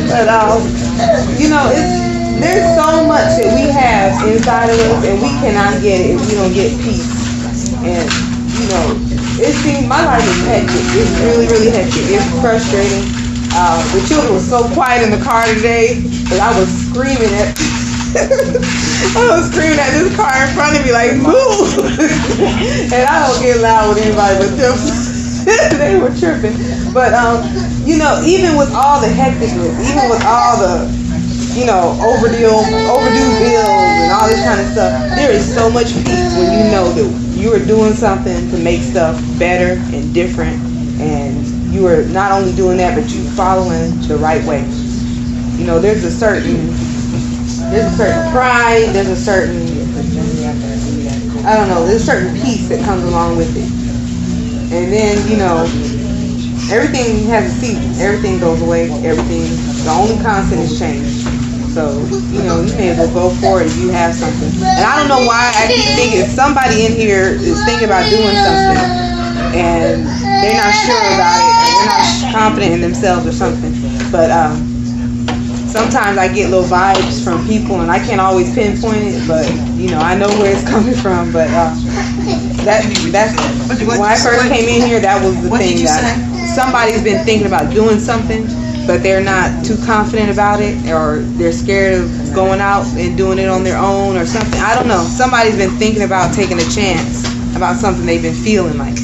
But, you know, there's so much that we have inside of us, and we cannot get it if we don't get peace. And, you know, it seems my life is hectic. It's really, really hectic. It's frustrating. The children were so quiet in the car today that I was screaming at this car in front of me like, move! And I don't get loud with anybody but them. They were tripping. But, you know, even with all the hecticness, even with all the, you know, overdue bills and all this kind of stuff, there is so much peace when you know that you are doing something to make stuff better and different, and you are not only doing that, but you following the right way. You know, there's a certain pride, there's a certain, I don't know, there's a certain peace that comes along with it. And then, you know, everything has a season. Everything goes away. The only constant is change. So, you know, you may as well go for it if you have something. And I don't know why I keep thinking if somebody in here is thinking about doing something and they're not sure about it, and they're not confident in themselves or something. But sometimes I get little vibes from people, and I can't always pinpoint it, but, you know, I know where it's coming from. But that's when I first came in here, that was the thing, that somebody's been thinking about doing something, but they're not too confident about it, or they're scared of going out and doing it on their own or something. I don't know. Somebody's been thinking about taking a chance about something they've been feeling like.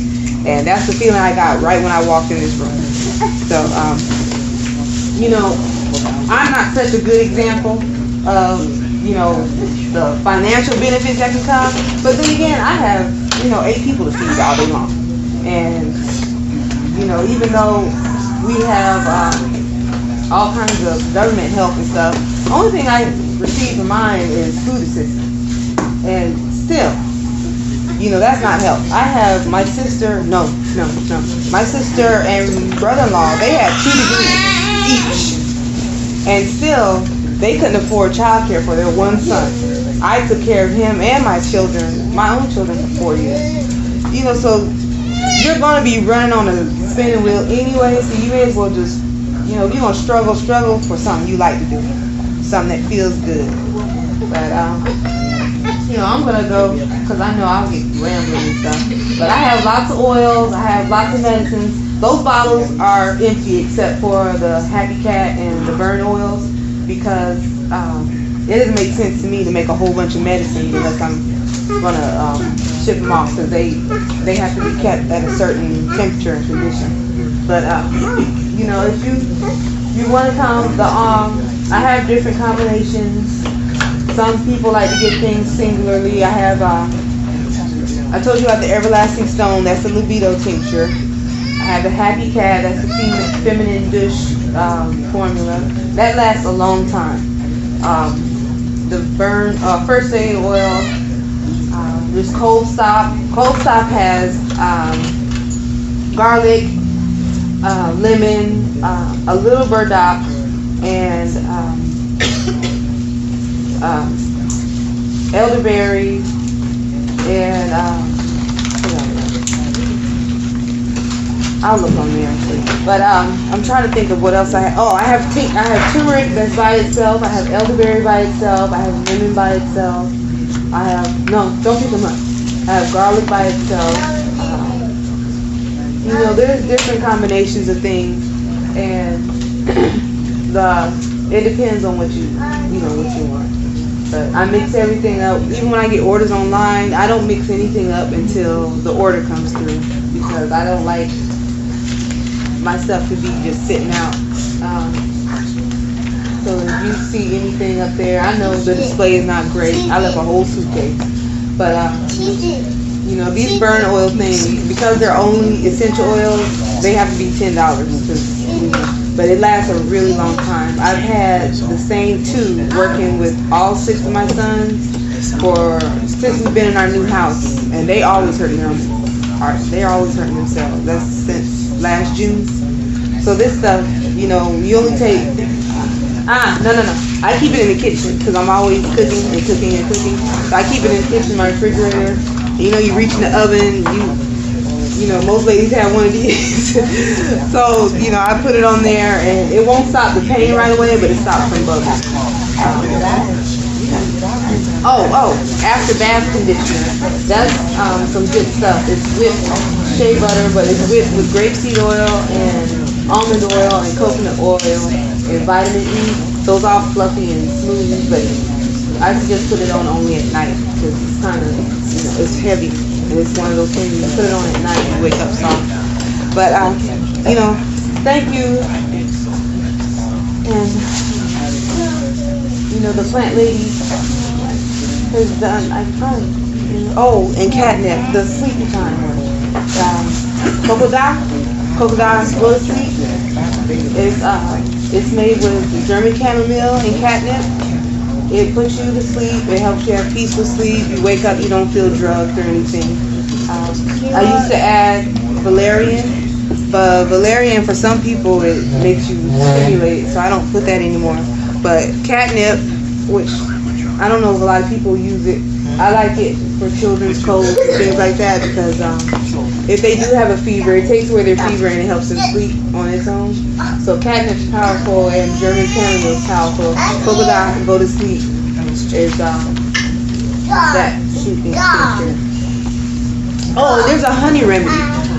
And that's the feeling I got right when I walked in this room. So, you know, I'm not such a good example of, you know, the financial benefits that can come. But then again, I have, you know, 8 people to feed all day long. And, you know, even though we have all kinds of government help and stuff, the only thing I receive from mine is food assistance. And still, you know, that's not help. I have my sister, my sister and brother-in-law, they had 2 degrees each. And still, they couldn't afford child care for their one son. I took care of him and my children, my own children, for 4 years. You know, so you're going to be running on a spinning wheel anyway, so you may as well just, you know, if you're going to struggle for something you like to do, something that feels good. But, you know, I'm going to go, because I know I'll get rambling and stuff. But I have lots of oils, I have lots of medicines. Those bottles are empty except for the Happy Cat and the burn oils, because it doesn't make sense to me to make a whole bunch of medicine unless I'm going to ship them off, because they have to be kept at a certain temperature and condition. But, you know, if you want to come, I have different combinations. Some people like to get things singularly. I have, I told you about the Everlasting Stone, that's the libido tincture. I have the Happy Cat, that's the feminine dish formula. That lasts a long time. The burn, first aid oil, there's Cold Stop. Cold Stop has garlic, lemon, a little burdock, and elderberry, and I'll look on there and see. But I'm trying to think of what else I have. Oh, I have turmeric that's by itself. I have elderberry by itself. I have lemon by itself. I have, no, don't pick them up. I have garlic by itself. You know, there's different combinations of things, and it depends on what you want. But I mix everything up. Even when I get orders online, I don't mix anything up until the order comes through, because I don't like my stuff to be just sitting out. So if you see anything up there, I know the display is not great. I left a whole suitcase. But, you You know, these burn oil things, because they're only essential oils, they have to be $10. But it lasts a really long time. I've had the same two working with all 6 of my sons since we've been in our new house, and they always hurting they're always hurting themselves. That's since last June. So this stuff, you know, you only take, no. I keep it in the kitchen because I'm always cooking and cooking and cooking. So I keep it in the kitchen, my refrigerator. You know, you reach in the oven, you know, most ladies have one of these. So, you know, I put it on there and it won't stop the pain right away, but it stops from bubbling. After bath conditioner. That's some good stuff. It's whipped shea butter, but it's whipped with grapeseed oil and almond oil and coconut oil and vitamin E. So it's all fluffy and smooth, but I just put it on only at night because it's kind of, you know, it's heavy. And it's one of those things you put it on at night and you wake up soft. But, you know, thank you. And, you know, the plant lady has done, and catnip, the sleepy time. Cocoa go to sleep. It's made with German chamomile and catnip. It puts you to sleep. It helps you have peaceful sleep. You wake up, you don't feel drugged or anything. I used to add valerian, but valerian for some people it makes you stimulate, so I don't put that anymore. But catnip, which I don't know if a lot of people use it. I like it for children's colds and things like that because if they do have a fever, it takes away their fever and it helps them sleep on its own. So catnip's powerful and German chamomile is powerful. Cocoa and go to sleep is that sleeping scripture. Oh, there's a honey remedy.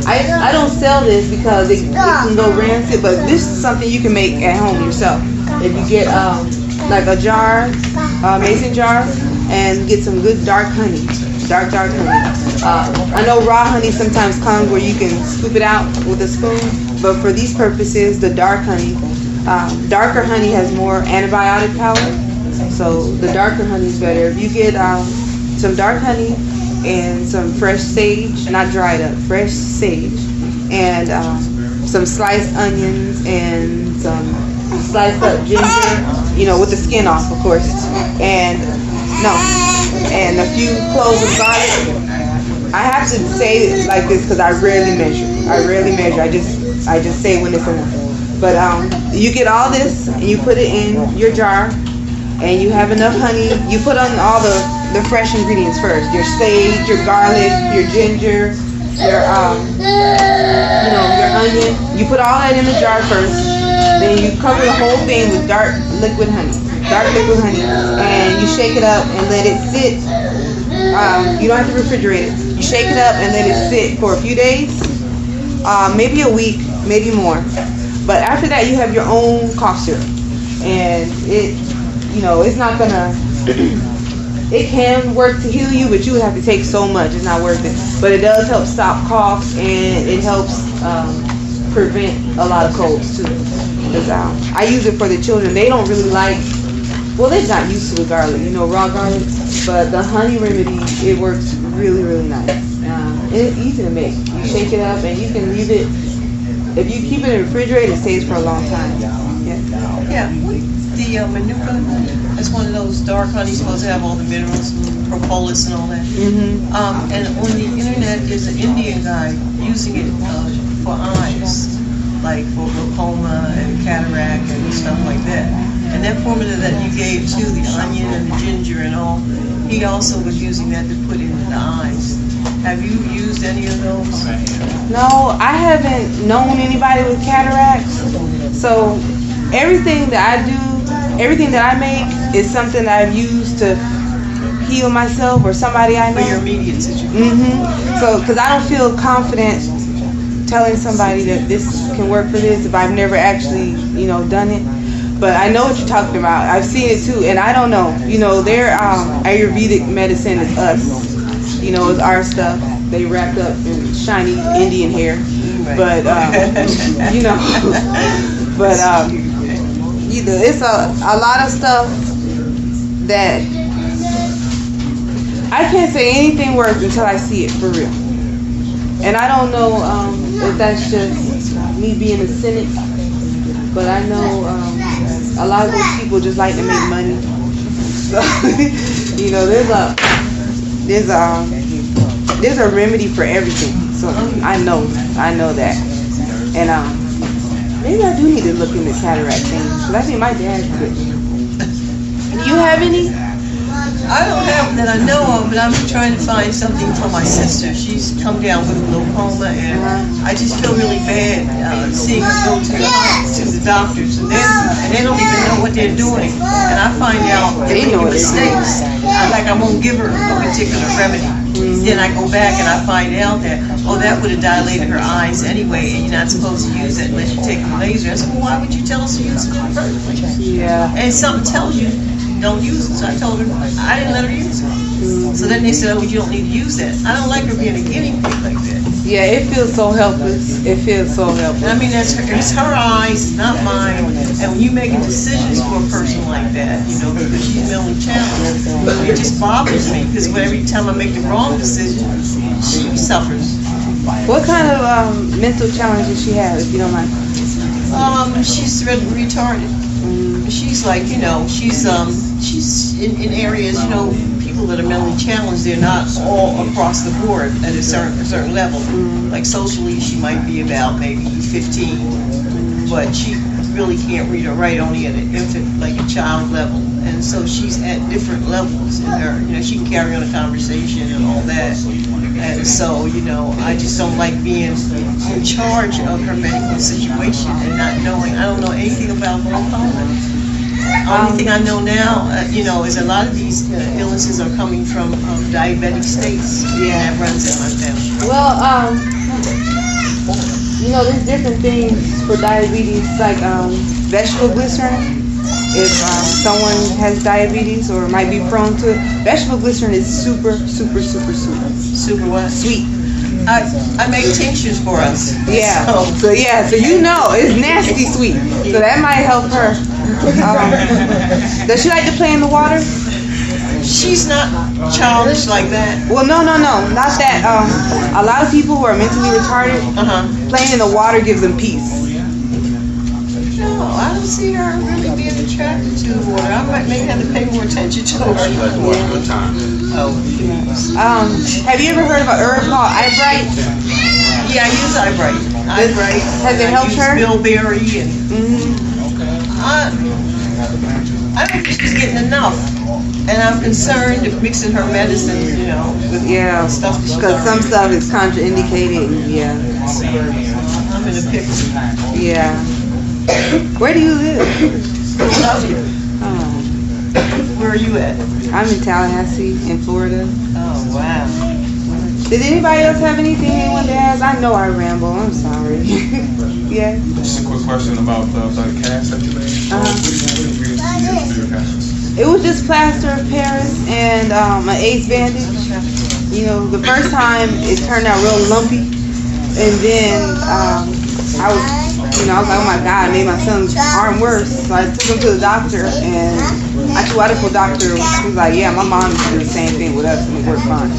I don't sell this because it can go rancid, but this is something you can make at home yourself. If you get like a jar, mason jar, and get some good dark honey. Dark honey. I know raw honey sometimes comes where you can scoop it out with a spoon, but for these purposes, the dark honey, darker honey has more antibiotic power, so the darker honey is better. If you get some dark honey and some fresh sage, not dried up, fresh sage, and some sliced onions and some sliced up ginger, you know, with the skin off, of course, and a few cloves of garlic. I have to say it like this because I rarely measure. I just say when it's enough. But you get all this and you put it in your jar, and you have enough honey. You put on all the fresh ingredients first. Your sage, your garlic, your ginger, your your onion. You put all that in the jar first. Then you cover the whole thing with dark liquid honey, and you shake it up and let it sit. You don't have to refrigerate it. You shake it up and let it sit for a few days, maybe a week, maybe more. But after that, you have your own cough syrup, and it's not gonna. It can work to heal you, but you would have to take so much. It's not worth it. But it does help stop coughs, and it helps prevent a lot of colds too. Because I use it for the children. They don't really like. Well, they're not used to the garlic, raw garlic. But the honey remedy, it works really, really nice. It's easy to make. You shake it up, and you can leave it. If you keep it in the refrigerator, it stays for a long time. Yeah. The manuka, that's one of those dark honeys supposed to have all the minerals, propolis and all that. Mm-hmm. And on the internet, there's an Indian guy using it for eyes, like for glaucoma and cataract and stuff like that. And that formula that you gave too, the onion and the ginger and all, he also was using that to put in the eyes. Have you used any of those? No, I haven't known anybody with cataracts. So everything that I do, everything that I make is something that I've used to heal myself or somebody I know. For your immediate situation. Mm-hmm. So, because I don't feel confident telling somebody that this can work for this if I've never actually, done it. But I know what you're talking about. I've seen it too, and I don't know. Their Ayurvedic medicine is us. It's our stuff. They wrapped up in shiny Indian hair, but it's a lot of stuff that I can't say anything works until I see it for real. And I don't know if that's just me being a cynic, but I know a lot of those people just like to make money. So, you know, there's a remedy for everything. So I know that. And maybe I do need to look into cataract things, because I think my dad could. Do you have any? I don't have that I know of, but I'm trying to find something for my sister. She's come down with glaucoma, and I just feel really bad seeing her go to the doctors, and they don't even know what they're doing. And I find out they're making mistakes. I won't give her a particular remedy. Then I go back and I find out that, that would have dilated her eyes anyway, and you're not supposed to use it unless you take the laser. I said, well, why would you tell us to use it in the first place? Yeah. And something tells you, don't use it. So I told her, I didn't let her use it. So then they said, you don't need to use that. I don't like her being a guinea pig like that. Yeah, it feels so helpless. It feels so helpless. I mean, it's her eyes, not mine. And when you're making decisions for a person like that, you know, because she's mentally challenged, it just bothers me, because every time I make the wrong decision, she suffers. What kind of mental challenges she have, if you don't mind? She's retarded. She's like, you know, she's in areas, you know, people that are mentally challenged, they're not all across the board at a certain level. Like socially, she might be about maybe 15, but she really can't read or write, only at an infant, like a child level. And so she's at different levels in her, you know, she can carry on a conversation and all that. And so, you know, I just don't like being in charge of her medical situation and not knowing. I don't know anything about glaucoma. Only thing I know now, you know, is a lot of these illnesses are coming from diabetic states. Yeah, that runs in my family. Well, you know, there's different things for diabetes, like vegetable glycerin. If someone has diabetes or might be prone to it, vegetable glycerin is super what? Sweet. I make tinctures for us. Yeah. So you know, it's nasty sweet. So that might help her. Does she like to play in the water? She's not childish like that. Well, no, not that. A lot of people who are mentally retarded, playing in the water gives them peace. No, I don't see her really being attracted to the water. I might maybe have to pay more attention to her. Have you ever heard of an herb called eyebright? Yeah, I use eyebright. Has it helped her? Bilberry and. I don't think she's getting enough, and I'm concerned of mixing her medicine, you know, with stuff. Because some stuff is contraindicated. Yeah. I'm in a pickle. Yeah. Where do you live? Philadelphia. Oh. Where are you at? I'm in Tallahassee, in Florida. Oh, wow. Did anybody else have anything they wanted to ask? I know I ramble. I'm sorry. Yeah. Just a quick question about the cast that you made. What did you use for your cast? It was just plaster of Paris and an ace bandage. You know, the first time it turned out real lumpy, and then I was like, oh my God, I made my son's arm worse. So I took him to the doctor, and actual doctor was like, yeah, my mom did the same thing with us, and it worked fine.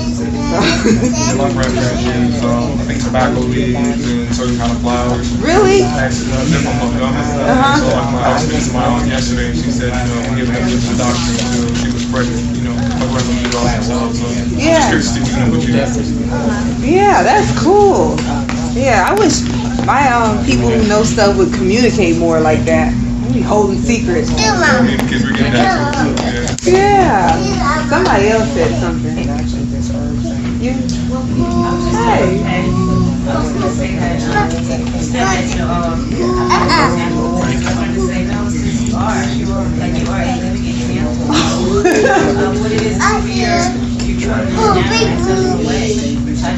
My grandparents use, I think, tobacco leaves and certain kind of flowers. Really? Actually, So like, I was speaking to my aunt yesterday, and she said, you know, giving them to the doctor until she was pregnant, you know, her grandma did all that stuff. So yeah. I'm just curious to know what you do. Yeah, that's cool. Yeah, I wish my people who know stuff would communicate more like that. We holding secrets. Yeah. Somebody else said something. You? Hey. I was going to say that, you know, I wanted to say, no, since you are a living example of what it is to be your natural way. I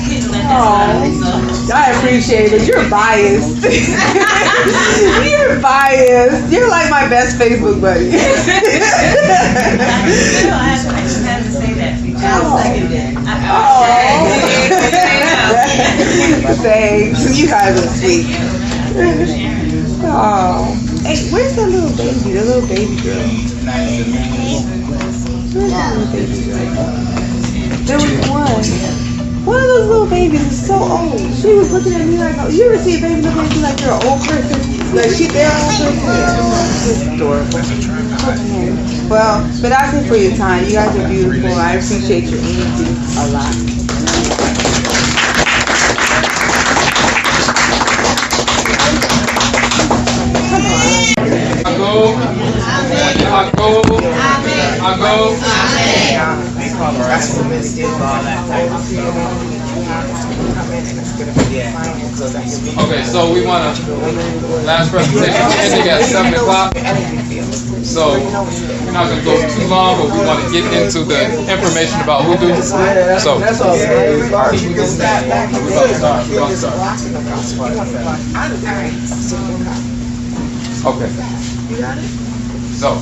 didn't let that slide. I appreciate it. You're biased. You're biased. You're like my best Facebook buddy. I just had to say that because I was Thanks. You guys are sweet. Oh. Hey, where's the little baby? The little baby girl. Where's the little baby girl? There was one of those little babies is so old. She was looking at me like, oh, you ever see a baby look at you like you're an old person? Like they're an old person. It's adorable. Well, but I thank you for your time. You guys are beautiful. I appreciate your energy a lot. Okay, so we want to, last presentation, ending at 7 o'clock. So we're not going to go too long, but we want to get into the information about hoodoo. So we're about to start. Okay. So,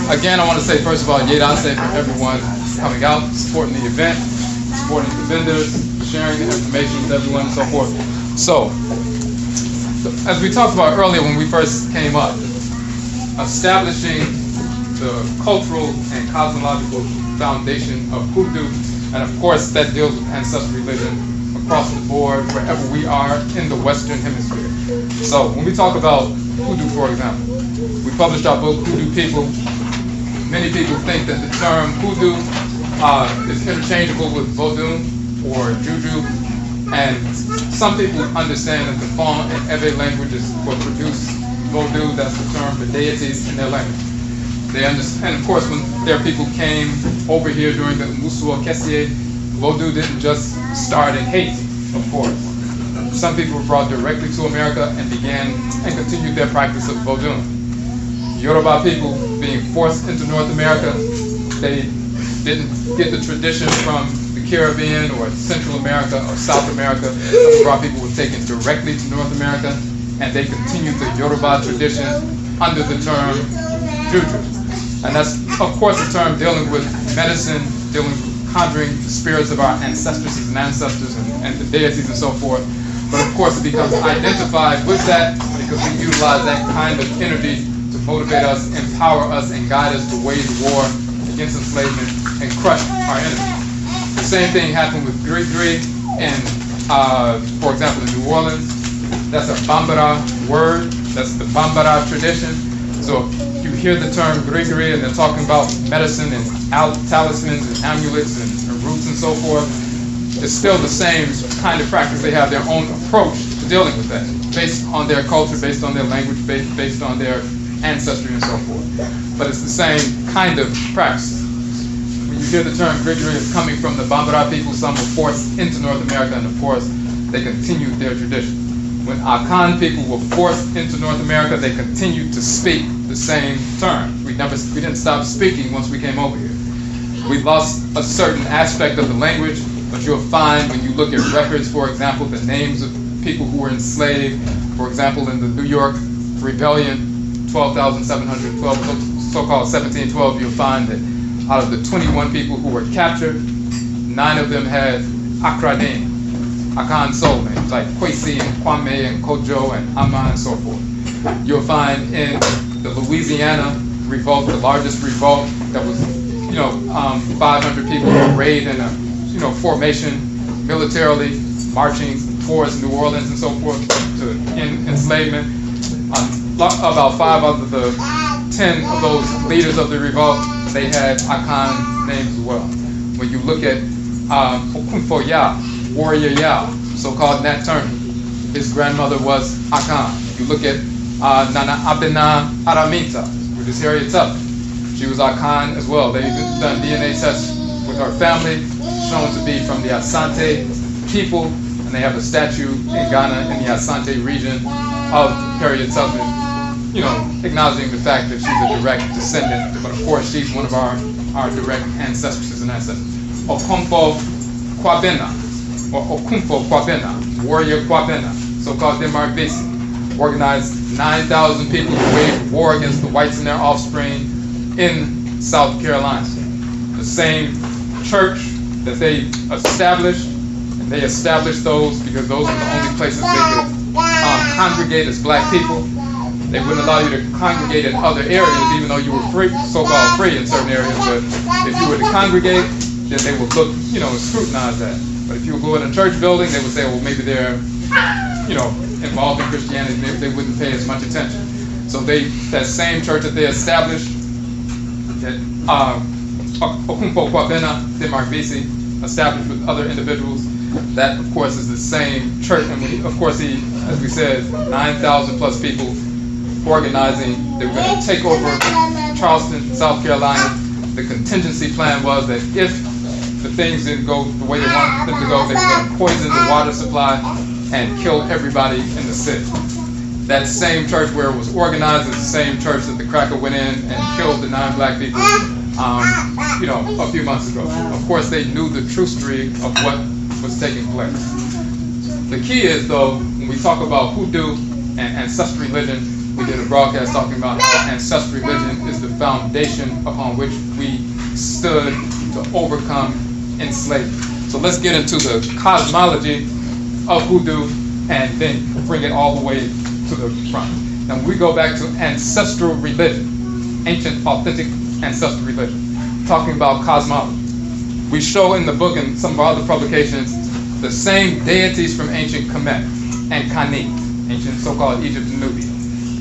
again, I want to say, first of all, Yedase for everyone coming out, supporting the event, supporting the vendors, sharing the information with everyone, and so forth. So, as we talked about earlier when we first came up, establishing the cultural and cosmological foundation of hoodoo, and of course that deals with ancestral religion across the board, wherever we are in the Western Hemisphere. So, when we talk about hoodoo, for example, we published our book, Hoodoo People. Many people think that the term hoodoo is interchangeable with voodoo or juju, and some people understand that the Fon and Ewe languages will produce voodoo, that's the term for deities in their language. They understand, and of course, when their people came over here during the Musuo Kessie, voodoo didn't just start in Haiti, of course. Some people were brought directly to America and began and continued their practice of voodoo. Yoruba people being forced into North America, they didn't get the tradition from the Caribbean or Central America or South America. Some of our people were taken directly to North America, and they continued the Yoruba tradition under the term juju. And that's, of course, a term dealing with medicine, dealing with conjuring the spirits of our ancestresses and ancestors and the deities and so forth. But of course, it becomes identified with that because we utilize that kind of energy to motivate us, empower us, and guide us to wage war against enslavement and crush our enemies. The same thing happened with Grigri and, for example, in New Orleans. That's a Bambara word. That's the Bambara tradition. So you hear the term Grigri and they're talking about medicine and talismans and amulets and roots and so forth. It's still the same kind of practice. They have their own approach to dealing with that, based on their culture, based on their language, based on their ancestry and so forth. But it's the same kind of practice. When you hear the term Grigri, it's coming from the Bambara people. Some were forced into North America, and of course, they continued their tradition. When Akan people were forced into North America, they continued to speak the same term. We didn't stop speaking once we came over here. We lost a certain aspect of the language, but you'll find when you look at records, for example, the names of people who were enslaved, for example, in the New York Rebellion, 12,712, so-called 1712, you'll find that out of the 21 people who were captured, 9 of them had Akradim, Akan soul names, like Kwesi and Kwame and Kojo and Ama and so forth. You'll find in the Louisiana revolt, the largest revolt, that was, 500 people were arrayed in a, formation militarily, marching towards New Orleans and so forth to end enslavement. About 5 out of the 10 of those leaders of the revolt, they had Akan names as well. When you look at Okunfo Ya, Warrior Ya, so-called Nat Turner, his grandmother was Akan. You look at Nana Abena Aramita, which is Harriet Tubman. She was Akan as well. They've done DNA tests with her family, shown to be from the Asante people, and they have a statue in Ghana in the Asante region of Harriet Tubman, acknowledging the fact that she's a direct descendant, but of course she's one of our direct ancestresses and ancestors. Okomfo Kwabena, or Okumfo Kwabena, Warrior Kwabena, so-called Denmark Basi, organized 9,000 people to wage war against the whites and their offspring in South Carolina. The same church that they established, and they established those because those are the only places they could congregate as black people. They wouldn't allow you to congregate in other areas, even though you were free, so-called free in certain areas. But if you were to congregate, then they would look, and scrutinize that. But if you go in a church building, they would say, well, maybe they're, involved in Christianity, maybe they wouldn't pay as much attention. So that same church that they established, that Okumpo Kwabena Demarvisi established with other individuals, that of course is the same church. And as we said, 9,000 plus people organizing. They were going to take over Charleston, South Carolina. The contingency plan was that if the things didn't go the way they wanted them to go, they were going to poison the water supply and kill everybody in the city. That same church where it was organized is the same church that the cracker went in and killed the 9 black people, a few months ago. Of course, they knew the true story of what was taking place. The key is, though, when we talk about hoodoo and ancestral religion, we did a broadcast talking about how ancestral religion is the foundation upon which we stood to overcome enslavement. So let's get into the cosmology of hoodoo and then bring it all the way to the front. Now, when we go back to ancestral religion, ancient, authentic ancestral religion, talking about cosmology, we show in the book and some of our other publications the same deities from ancient Kemet and Kanit, ancient so-called Egypt and Nubia.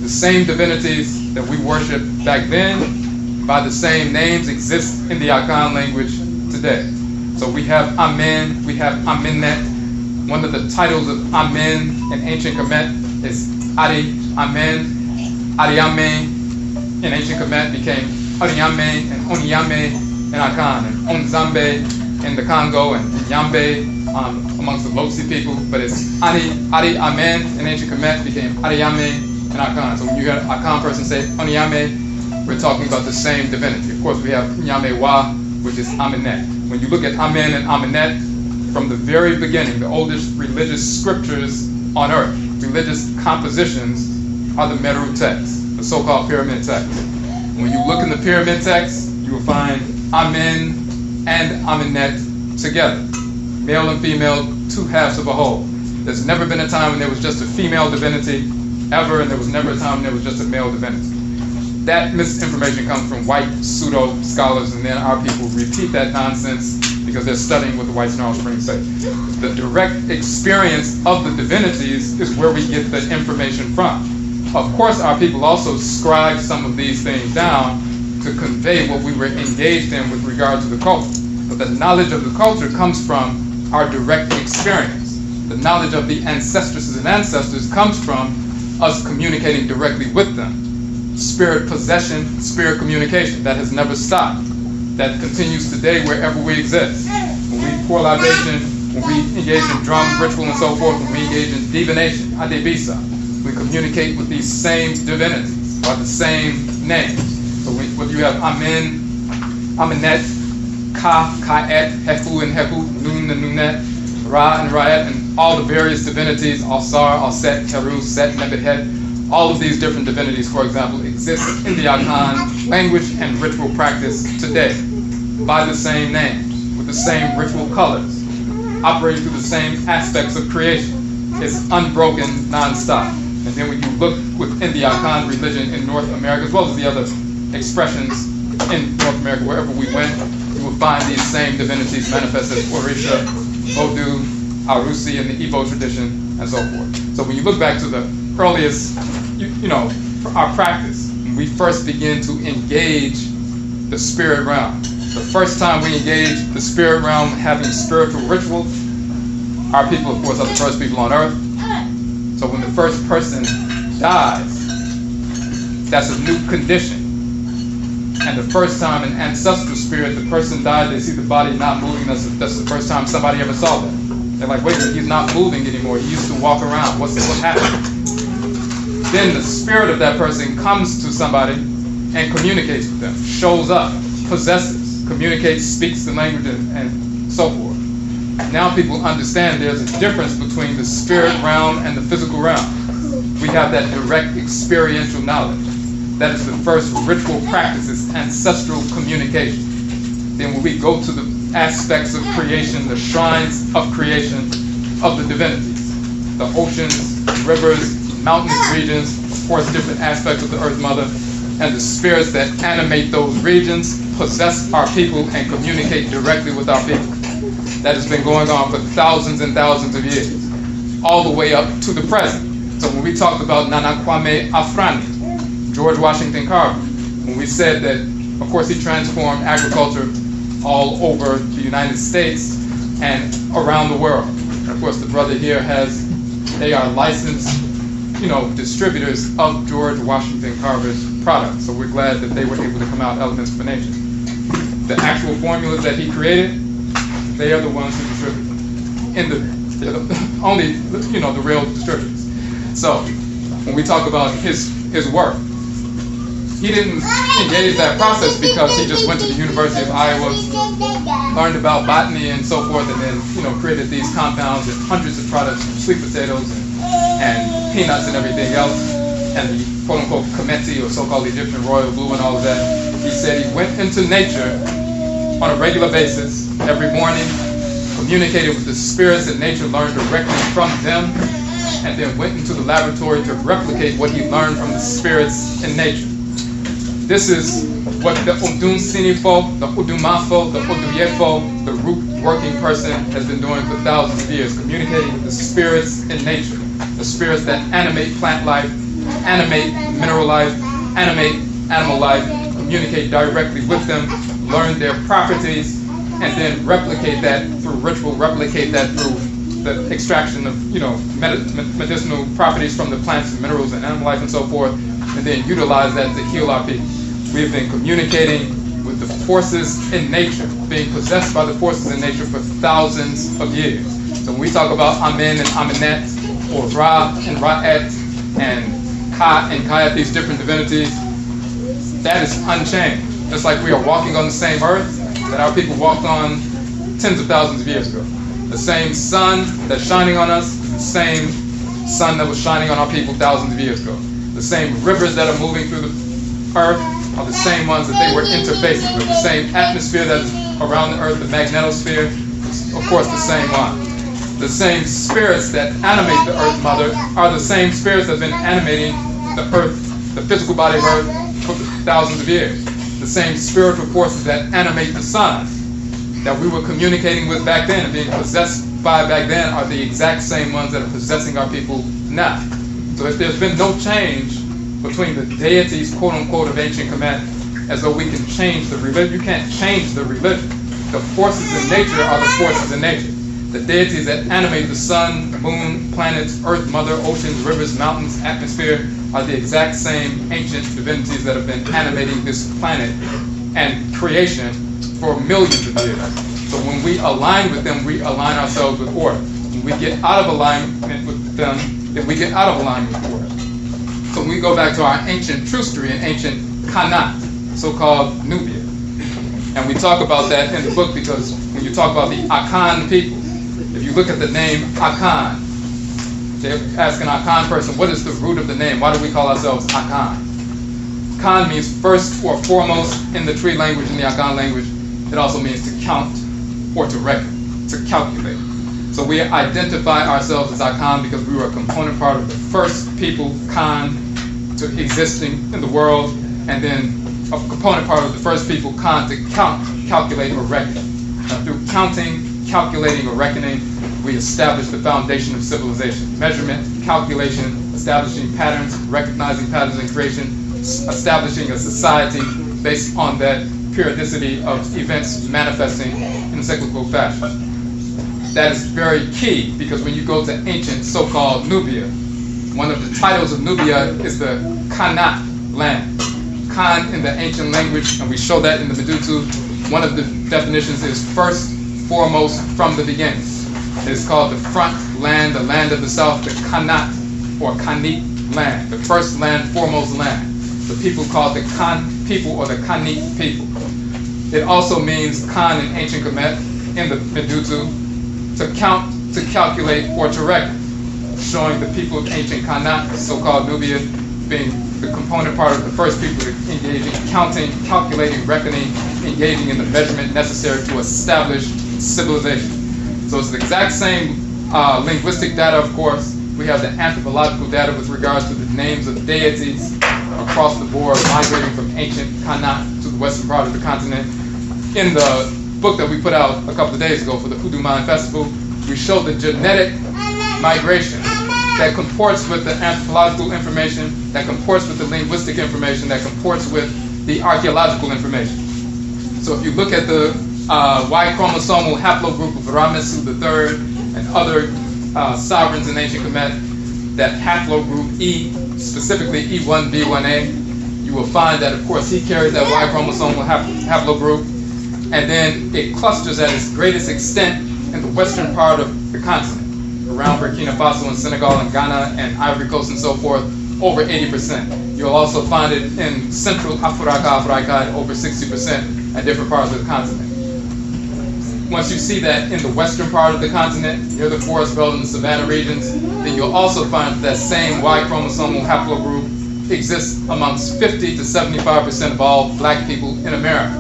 The same divinities that we worship back then by the same names exist in the Akan language today. So we have Amen, we have Amenet. One of the titles of Amen in ancient Kemet is Ari Amen. Ariame in ancient Kemet became Ariame and Onyame in Akan, and Onzambe in the Congo, and Yambe amongst the Losi people. But it's Ari Amen in ancient Kemet became Ariame in Akan. So when you hear an Akan person say Onyame, we're talking about the same divinity. Of course, we have Nyame Wa, which is Amenet. When you look at Amen and Amenet, from the very beginning, the oldest religious scriptures on earth, religious compositions, are the Meru texts, the so-called pyramid texts. When you look in the pyramid texts, you will find Amen and Amenet together. Male and female, 2 halves of a whole. There's never been a time when there was just a female divinity, ever, and there was never a time when there was just a male divinity. That misinformation comes from white pseudo scholars, and then our people repeat that nonsense because they're studying what the whites and offspring say. The direct experience of the divinities is where we get the information from. Of course, our people also scribed some of these things down to convey what we were engaged in with regard to the culture. But the knowledge of the culture comes from our direct experience. The knowledge of the ancestresses and ancestors comes from us communicating directly with them. Spirit possession, spirit communication, that has never stopped. That continues today wherever we exist. When we pour libation, when we engage in drum, ritual, and so forth, when we engage in divination, adebisa, we communicate with these same divinities by the same names. So whether you have Amen, Amenet, Ka, Kaet, Hefu and Hefu, Nun and Nunet, Ra and Raet, and all the various divinities, Alsar, Alset, Teru, Set, Nebehet, all of these different divinities, for example, exist in the Akan language and ritual practice today by the same names, with the same ritual colors, operating through the same aspects of creation. It's unbroken, non-stop. And then when you look within the Akan religion in North America, as well as the other expressions in North America, wherever we went, you will find these same divinities manifested as Orisha, Odu, Arusi in the Igbo tradition, and so forth. So when you look back to the earliest, our practice, when we first begin to engage the spirit realm, the first time we engage the spirit realm having spiritual ritual, our people, of course, are the first people on earth. So when the first person dies, that's a new condition. And the first time in ancestral spirit, the person died, they see the body not moving. That's the first time somebody ever saw that. They're like, wait a minute, he's not moving anymore. He used to walk around. What happened? Then the spirit of that person comes to somebody and communicates with them, shows up, possesses, communicates, speaks the language, and so forth. Now people understand there's a difference between the spirit realm and the physical realm. We have that direct experiential knowledge. That is the first ritual practice, is ancestral communication. Then when we go to the aspects of creation, the shrines of creation of the divinities, the oceans, rivers, mountainous regions, of course different aspects of the Earth Mother, and the spirits that animate those regions possess our people and communicate directly with our people. That has been going on for thousands and thousands of years, all the way up to the present. So when we talked about Nana Kwame Afrani, George Washington Carver, when we said that, of course, he transformed agriculture all over the United States and around the world. And of course, the brother here they are licensed, distributors of George Washington Carver's products. So we're glad that they were able to come out Elements for Nation. The actual formulas that he created, they are the ones who distribute them. They're only, the real distributors. So when we talk about his work, he didn't engage that process because he just went to the University of Iowa, learned about botany and so forth, and then created these compounds and hundreds of products, sweet potatoes and peanuts and everything else, and the quote-unquote Kemethi, or so-called Egyptian royal blue and all of that. He said he went into nature on a regular basis every morning, communicated with the spirits in nature, learned directly from them, and then went into the laboratory to replicate what he learned from the spirits in nature. This is what the Odun Sinifo, the Odumafo, the Oduyefo, the root working person has been doing for thousands of years, communicating with the spirits in nature, the spirits that animate plant life, animate mineral life, animate animal life, communicate directly with them, learn their properties, and then replicate that through ritual, replicate that through the extraction of medicinal properties from the plants and minerals and animal life and so forth, and then utilize that to heal our people. We have been communicating with the forces in nature, being possessed by the forces in nature for thousands of years. So when we talk about Amen and Amenet, or Ra and Ra'et, and Ka and Kayat, these different divinities, that is unchanged. Just like we are walking on the same earth that our people walked on tens of thousands of years ago. The same sun that's shining on us is the same sun that was shining on our people thousands of years ago. The same rivers that are moving through the earth are the same ones that they were interfacing with. The same atmosphere that's around the earth, the magnetosphere, is of course the same one. The same spirits that animate the earth mother are the same spirits that have been animating the earth, the physical body of earth, for thousands of years. The same spiritual forces that animate the sun that we were communicating with back then and being possessed by back then are the exact same ones that are possessing our people now. So if there's been no change between the deities, quote-unquote, of ancient Kemet, as though we can change the religion, you can't change the religion. The forces in nature are the forces in nature. The deities that animate the sun, moon, planets, earth, mother, oceans, rivers, mountains, atmosphere are the exact same ancient divinities that have been animating this planet and creation for millions of years. So when we align with them, we align ourselves with order. When we get out of alignment with them, then we get out of alignment with order. So when we go back to our ancient trustery and ancient Kanat, so-called Nubia, and we talk about that in the book because when you talk about the Akan people, if you look at the name Akan, they ask an Akan person, what is the root of the name? Why do we call ourselves Akan? Akan means first or foremost in the tree language, in the Akan language. It also means to count or to reckon, to calculate. So we identify ourselves as Akan because we were a component part of the first people, Kan, to existing in the world, and then a component part of the first people, Kan, to count, calculate, or reckon. Now, through counting, calculating, or reckoning, we establish the foundation of civilization. Measurement, calculation, establishing patterns, recognizing patterns in creation, establishing a society based on that periodicity of events manifesting in a cyclical fashion. That is very key because when you go to ancient so-called Nubia, one of the titles of Nubia is the Kanat land. Kan in the ancient language, and we show that in the Medutu, one of the definitions is first, foremost, from the beginning. It is called the front land, the land of the south, the Kanat or Kanit land, the first land, foremost land. The people called the Kan people or the Kanit people. It also means Kan in ancient Kemet, in the Medutu, to count, to calculate, or to reckon, showing the people of ancient Kanat, so-called Nubia, being the component part of the first people to engage in counting, calculating, reckoning, engaging in the measurement necessary to establish civilization. So it's the exact same linguistic data, of course. We have the anthropological data with regards to the names of deities across the board, migrating from ancient Kanat to the western part of the continent. In the book that we put out a couple of days ago for the Hoodoo Mayn Festival, we show the genetic migration that comports with the anthropological information, that comports with the linguistic information, that comports with the archaeological information. So if you look at the Y chromosomal haplogroup of Amansesew III and other sovereigns in ancient Kemet, that haplogroup E, specifically E1B1A, you will find that, of course, he carries that Y chromosomal haplogroup, and then it clusters at its greatest extent in the western part of the continent, around Burkina Faso and Senegal and Ghana and Ivory Coast and so forth, over 80%. You'll also find it in central Afuraitkaitnut, over 60%, and different parts of the continent. Once you see that in the western part of the continent, near the forest belt and the savanna regions, then you'll also find that same Y chromosomal haplogroup exists amongst 50 to 75% of all black people in America.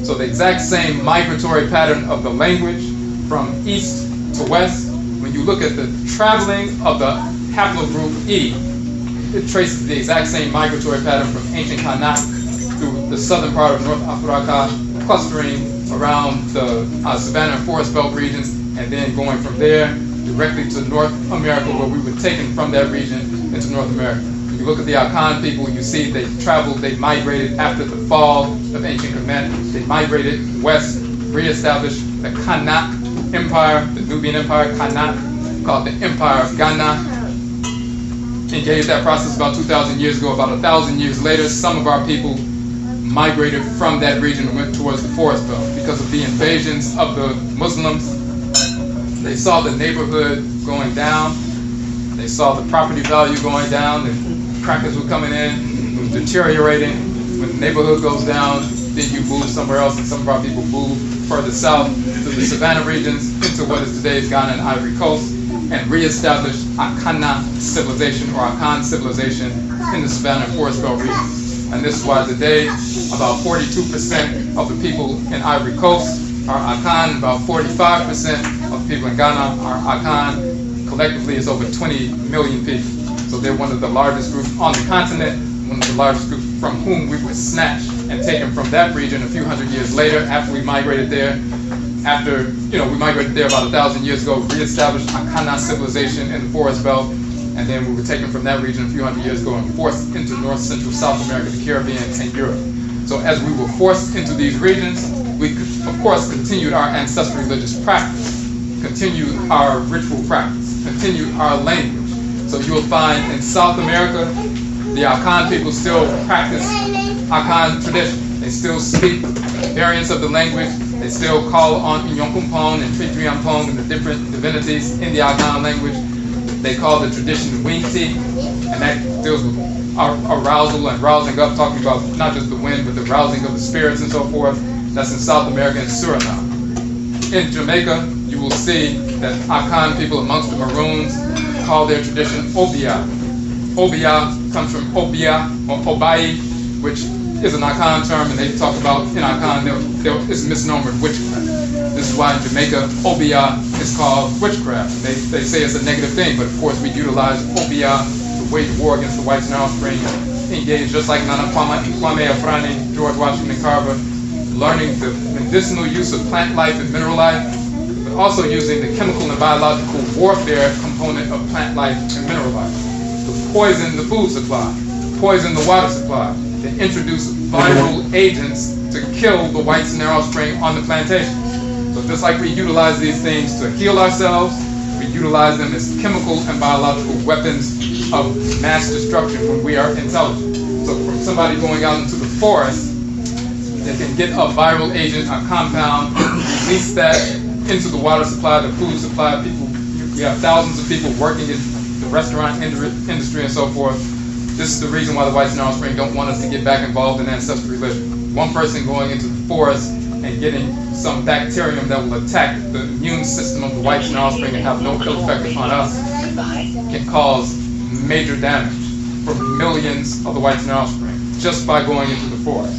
So the exact same migratory pattern of the language from east to west, when you look at the traveling of the haplogroup E, it traces the exact same migratory pattern from ancient Kanat through the southern part of North Africa, clustering around the savanna and forest belt regions, and then going from there directly to North America, where we were taken from that region into North America. When you look at the Akan people, you see they traveled, they migrated after the fall of ancient Kemet. They migrated west, reestablished the Kanat Empire, the Nubian Empire, Kanat, called the Empire of Ghana. Engaged that process about 2,000 years ago. About 1,000 years later, some of our people migrated from that region and went towards the forest belt because of the invasions of the Muslims. They saw the neighborhood going down. They saw the property value going down. And crackers were coming in, it was deteriorating. When the neighborhood goes down, then you move somewhere else, and some of our people move further south to the savanna regions into what is today's Ghana and Ivory Coast, and reestablished Akana civilization, or Akan civilization, in the savanna and forest belt regions. And this is why today about 42% of the people in Ivory Coast are Akan, about 45% of the people in Ghana are Akan. Collectively, it's over 20 million people. So they're one of the largest groups on the continent, one of the largest groups from whom we were snatched and taken from that region a few hundred years later after we migrated there. After, we migrated there about 1,000 years ago, reestablished Akana civilization in the forest belt, and then we were taken from that region a few hundred years ago and forced into North, Central, South America, the Caribbean, and Europe. So as we were forced into these regions, we, of course, continued our ancestral religious practice, continued our ritual practice, continued our language. So you'll find in South America, the Akan people still practice Akan tradition. They still speak variants of the language. They still call on Inyonkumpong and Fitriampong and the different divinities in the Akan language. They call the tradition Winti, and that deals with arousal and rousing up, talking about not just the wind, but the rousing of the spirits and so forth. That's in South America and Suriname. In Jamaica, you will see that Akan people amongst the Maroons call their tradition Obia. Obia comes from Obia or Obai, which is an Akan term, and they talk about in Akan it's misnomered witchcraft. This is why in Jamaica Obia is called witchcraft. They say it's a negative thing, but of course we utilize Obia to wage war against the whites and offspring, engaged just like Nana Kwame Afrani, George Washington Carver, learning the medicinal use of plant life and mineral life, but also using the chemical and biological warfare component of plant life and mineral life. To poison the food supply, poison the water supply, to introduce viral agents to kill the whites and their offspring on the plantation. So just like we utilize these things to heal ourselves, we utilize them as chemical and biological weapons of mass destruction when we are intelligent. So from somebody going out into the forest, they can get a viral agent, a compound, release that into the water supply, the food supply. We have thousands of people working in the restaurant industry and so forth. This is the reason why the whites and offspring don't want us to get back involved in ancestral religion. One person going into the forest and getting some bacterium that will attack the immune system of the whites and offspring and have no ill effect upon us can cause major damage for millions of the whites and offspring just by going into the forest.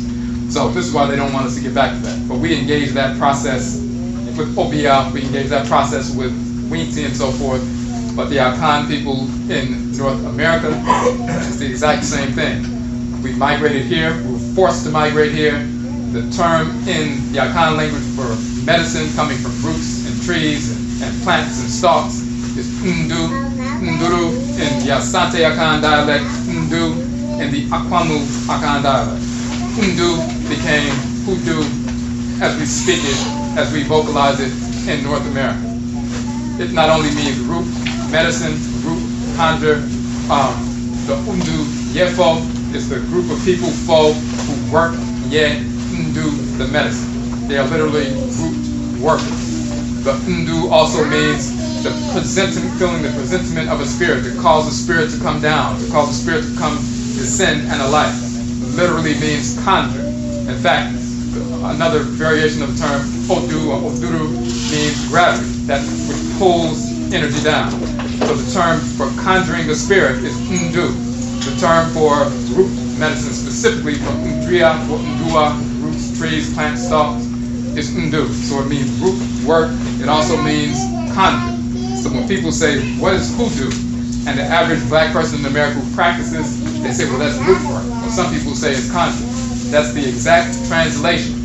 So this is why they don't want us to get back to that. But we engage that process with Obia, we engage that process with Winti and so forth. But the Akan people in North America, it's the exact same thing. We migrated here. We were forced to migrate here. The term in the Akan language for medicine, coming from roots and trees and plants and stalks, is Ndu, Nduru in the Asante Akan dialect, Ndu in the Akwamu Akan dialect. Ndu became Hoodoo as we speak it, as we vocalize it in North America. It not only means root, medicine, root, conjure. The Undu Yefo is the group of people, fo, who work, Ye, Ndu, the medicine. They are literally root workers. The Ndu also means the feeling the presentiment of a spirit, to cause a spirit to come down, to cause a spirit to come descend and alight. Literally means conjure. In fact, another variation of the term Odu or Oduru means gravity, that which pulls energy down. So the term for conjuring a spirit is Ndu. The term for root medicine, specifically for Undria or Ndua, roots, trees, plants, stalks, is Ndu. So it means root work. It also means conjure. So when people say, what is hoodoo? And the average black person in America who practices, they say, well, that's root work. Or some people say it's conjure. That's the exact translation.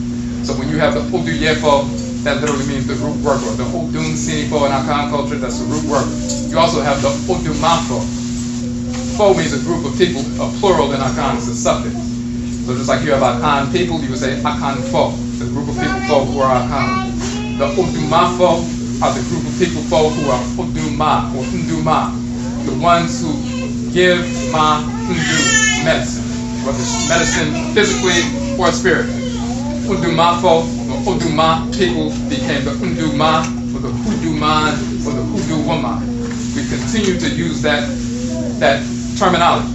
So when you have the Odu Yefo, that literally means the root worker. The Odun Sinifo in Akan culture, that's the root worker. You also have the Odu Mafo. Fo means a group of people, a plural in Akan is a suffix. So just like you have Akan people, you would say Akan Fo, the group of people Fo who are Akan. The Odu Mafo are the group of people Fo who are Odu Ma or Ndu Ma, the ones who give Ma Ndu medicine, whether it's medicine physically or spiritually. Udumafo, the Oduma people became the Unduma, or the Hoodoo Man, or the Hoodoo Woman. We continue to use that terminology.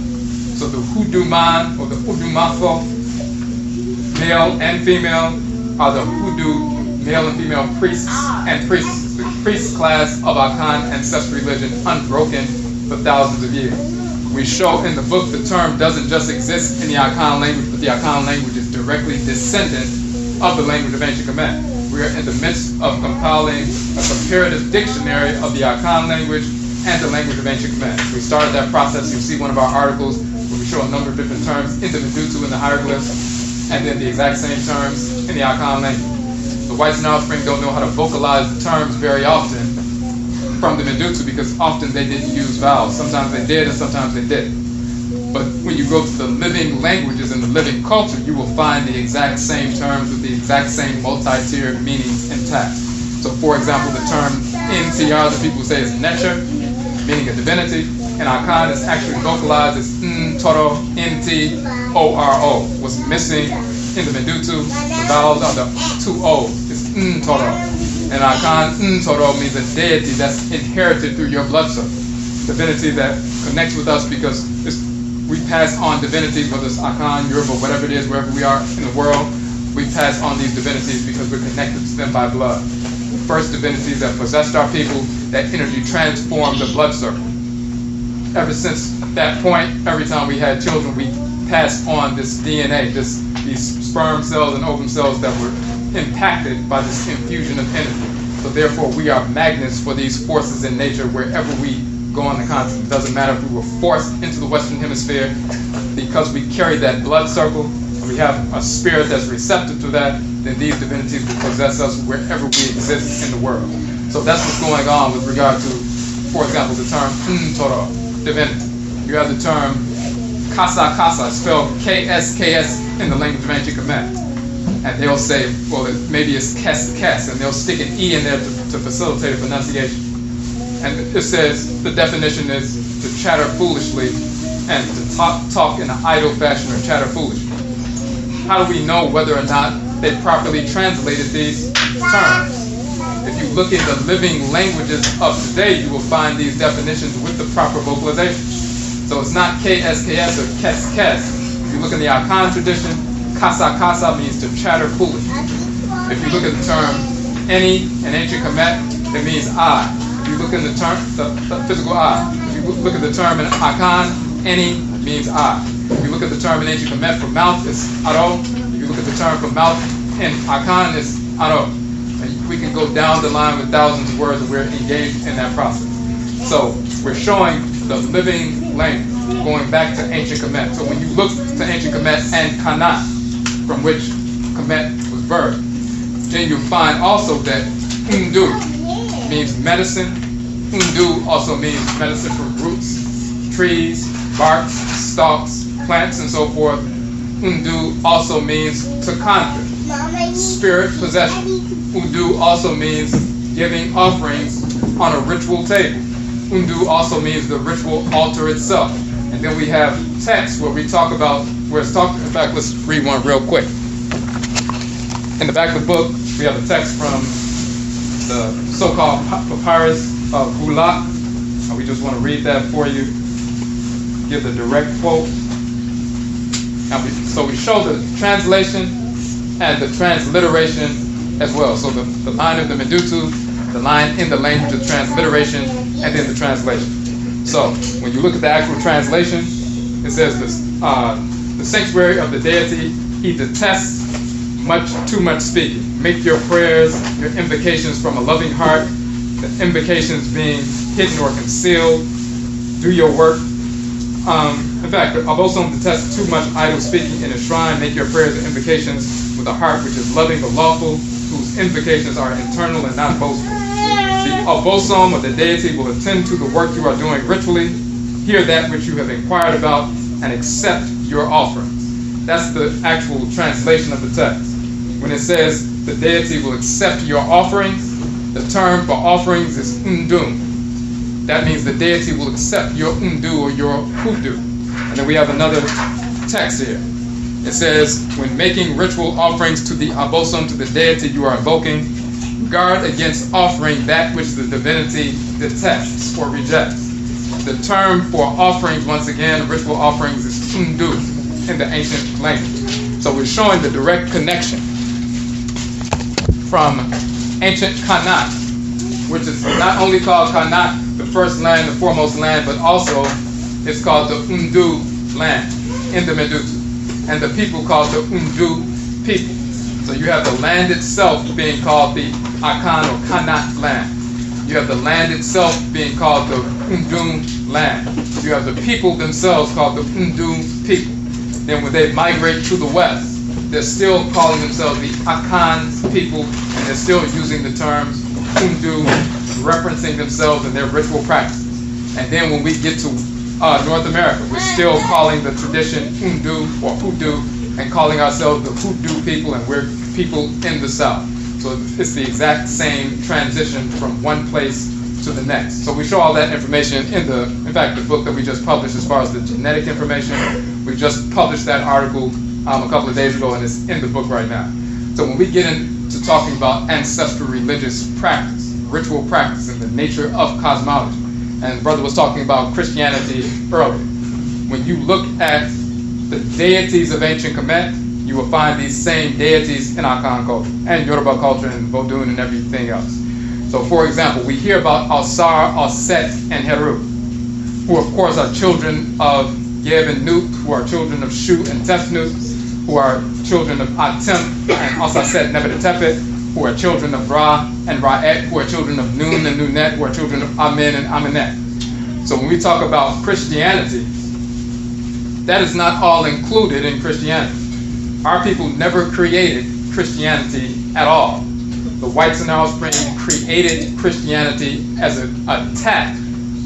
So the Hoodoo Man, or the Udumafo, male and female, are the Hoodoo male and female priests and priestesses, the priest class of Akan Ancestral Religion, unbroken for thousands of years. We show in the book the term doesn't just exist in the Akan language, but the Akan language is directly descendant of the language of ancient Kemet. We are in the midst of compiling a comparative dictionary of the Akan language and the language of ancient Kemet. We started that process. You'll see one of our articles where we show a number of different terms in the Medutu in the hieroglyphs, and then the exact same terms in the Akan language. The whites and offspring don't know how to vocalize the terms very often from the Medutu because often they didn't use vowels. Sometimes they did and sometimes they didn't. But when you go to the living languages and the living culture, you will find the exact same terms with the exact same multi-tiered meanings intact. So for example, the term NTR that people say is nature, meaning a divinity, and Akan is actually vocalized as Ntoro, N-T-O-R-O. What's missing in the Medutu, the vowels are the two O's, it's Ntoro. And Akan Ntoro means a deity that's inherited through your blood circle. Divinity that connects with us because we pass on divinities, whether it's Akan, Yoruba, whatever it is, wherever we are in the world, we pass on these divinities because we're connected to them by blood. The first divinities that possessed our people, that energy transformed the blood circle. Ever since that point, every time we had children, we passed on this DNA, these sperm cells and ovum cells that were impacted by this infusion of energy. So therefore, we are magnets for these forces in nature wherever we go on the continent. It doesn't matter if we were forced into the Western Hemisphere, because we carry that blood circle, and we have a spirit that's receptive to that, then these divinities will possess us wherever we exist in the world. So that's what's going on with regard to, for example, the term Ntoro, divinity. You have the term Kasa Kasa, spelled K-S-K-S in the language of ancient Kemet. And they'll say, well, maybe it's Kes Kes, and they'll stick an E in there to facilitate a pronunciation. And it says the definition is to chatter foolishly and to talk in an idle fashion or chatter foolishly. How do we know whether or not they properly translated these terms? If you look in the living languages of today, you will find these definitions with the proper vocalization. So it's not KSKS or Kes. If you look in the Akan tradition, Kasa Kasa means to chatter foolishly. If you look at the term Eni in ancient Kemet, it means I. If you look in the term, the physical I. If you look at the term in Akan, Eni means I. If you look at the term in ancient Kemet for mouth, it's Aro. If you look at the term for mouth in Akan, it's Aro. And we can go down the line with thousands of words, and we're engaged in that process. So we're showing the living language. going back to ancient Kemet. So when you look to ancient Kemet and Kanat, from which Kemet was birthed, then you'll find also that Undu means medicine. Undu also means medicine from roots, trees, barks, stalks, plants, and so forth. Undu also means to conquer, spirit possession. Undu also means giving offerings on a ritual table. Undu also means the ritual altar itself. And then we have text where we talk about, where it's talking, in fact, let's read one real quick. In the back of the book, we have a text from the so-called papyrus of Hulak. We just want to read that for you, give the direct quote. And so we show the translation and the transliteration as well. So the line of the Medutu, the line in the language of transliteration, and then the translation. So when you look at the actual translation, it says this, the sanctuary of the deity, he detests too much speaking. Make your prayers, your invocations from a loving heart, the invocations being hidden or concealed. Do your work. In fact, Abosom detests too much idle speaking in a shrine. Make your prayers and invocations with a heart which is loving but lawful, whose invocations are internal and not boastful. The Abosom or the deity will attend to the work you are doing ritually, hear that which you have inquired about, and accept your offerings. That's the actual translation of the text. When it says the deity will accept your offerings, the term for offerings is undum. That means the deity will accept your undu or your hoodoo. And then we have another text here. It says, when making ritual offerings to the Abosom, to the deity you are invoking, guard against offering that which the divinity detests or rejects. The term for offerings, once again, ritual offerings, is undu in the ancient language. So we're showing the direct connection from ancient Kanat, which is not only called Kanat, the first land, the foremost land, but also it's called the Undu land in the Medutu, and the people called the Undu people. So you have the land itself being called the Akan or Kanat land. You have the land itself being called the Undun land. You have the people themselves called the Undun people. Then when they migrate to the west, they're still calling themselves the Akan people, and they're still using the terms Undu, referencing themselves in their ritual practices. And then when we get to North America, we're still calling the tradition Undu or Hoodoo, and calling ourselves the Hoodoo people, and we're people in the South. So it's the exact same transition from one place to the next. So we show all that information in fact, the book that we just published as far as the genetic information. We just published that article a couple of days ago, and it's in the book right now. So when we get into talking about ancestral religious practice, ritual practice, and the nature of cosmology, and brother was talking about Christianity earlier. When you look at the deities of ancient Kemet, you will find these same deities in Akan culture, and Yoruba culture, and Vodun, and everything else. So for example, we hear about Alsar, Alset, and Heru, who of course are children of Yeb and Nut, who are children of Shu and Tefnut, who are children of Atem and Alsaset Nebuchadnezzar, who are children of Ra and Ra'et, who are children of Nun and Nunet, who are children of Amen and Amenet. So when we talk about Christianity, that is not all included in Christianity. Our people never created Christianity at all. The whites and offspring created Christianity as an attack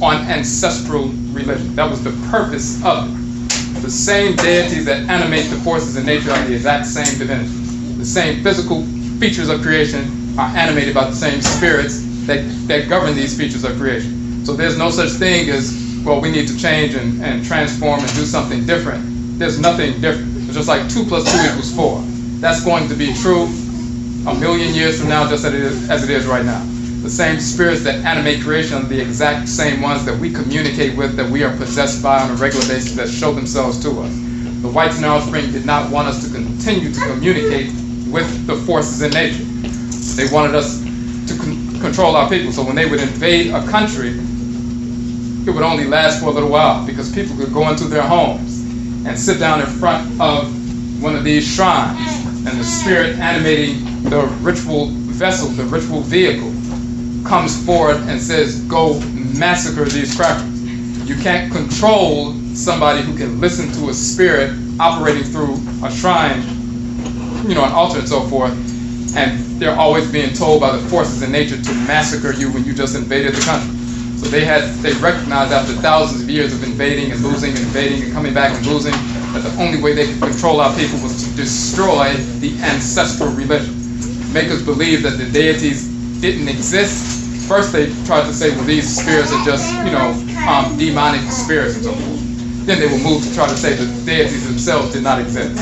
on ancestral religion. That was the purpose of it. The same deities that animate the forces in nature are the exact same divinity. The same physical features of creation are animated by the same spirits that govern these features of creation. So there's no such thing as, well, we need to change and transform and do something different. There's nothing different. It's just like 2 + 2 = 4. That's going to be true a million years from now, just as it is right now. The same spirits that animate creation are the exact same ones that we communicate with, that we are possessed by on a regular basis, that show themselves to us. The whites and offspring did not want us to continue to communicate with the forces in nature. They wanted us to control our people. So when they would invade a country, it would only last for a little while, because people could go into their homes and sit down in front of one of these shrines, and the spirit animating the ritual vessel, the ritual vehicle, comes forward and says, go massacre these crackers. You can't control somebody who can listen to a spirit operating through a shrine, an altar and so forth, and they're always being told by the forces in nature to massacre you when you just invaded the country. So they recognized after thousands of years of invading and losing and invading and coming back and losing, that the only way they could control our people was to destroy the ancestral religion. Make us believe that the deities didn't exist. First they tried to say, well, these spirits are just, demonic spirits and so forth. Then they will move to try to say the deities themselves did not exist.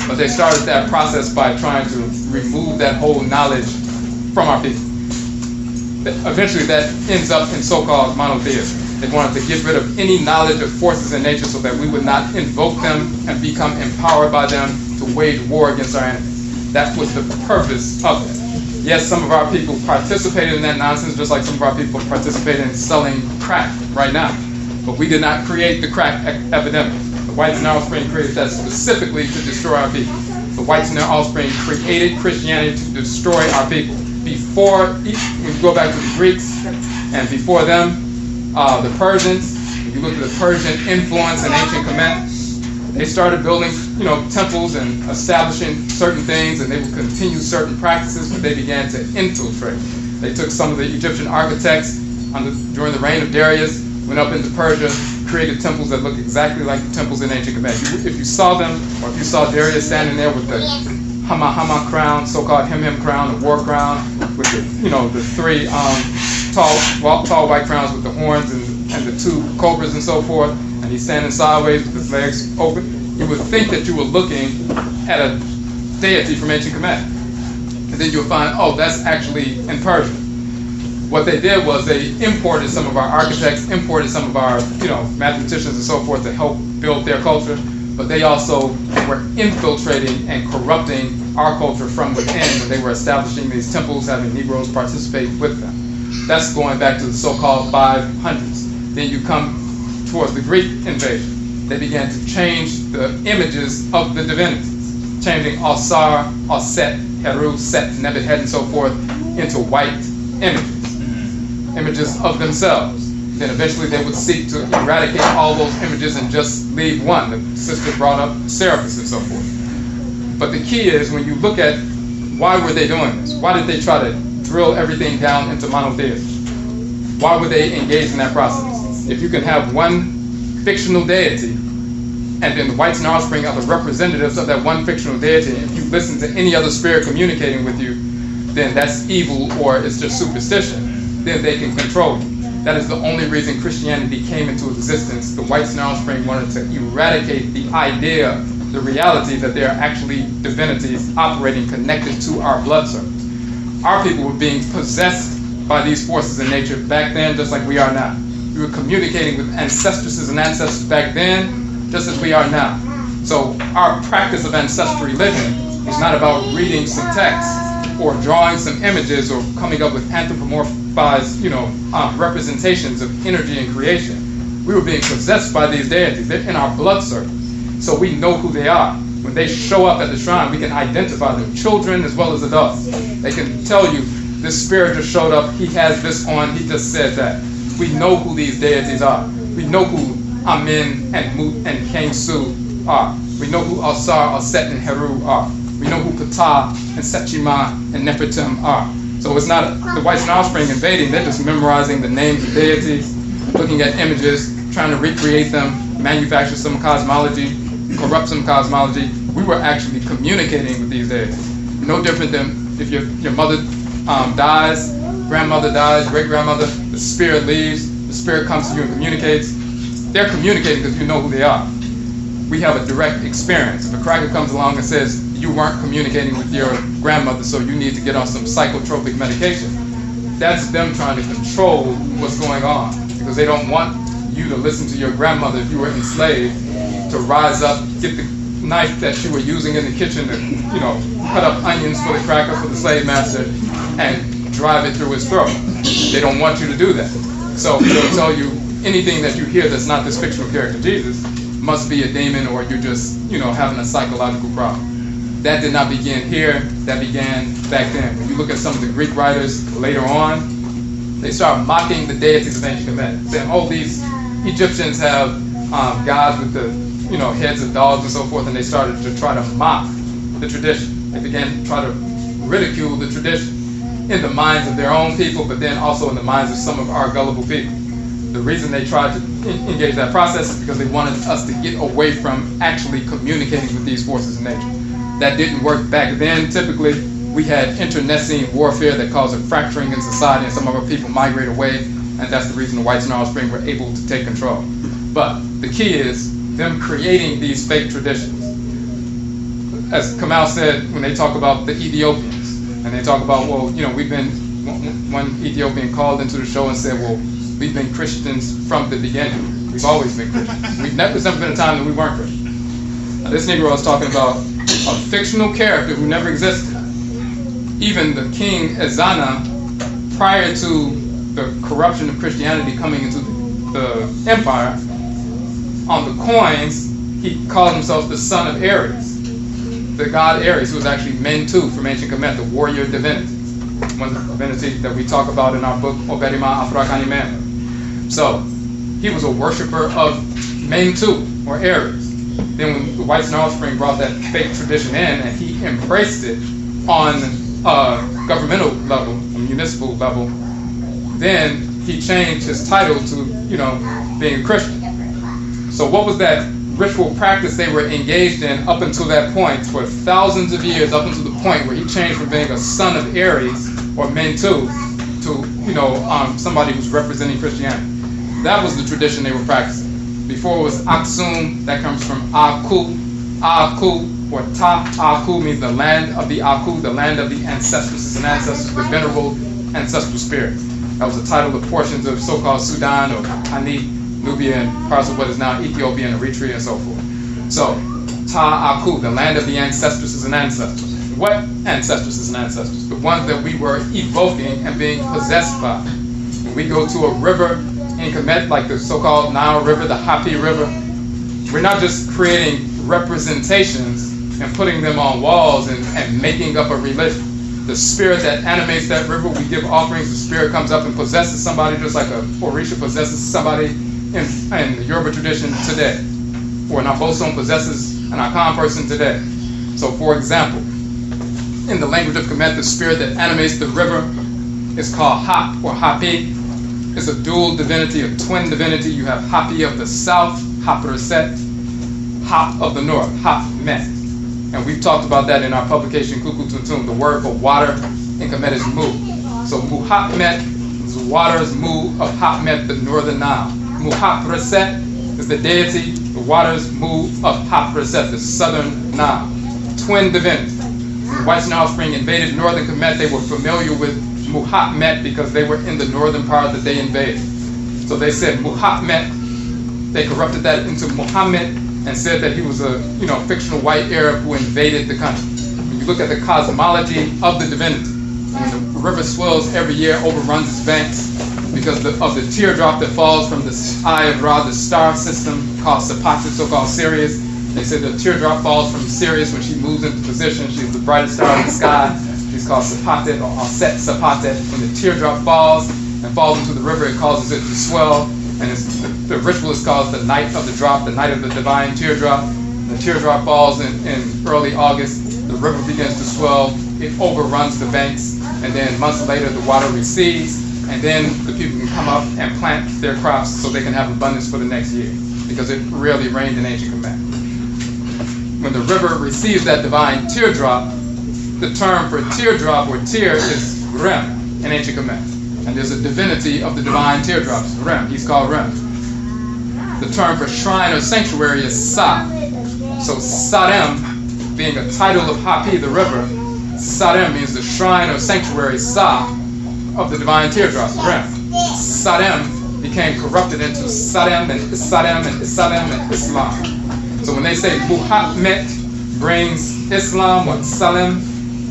But they started that process by trying to remove that whole knowledge from our people. Eventually that ends up in so-called monotheism. They wanted to get rid of any knowledge of forces in nature so that we would not invoke them and become empowered by them to wage war against our enemies. That was the purpose of it. Yes, some of our people participated in that nonsense, just like some of our people participated in selling crack right now. But we did not create the crack epidemic. The whites and their offspring created that specifically to destroy our people. The whites and their offspring created Christianity to destroy our people. Before, when you go back to the Greeks, and before them, the Persians, if you look at the Persian influence in ancient Kemet, they started building, temples and establishing certain things, and they would continue certain practices, but they began to infiltrate. They took some of the Egyptian architects during the reign of Darius, went up into Persia, created temples that look exactly like the temples in ancient Kemet. If you saw them, or if you saw Darius standing there with the Hama crown, so-called Hem crown, the war crown, with the, the three tall white crowns with the horns and the two cobras and so forth, and he's standing sideways with his legs open, you would think that you were looking at a deity from ancient Kemet. And then you'll find, oh, that's actually in Persia. What they did was they imported some of our architects, imported some of our, mathematicians and so forth to help build their culture, but they also were infiltrating and corrupting our culture from within when they were establishing these temples, having Negroes participate with them. That's going back to the so-called 500s. Then you come towards the Greek invasion. They began to change the images of the divinities, changing Osar, Oset, Heru, Set, Nebuchadnezzar, and so forth into white images of themselves. Then eventually they would seek to eradicate all those images and just leave one. The sister brought up Serapis and so forth. But the key is, when you look at why were they doing this? Why did they try to drill everything down into monotheism? Why would they engage in that process? If you can have one fictional deity, and then the whites and offspring are the representatives of that one fictional deity, and if you listen to any other spirit communicating with you, then that's evil or it's just superstition. Then they can control you. That is the only reason Christianity came into existence. The whites and their offspring wanted to eradicate the idea, the reality that there are actually divinities operating connected to our blood circles. Our people were being possessed by these forces in nature back then, just like we are now. We were communicating with ancestresses and ancestors back then, just as we are now. So our practice of ancestral religion is not about reading some texts or drawing some images or coming up with anthropomorphized, representations of energy and creation. We were being possessed by these deities. They're in our blood circle. So we know who they are. When they show up at the shrine, we can identify them, children as well as adults. They can tell you, this spirit just showed up, he has this on, he just said that. We know who these deities are. We know who Amen and Mut and Amansesew are. We know who Osar, Oset, and Heru are. We know who Ptah and Setchima and Nefertim are. So it's not the whites and offspring invading, they're just memorizing the names of deities, looking at images, trying to recreate them, manufacture some cosmology, corrupt some cosmology. We were actually communicating with these deities. No different than if your mother dies, grandmother dies, great-grandmother, the spirit leaves, the spirit comes to you and communicates. They're communicating because you know who they are. We have a direct experience. If a cracker comes along and says, you weren't communicating with your grandmother, so you need to get on some psychotropic medication, that's them trying to control what's going on, because they don't want you to listen to your grandmother if you were enslaved, to rise up, get the knife that you were using in the kitchen to, cut up onions for the cracker, for the slave master, and drive it through his throat. They don't want you to do that. So they'll tell you anything that you hear that's not this fictional character Jesus must be a demon, or you're just, having a psychological problem. That did not begin here, that began back then. When you look at some of the Greek writers later on, they start mocking the deities of ancient Kemet, saying, oh, these Egyptians have gods with the heads of dogs and so forth, and they started to try to mock the tradition. They began to try to ridicule the tradition in the minds of their own people, but then also in the minds of some of our gullible people. The reason they tried to engage that process is because they wanted us to get away from actually communicating with these forces in nature. That didn't work back then. Typically, we had internecine warfare that caused a fracturing in society, and some of our people migrate away, and that's the reason the whites in offspring were able to take control. But the key is them creating these fake traditions. As Kamal said, when they talk about the Ethiopians, and they talk about, well, we've been, one Ethiopian called into the show and said, well, we've been Christians from the beginning. We've always been Christians. There's never been a time that we weren't Christians. Now, this Negro is talking about a fictional character who never existed. Even the king Ezana, prior to the corruption of Christianity coming into the empire, on the coins, he called himself the son of Ares. The god Ares, who was actually Mentu from ancient Kemet, the warrior divinity. One divinity that we talk about in our book, Odwiraman, Afurakanu. So, he was a worshiper of Mentu, or Ares. Then when the whites and offspring brought that fake tradition in, and he embraced it on a governmental level, a municipal level, then he changed his title to, being a Christian. So what was that ritual practice they were engaged in up until that point, for thousands of years, up until the point where he changed from being a son of Ares, or Mentu, to, somebody who's representing Christianity? That was the tradition they were practicing. Before it was Aksum, that comes from Aku. Aku, or Ta Aku, means the land of the Aku, the land of the ancestresses and ancestors, the venerable ancestral spirits. That was the title of portions of so-called Sudan, or Hanit, Nubia, and parts of what is now Ethiopia and Eritrea and so forth. So, Ta Aku, the land of the ancestresses and ancestors. What ancestresses and ancestors? The ones that we were evoking and being possessed by. When we go to a river in Kemet, like the so-called Nile River, the Hapi River, we're not just creating representations and putting them on walls and making up a religion. The spirit that animates that river, we give offerings, the spirit comes up and possesses somebody, just like a Orisha possesses somebody in the Yoruba tradition today, or an Abosom possesses an Akan person today. So, for example, in the language of Kemet, the spirit that animates the river is called Hap, or Hapi. It's a dual divinity, a twin divinity. You have Hapi of the south, Hapraset, Hap of the north, Hap Met. And we've talked about that in our publication, Kuku Tuntum. The word for water in Kemet is Mu. So Mu Hap Met is the waters, Mu of Hap Met, the northern Nile. Mu Hapraset is the deity, the waters, Mu of Hapraset, the southern Nile. Twin divinity. When the whites and offspring invaded northern Kemet, they were familiar with Muhammad because they were in the northern part that they invaded. So they said Muhammad, they corrupted that into Muhammad and said that he was a fictional white Arab who invaded the country. When you look at the cosmology of the divinity, when the river swells every year, overruns its banks because of the teardrop that falls from the eye of Ra, the star system called Sapati, so-called Sirius. They said the teardrop falls from Sirius when she moves into position. She's the brightest star in the sky. She's called Sapatet, or Aset Sapatet. When the teardrop falls and falls into the river, it causes it to swell. And the ritual is called the night of the drop, the night of the divine teardrop. The teardrop falls in early August. The river begins to swell. It overruns the banks. And then months later, the water recedes. And then the people can come up and plant their crops so they can have abundance for the next year. Because it rarely rained in ancient Kemet. When the river receives that divine teardrop, the term for teardrop or tear is Rem in ancient Kemet. And there's a divinity of the divine teardrops, Rem. He's called Rem. The term for shrine or sanctuary is Sa. So Sarem, being a title of Hapi, the river, Sarem means the shrine or sanctuary, Sa, of the divine teardrops, Rem. Sarem became corrupted into Sarem and Isarem and Isarem and Islam. So when they say Muhammad brings Islam or Salem,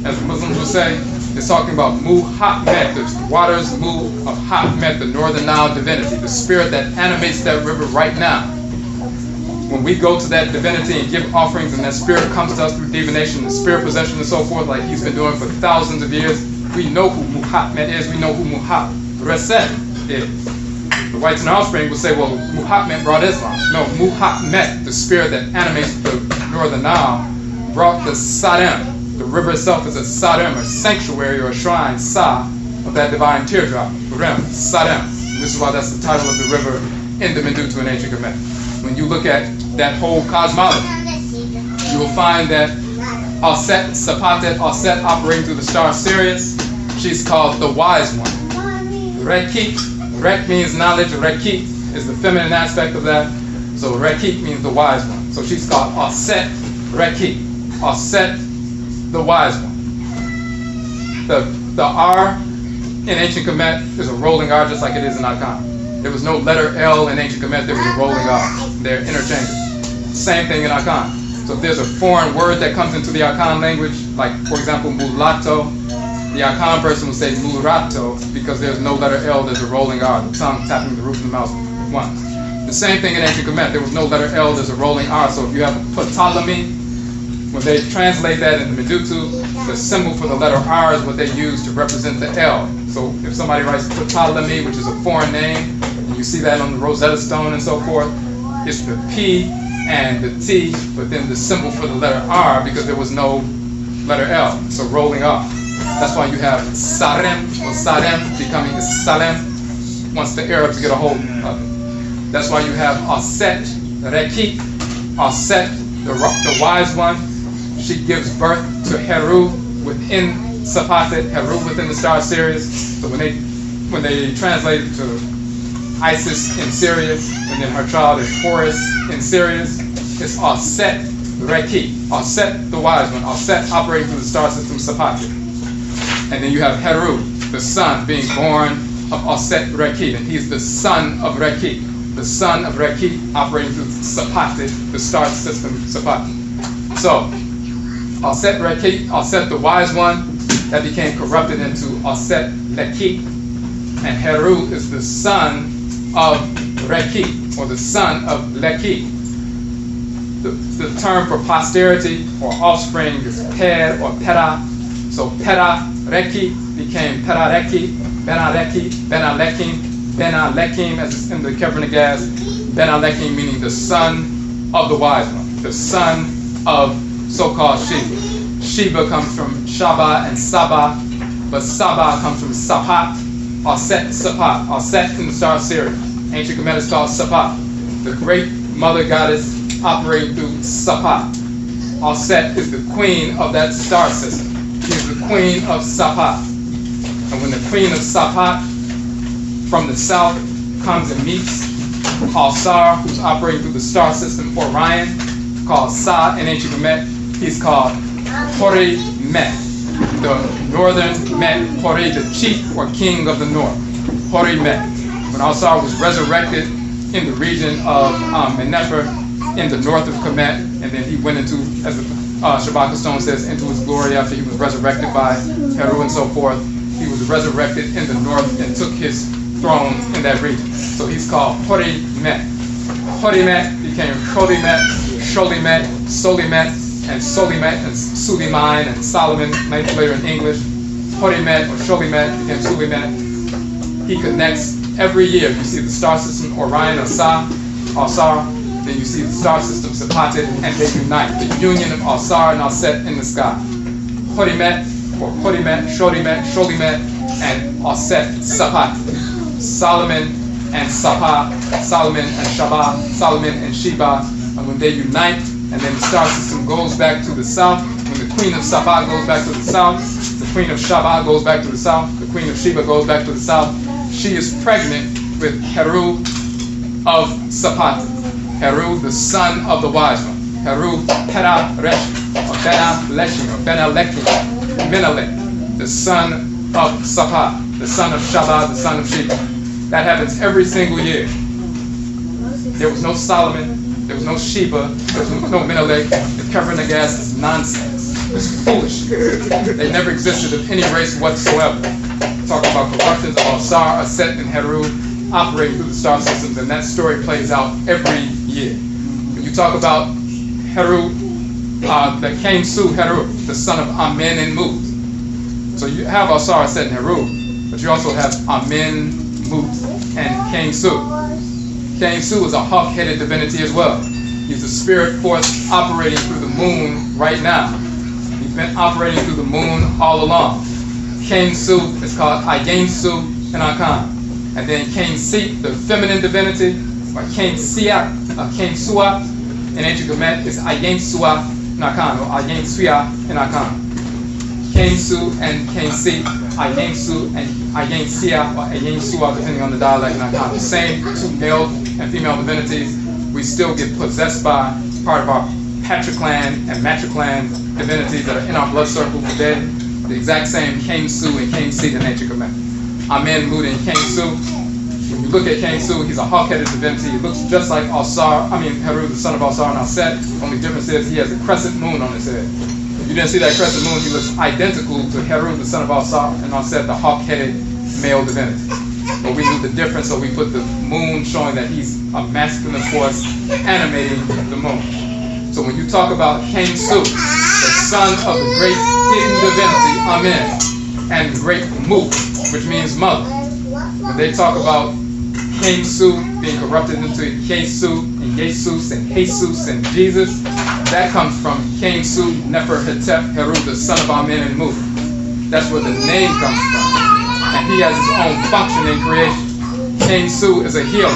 as Muslims will say, it's talking about Muhammad, the waters, Mu of Hamet, the northern Nile divinity, the spirit that animates that river right now. When we go to that divinity and give offerings and that spirit comes to us through divination, the spirit possession and so forth, like he's been doing for thousands of years, we know who Muhammad is, we know who Muhammad is, the The whites and offspring will say, well, Muhammad brought Islam. No, Muhammad, the spirit that animates the northern Nile, brought the Sadem. The river itself is a Sadem, a sanctuary or a shrine, Sa, of that divine teardrop, Rem, Sadem. And this is why that's the title of the river in the Medutu in ancient Kemet. When you look at that whole cosmology, you will find that Aset, Sapatet, Aset operating through the star Sirius, she's called the wise one. Rekik, Rek means knowledge, Rekik is the feminine aspect of that, so Rekik means the wise one. So she's called Aset Rekik, Aset the wise one. The R in ancient Kemet is a rolling R just like it is in Akan. There was no letter L in ancient Kemet, there was a rolling R. They're interchangeable. Same thing in Akan. So if there's a foreign word that comes into the Akan language, like for example mulatto, the Akan person will say mulato because there's no letter L, there's a rolling R, the tongue tapping the roof of the mouth once. The same thing in ancient Kemet, there was no letter L, there's a rolling R. So if you have Ptolemy, when they translate that in the Medutu, the symbol for the letter R is what they use to represent the L. So if somebody writes Ptolemy, which is a foreign name, and you see that on the Rosetta Stone and so forth, it's the P and the T, but then the symbol for the letter R because there was no letter L, so rolling R. That's why you have Sarem or Sarem becoming Salem once the Arabs get a hold of it. That's why you have Aset, Rekik, Aset, the wise one. She gives birth to Heru within Sapatet, Heru within the star Sirius. So when they translate it to Isis in Sirius, and then her child is Horus in Sirius, it's Aset Rekik, Aset the wise one, Aset operating through the star system Sapatet. And then you have Heru, the son, being born of Aset Rekik, and he's the son of Rekik. The son of Rekik operating through Sapatet, the star system Sapatet. So, Aset Rekik, Aset the wise one, that became corrupted into Aset Lekik, and Heru is the son of Rekik, or the son of Lekik. The term for posterity or offspring is Per or Pera. So Pera Reki became Pera Reki, Bena Reki, Bena Lekim, Bena Lekim, as it's in the Kebra Bena Lekim meaning the son of the wise one, the son of so-called Sheba. Sheba comes from Shaba and Saba, but Saba comes from Sapat, Aset Sapat, Aset in the star Sirius. Ancient Kemet is called Sapat, the great mother goddess operating through Sapat. Aset is the queen of that star system. She is the queen of Sapat. And when the queen of Sapat from the south comes and meets Alsar, who's operating through the star system Orion, called Sa in ancient Kemet, he's called Hori Met, the northern Met, Hori, the chief or king of the north, Hori Met. When Alsar was resurrected in the region of Menefer in the north of Kemet, and then he went into, as the Shabaka Stone says, into his glory after he was resurrected by Heru and so forth. He was resurrected in the north and took his throne in that region. So he's called Hori Met. Hori Met became Sholimet, Sholimet, Solimet, and Solimet, and Suleiman, and Solomon, later in English. Hori Met or Sholimet became Suleimet. He connects every year. You see the star system Orion or Alsar, then you see the star system Sapatet, and they unite. The union of Alsar and Aset in the sky. Horimet, or Horimet, Sholimet, Sholimet, and Aset Sapat. Solomon and Sapa, Solomon and Shaba, Solomon and Sheba. And when they unite, and then the star system goes back to the south, when the queen of Sapa goes back to the south, the queen of Shaba goes back to the south, the queen of Sheba goes back to the south, she is pregnant with Heru of Sapat. Heru, the son of the wise one. Heru Pera Resh, or Bena Leshi, or Bena Lekim, Menelek, the son of Sapat, the son of Shaba, the son of Sheba. That happens every single year. There was no Solomon, there was no Sheba, there was no Menelek. The Kebra Nagas is nonsense. It's foolish. They never existed of any race whatsoever. Talking about corruptions of Alsar, Aset, and Heru operating through the star systems, and that story plays out every year. When you talk about Heru, the Cain Su Heru, the son of Amen and Muz. So you have Alsar, Aset, and Heru, but you also have Amen, Mut, and Amansesew. Amansesew is a hawk-headed divinity as well. He's a spirit force operating through the moon right now. He's been operating through the moon all along. Amansesew is called Ayensu and Akan. And then Amansesew, the feminine divinity, or Amansesew, in ancient Kemet, is Ayensua and Akan, or Ayensuya and Akan. Amansesew and Amansesew, Ayensu and Ayensia, or Ayensua, depending on the dialect and Akan. The same two male and female divinities we still get possessed by, part of our patriclan and matriclan divinities that are in our blood circle today. The exact same Amansesew and Amansesew in ancient Kemet. Amen, Mut, and Amansesew. When you look at Amansesew, he's a hawk-headed divinity. He looks just like Heru, the son of Alsar and Alset. The only difference is he has a crescent moon on his head. If you didn't see that crescent moon, he looks identical to Heru, the son of Alsar and Alset, the hawk-headed male divinity. But we knew the difference, so we put the moon showing that he's a masculine force animating the moon. So when you talk about Amansesew, the son of the great hidden divinity, Amen, and the great Mut, which means mother, when they talk about Amansesew being corrupted into Yesu and Jesus and Jesus and Jesus, that comes from Amansesew Neferhetep Heru, the son of Amen and Mut. That's where the name comes from. And he has his own function in creation. Amansesew is a healer.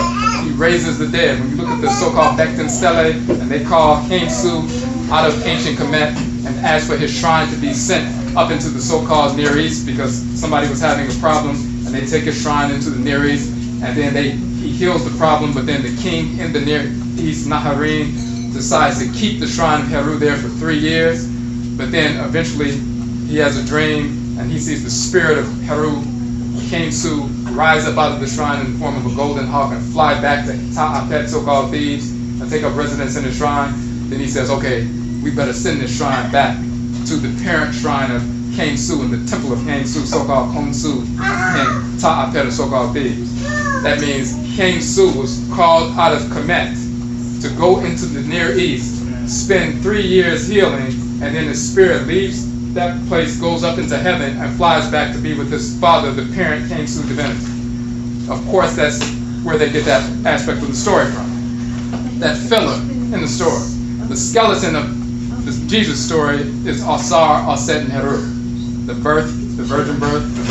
He raises the dead. When you look at the so-called Becton Stele, and they call Amansesew out of ancient Kemet and ask for his shrine to be sent up into the so-called Near East because somebody was having a problem, and they take his shrine into the Near East, and then he heals the problem, but then the king in the Near East, Naharim, decides to keep the shrine of Heru there for 3 years, but then eventually he has a dream, and he sees the spirit of Heru, Amansesew, rise up out of the shrine in the form of a golden hawk and fly back to Ta'apet, so-called Thebes, and take up residence in the shrine. Then he says, okay, we better send this shrine back to the parent shrine of Amansesew in the temple of Amansesew, so-called Khonsu, in Ta'apet, so-called Thebes. That means Amansesew was called out of Kemet to go into the Near East, spend 3 years healing, and then his spirit leaves that place, goes up into heaven, and flies back to be with his father, the parent Amansesew divinity. Of course, that's where they get that aspect of the story from. That filler in the story. The skeleton of the Jesus story is Alsar, Alset, and Heru. The birth, the virgin birth, the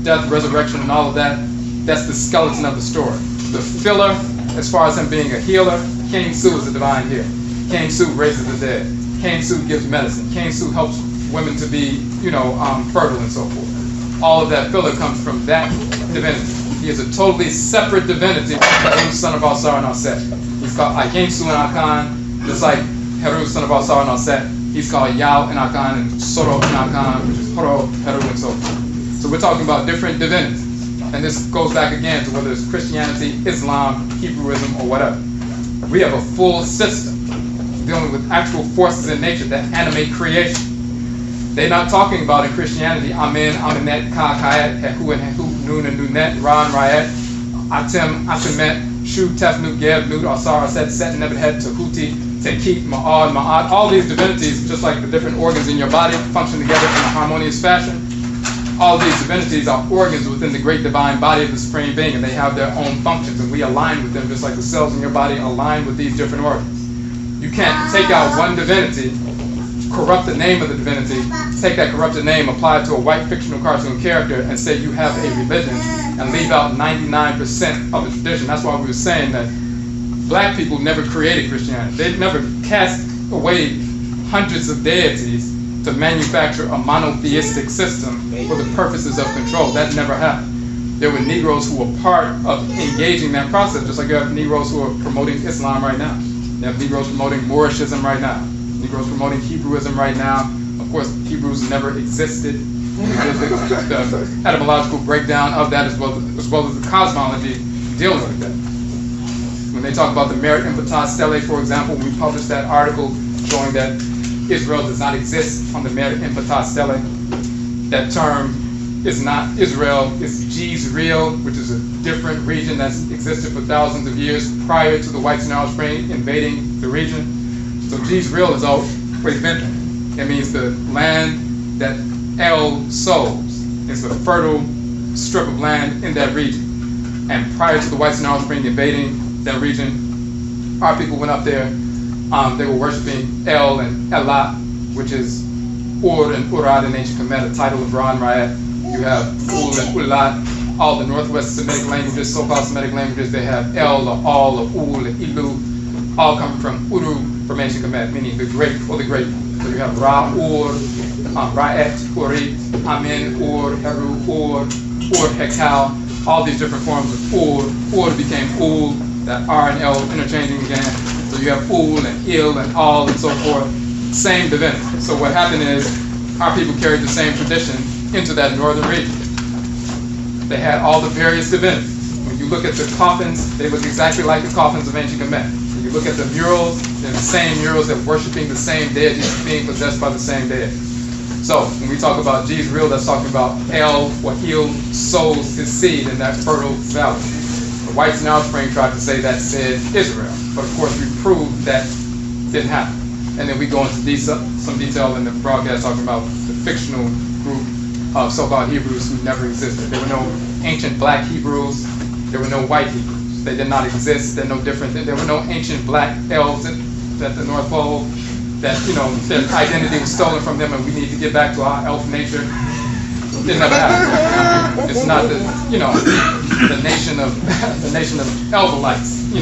death, resurrection, and all of that. That's the skeleton of the story. The filler, as far as him being a healer, Amansesew is a divine healer. Amansesew raises the dead. Amansesew gives medicine. Amansesew helps women to be, fertile and so forth. All of that filler comes from that divinity. He is a totally separate divinity from Heru, son of Alsar and Alset. He's called Ayensu and Akan, just like Heru, son of Alsar and Alset. He's called Yao and Akan and Soro and Akan, which is Horo, Heru, and so forth. So we're talking about different divinities. And this goes back again to whether it's Christianity, Islam, Hebrewism, or whatever. We have a full system dealing with actual forces in nature that animate creation. They're not talking about in Christianity, Amen, Amenet, Ka, Kayet, Hehu, and Hehu, Nun, and Nunet, Ra, and Rayet, Atem, Atemet, Shu, Tef, Nut, Geb, Nut, Asar, Aset, Set, Nebuchadnezzar, Tehuti, Tekit, Ma'ad, Ma'ad. All these divinities, just like the different organs in your body, function together in a harmonious fashion. All these divinities are organs within the great divine body of the Supreme Being, and they have their own functions, and we align with them just like the cells in your body align with these different organs. You can't take out one divinity, corrupt the name of the divinity, take that corrupted name, apply it to a white fictional cartoon character, and say you have a religion, and leave out 99% of the tradition. That's why we were saying that black people never created Christianity. They never cast away hundreds of deities to manufacture a monotheistic system for the purposes of control. That never happened. There were Negroes who were part of engaging that process, just like you have Negroes who are promoting Islam right now. You have Negroes promoting Moorishism right now. Negroes promoting Hebrewism right now. Of course, Hebrews never existed. The etymological breakdown of that as well as the cosmology dealing with that. When they talk about the Merit Impetus Stele, for example, we published that article showing that Israel does not exist on the Merit Impetus Stele. That term is not Israel, it's Jezreel, which is a different region that's existed for thousands of years prior to the white Nile Spring invading the region. So Jezreel has always been there. It means the land that El sows. It's a fertile strip of land in that region. And prior to the whites and offspring invading that region, our people went up there. They were worshiping El and Elah, which is Ur and Urad in ancient Kemet, a title of Ra and Ra'et. You have Ul and Ulat, all the Northwest Semitic languages, so-called Semitic languages. They have El, or Al, or Ul, and Ilu, all coming from Uru, from ancient Kemet, meaning the great or the great. So you have Ra, Ur, Ra'et, Uri, Amin, Ur, Heru, Ur, Hekal, all these different forms of Ur. Ur became Ul, that R and L interchanging again. So you have Ul and Il and Al and so forth. Same divinity. So what happened is our people carried the same tradition into that northern region. They had all the various divinities. When you look at the coffins, they look exactly like the coffins of ancient Kemet. When you look at the murals, they're the same murals that worshiping the same deities, being possessed by the same deity. So when we talk about Jezreel, that's talking about El or Il sows his seed in that fertile valley. The whites and offspring tried to say that said Israel, but of course we proved that didn't happen. And then we go into some detail in the broadcast talking about the fictional group of so-called Hebrews who never existed. There were no ancient black Hebrews. There were no white Hebrews. They did not exist. They're no different. There were no ancient black elves at the North Pole that, their identity was stolen from them and we need to get back to our elf nature. It never happened. It's not the nation of Elvelites.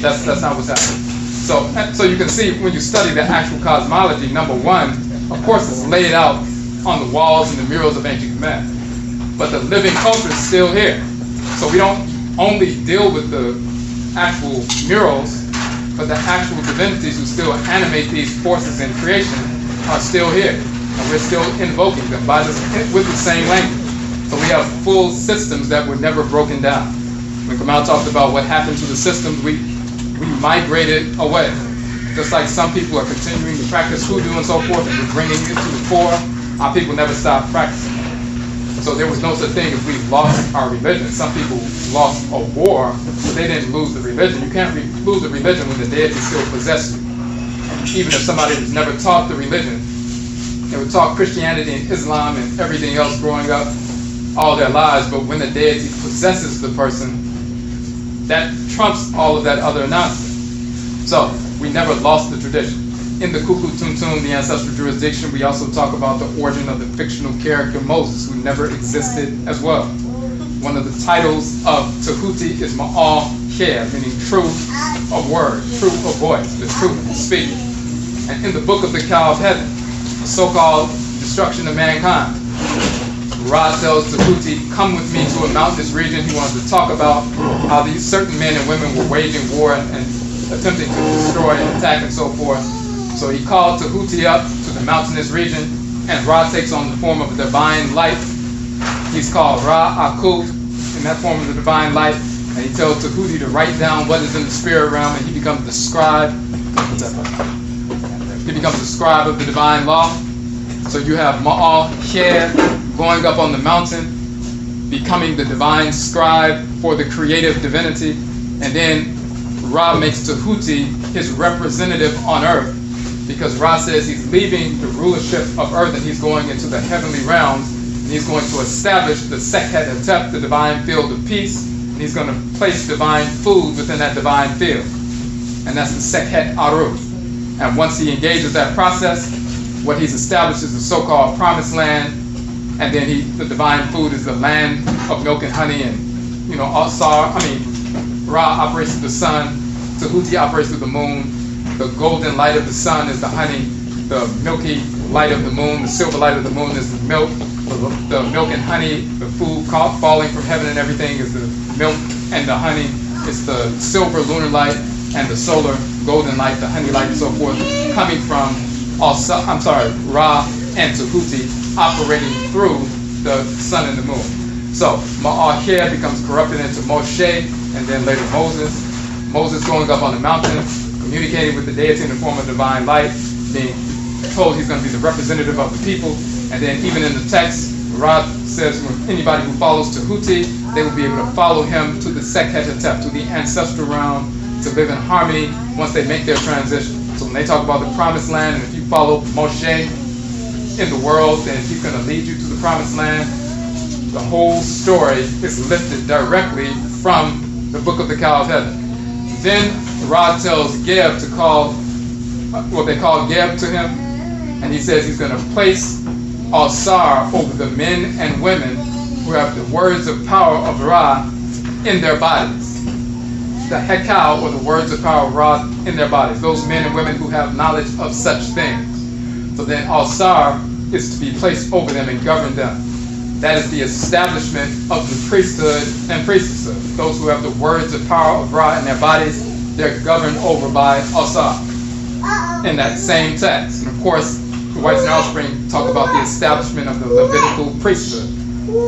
That's not what's happening. So you can see when you study the actual cosmology, number one, of course, it's laid out on the walls and the murals of ancient Kemet, but the living culture is still here. So we don't only deal with the actual murals, but the actual divinities who still animate these forces in creation are still here. And we're still invoking them with the same language. So we have full systems that were never broken down. When Kamal talked about what happened to the systems, we migrated away. Just like some people are continuing to practice hoodoo and so forth, and we're bringing it to the fore, our people never stopped practicing. So there was no such thing as we lost our religion. Some people lost a war, but they didn't lose the religion. You can't lose the religion when the deity still possesses you. Even if somebody was never taught the religion, they were taught Christianity and Islam and everything else growing up all their lives, but when the deity possesses the person, that trumps all of that other nonsense. So we never lost the tradition. In the Kuku Tumtum, the ancestral jurisdiction, we also talk about the origin of the fictional character Moses, who never existed as well. One of the titles of Tahuti is Ma'al Kher, meaning truth of word, truth of voice, the truth of speaking. And in the book of the Cow of Heaven, the so-called destruction of mankind, Ra tells Tahuti, come with me to a mountainous region. He wanted to talk about how these certain men and women were waging war and attempting to destroy and attack and so forth. So he called Tahuti up to the mountainous region, and Ra takes on the form of a divine light. He's called Ra Aku in that form of the divine light, and he tells Tahuti to write down what is in the spirit realm, and he becomes the scribe. He becomes the scribe of the divine law. So you have Ma'al Kher going up on the mountain, becoming the divine scribe for the creative divinity, and then Ra makes Tahuti his representative on earth, because Ra says he's leaving the rulership of earth and he's going into the heavenly realms, and he's going to establish the Sekhet Hetep, the divine field of peace, and he's going to place divine food within that divine field, and that's the Sekhet Aru. And once he engages that process, what he's established is the so-called promised land, and then the divine food is the land of milk and honey, and Ra operates through the sun, Tahuti operates through the moon. The golden light of the sun is the honey, the milky light of the moon, the silver light of the moon is the milk, the milk and honey, the food falling from heaven and everything is the milk and the honey. It's the silver lunar light and the solar golden light, the honey light and so forth, coming from Ra and Tahuti operating through the sun and the moon. So Ma'al Kher becomes corrupted into Moshe, and then later Moses. Moses going up on the mountain, communicating with the deity in the form of divine light, being told he's going to be the representative of the people. And then even in the text, Ra says anybody who follows Tahuti, they will be able to follow him to the Sekhet Hetep, to the ancestral realm, to live in harmony once they make their transition. So when they talk about the promised land, and if you follow Moshe in the world, then he's going to lead you to the promised land. The whole story is lifted directly from the Book of the Cow of Heaven. Then Ra tells Geb to call, they call Geb to him, and he says he's going to place Alsar over the men and women who have the words of power of Ra in their bodies. The Hekau, or the words of power of Ra in their bodies. Those men and women who have knowledge of such things. So then Alsar is to be placed over them and govern them. That is the establishment of the priesthood and priestesshood. Those who have the words of power of Ra in their bodies, they're governed over by Alsar in that same text. And of course, the whites and offspring talk about the establishment of the Levitical priesthood.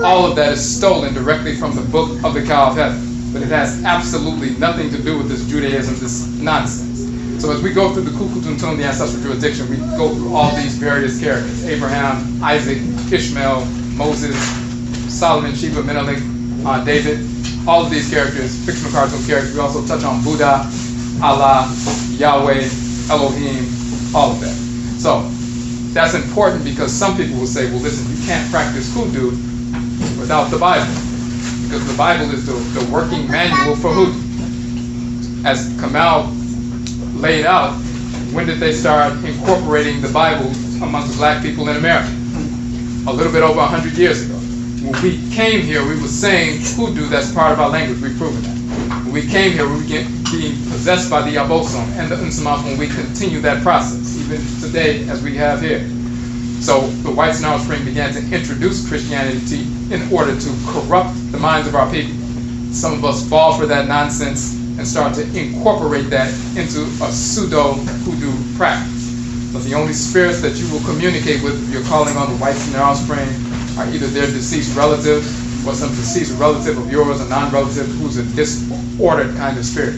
All of that is stolen directly from the Book of the Cow of Heaven. But it has absolutely nothing to do with this Judaism, this nonsense. So as we go through the Kukutuntun, the ancestral jurisdiction, we go through all these various characters. Abraham, Isaac, Ishmael, Moses, Solomon, Sheba, Menelik, David. All of these characters, fictional cartoon characters. We also touch on Buddha, Allah, Yahweh, Elohim, all of that. So that's important because some people will say, well, listen, you can't practice hoodoo without the Bible. Because the Bible is the working manual for hoodoo. As Kamal laid out, when did they start incorporating the Bible amongst black people in America? A little bit over 100 years ago. When we came here, we were saying hoodoo, that's part of our language. We've proven that. When we came here, we were being possessed by the Abosom and the Unsamaf when we continue that process, even today as we have here. So the whites and offspring began to introduce Christianity in order to corrupt the minds of our people. Some of us fall for that nonsense and start to incorporate that into a pseudo-hoodoo practice. So the only spirits that you will communicate with if you're calling on the whites and their offspring are either their deceased relative or some deceased relative of yours, a non-relative who's a disordered kind of spirit.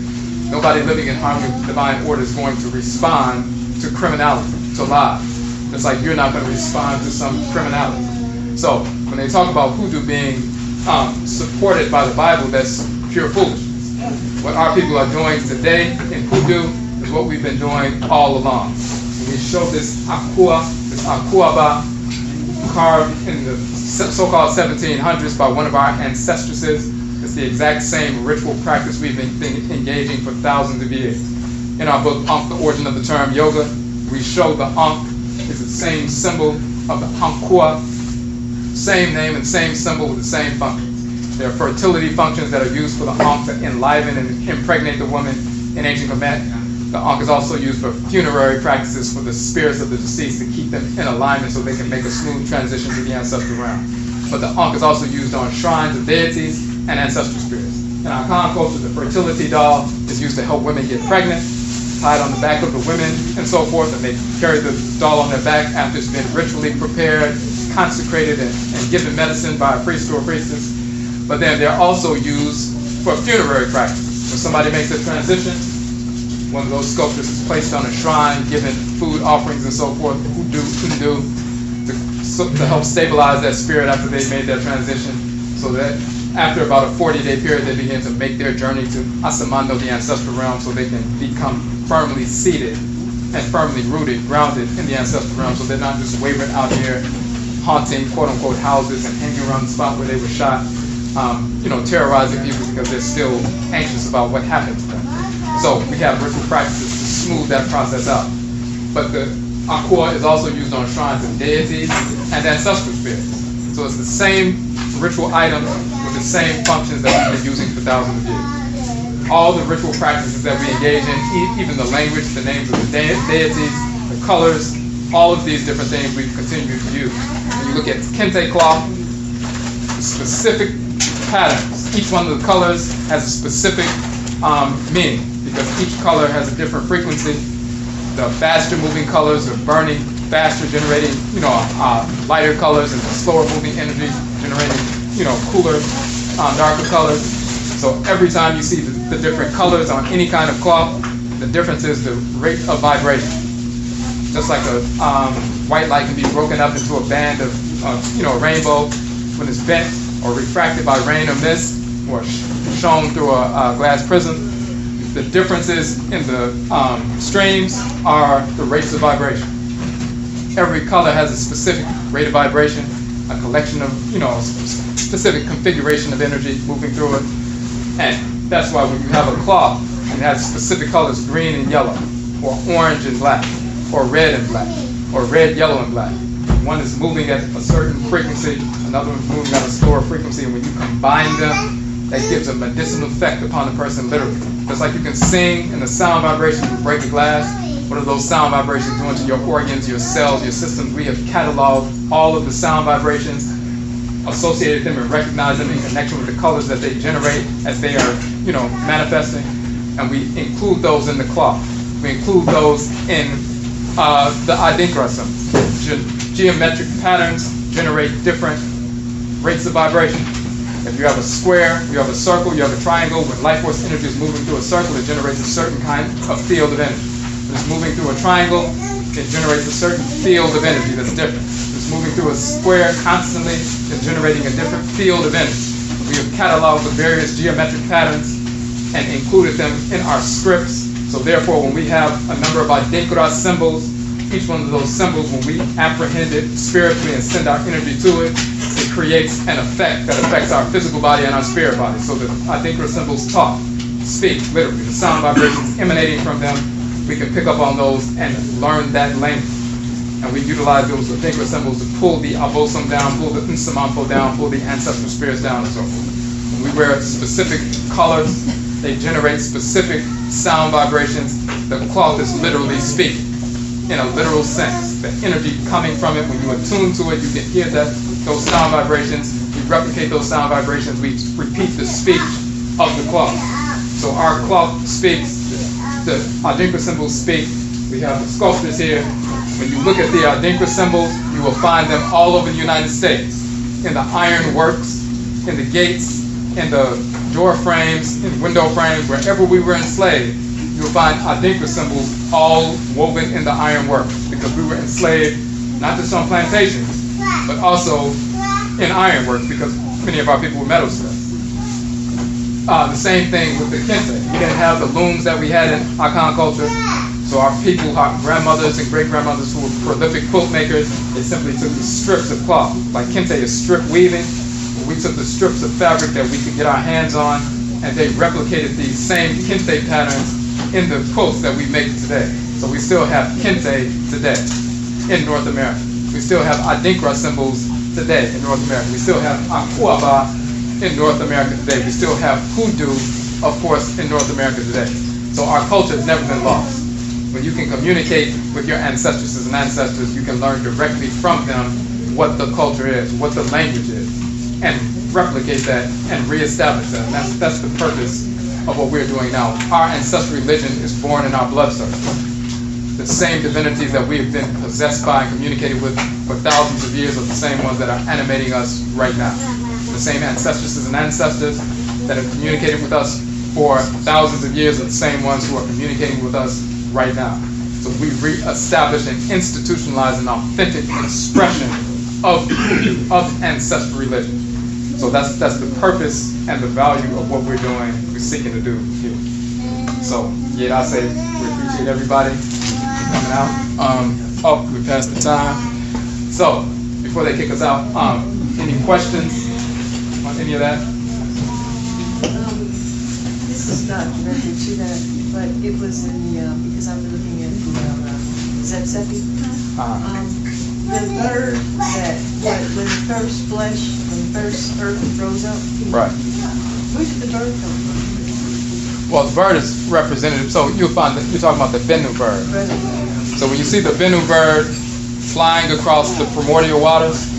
Nobody living in harmony with divine order is going to respond to criminality, to lies. It's like you're not going to respond to some criminality. So when they talk about hoodoo being supported by the Bible, that's pure foolishness. What our people are doing today in hoodoo is what we've been doing all along. We show this akuaba, carved in the so-called 1700s by one of our ancestresses. It's the exact same ritual practice we've been engaging for thousands of years. In our book, Ankh, The Origin of the Term Yoga, we show the Ankh is the same symbol of the Ankhua, same name and same symbol with the same functions. There are fertility functions that are used for the Ankh to enliven and impregnate the woman in ancient Kemet. The Ankh is also used for funerary practices for the spirits of the deceased to keep them in alignment so they can make a smooth transition to the ancestral realm. But the Ankh is also used on shrines of deities and ancestral spirits. In our Akan culture, the fertility doll is used to help women get pregnant, tied on the back of the women and so forth, and they carry the doll on their back after it's been ritually prepared, consecrated, and given medicine by a priest or a priestess. But then they're also used for funerary practices. When somebody makes a transition, one of those sculptures is placed on a shrine, given food offerings and so forth, to help stabilize that spirit after they've made that transition, so that after about a 40-day period, they begin to make their journey to Asamando, the ancestral realm, so they can become firmly seated and firmly rooted, grounded in the ancestral realm, so they're not just wavering out here, haunting quote-unquote houses and hanging around the spot where they were shot, terrorizing people because they're still anxious about what happened to them. So we have ritual practices to smooth that process out. But the Akua is also used on shrines of deities and ancestral spirits. So it's the same ritual item with the same functions that we've been using for thousands of years. All the ritual practices that we engage in, even the language, the names of the deities, the colors, all of these different things we continue to use. When you look at kente cloth, specific patterns. Each one of the colors has a specific meaning, because each color has a different frequency. The faster moving colors are burning faster, generating, lighter colors, and the slower moving energy generating, cooler, darker colors. So every time you see the different colors on any kind of cloth, the difference is the rate of vibration. Just like a white light can be broken up into a band of, a rainbow when it's bent or refracted by rain or mist, or shown through a glass prism. The differences in the streams are the rates of vibration. Every color has a specific rate of vibration, a collection of, specific configuration of energy moving through it. And that's why when you have a cloth, it has specific colors, green and yellow, or orange and black, or red and black, or red, yellow, and black. One is moving at a certain frequency, another one's moving at a slower frequency, and when you combine them, that gives a medicinal effect upon the person literally. Just like you can sing and the sound vibrations will break a glass, what are those sound vibrations doing to your organs, your cells, your systems? We have cataloged all of the sound vibrations, associated them and recognized them in connection with the colors that they generate as they are, manifesting. And we include those in the cloth. We include those in the Adinkra symbols. Geometric patterns generate different rates of vibration. If you have a square, you have a circle, you have a triangle, when life force energy is moving through a circle, it generates a certain kind of field of energy. When it's moving through a triangle, it generates a certain field of energy that's different. If it's moving through a square constantly, it's generating a different field of energy. We have cataloged the various geometric patterns and included them in our scripts. So therefore, when we have a number of Adinkra symbols, each one of those symbols, when we apprehend it spiritually and send our energy to it, it creates an effect that affects our physical body and our spirit body. So the Adinkra symbols talk, speak, literally. The sound vibrations emanating from them, we can pick up on those and learn that language. And we utilize those Adinkra symbols to pull the Abosom down, pull the Nsamanfo down, pull the ancestral spirits down, and so forth. When we wear specific colors, they generate specific sound vibrations. The cloth is literally speaking. In a literal sense, the energy coming from it, when you attune to it, you can hear those sound vibrations. We replicate those sound vibrations. We repeat the speech of the cloth. So our cloth speaks. The Adinkra symbols speak. We have the sculptures here. When you look at the Adinkra symbols, you will find them all over the United States, in the iron works, in the gates, in the door frames, in window frames, wherever we were enslaved. You'll find Adinkra symbols all woven in the ironwork, because we were enslaved not just on plantations, but also in ironwork, because many of our people were metalsmiths. The same thing with the kente. We didn't have the looms that we had in Akan culture, so our people, our grandmothers and great-grandmothers who were prolific quilt makers, they simply took the strips of cloth. Like kente is strip weaving. We took the strips of fabric that we could get our hands on, and they replicated these same kente patterns in the quilts that we make today. So we still have kente today in North America. We still have Adinkra symbols today in North America. We still have Akuaba in North America today. We still have Hoodoo, of course, in North America today. So our culture has never been lost. When you can communicate with your ancestresses and ancestors, you can learn directly from them what the culture is, what the language is, and replicate that and reestablish that. And that's the purpose of what we're doing now. Our ancestral religion is born in our blood circle. The same divinities that we have been possessed by and communicated with for thousands of years are the same ones that are animating us right now. The same ancestresses and ancestors that have communicated with us for thousands of years are the same ones who are communicating with us right now. So we re-establish and institutionalize an authentic expression of ancestral religion. So that's the purpose and the value of what we're doing, we're seeking to do here. So, I say we appreciate everybody coming out. We passed the time. So, before they kick us out, any questions on any of that? This is not related to that, but it was in the, because I'm looking at the Zepsepi. The bird that when first flesh, when first earth rose up. Right. Where did the bird come from? Well, the bird is representative. So you'll find that you're talking about the Bennu bird. So when you see the Bennu bird flying across the primordial waters,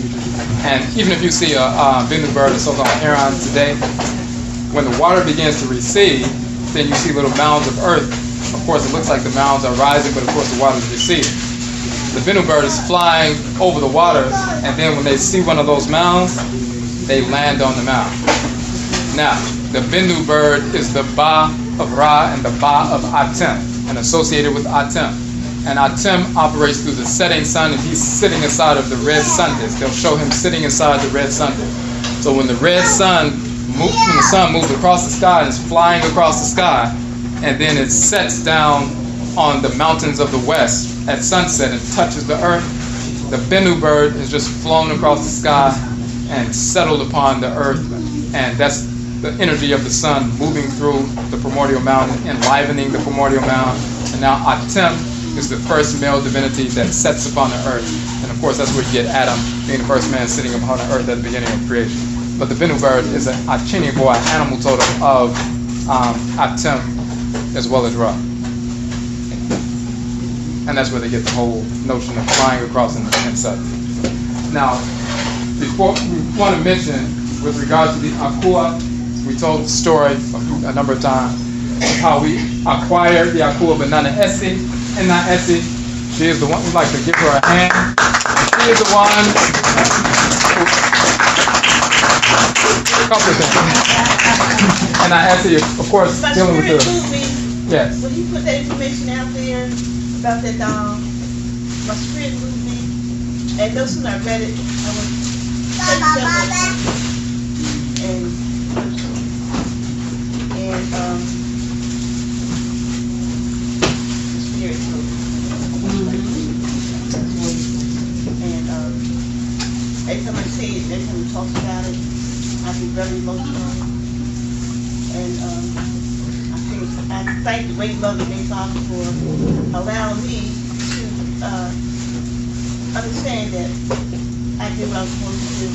and even if you see a Bennu bird, a so-called heron today, when the water begins to recede, then you see little mounds of earth. Of course, it looks like the mounds are rising, but of course the water is receding. The Bennu bird is flying over the waters, and then when they see one of those mounds, they land on the mound. Now, the Bennu bird is the Ba of Ra and the Ba of Atem, and associated with Atem. And Atem operates through the setting sun, and he's sitting inside of the red sun disk. They'll show him sitting inside the red sun disk. So when the sun moves across the sky and is flying across the sky, and then it sets down on the mountains of the west at sunset and touches the earth, The Bennu bird has just flown across the sky and settled upon the earth, and that's the energy of the sun moving through the primordial mountain, enlivening the primordial mountain. And now Atem is the first male divinity that sets upon the earth. And of course, that's where you get Adam being the first man sitting upon the earth at the beginning of creation. But the Bennu bird is an Achini boy, animal totem of Atem as well as Ra. And that's where they get the whole notion of flying across and such. Now, before we want to mention, with regard to the Akua, we told the story a number of times of how we acquired the Akua Banana Essie, and not Essie. She is the one, we'd like to give her a hand. She is the one who, a couple of things. And I Essie, of course, dealing with the, yes. When you put that information out there about that doll, my spirit moved me, and no sooner I read it, I went, spirit moved me. And every time I see it, every time we talk about it, I get very emotional. And I thank the great love of May Father for allowing me to understand that I did what I was supposed to do.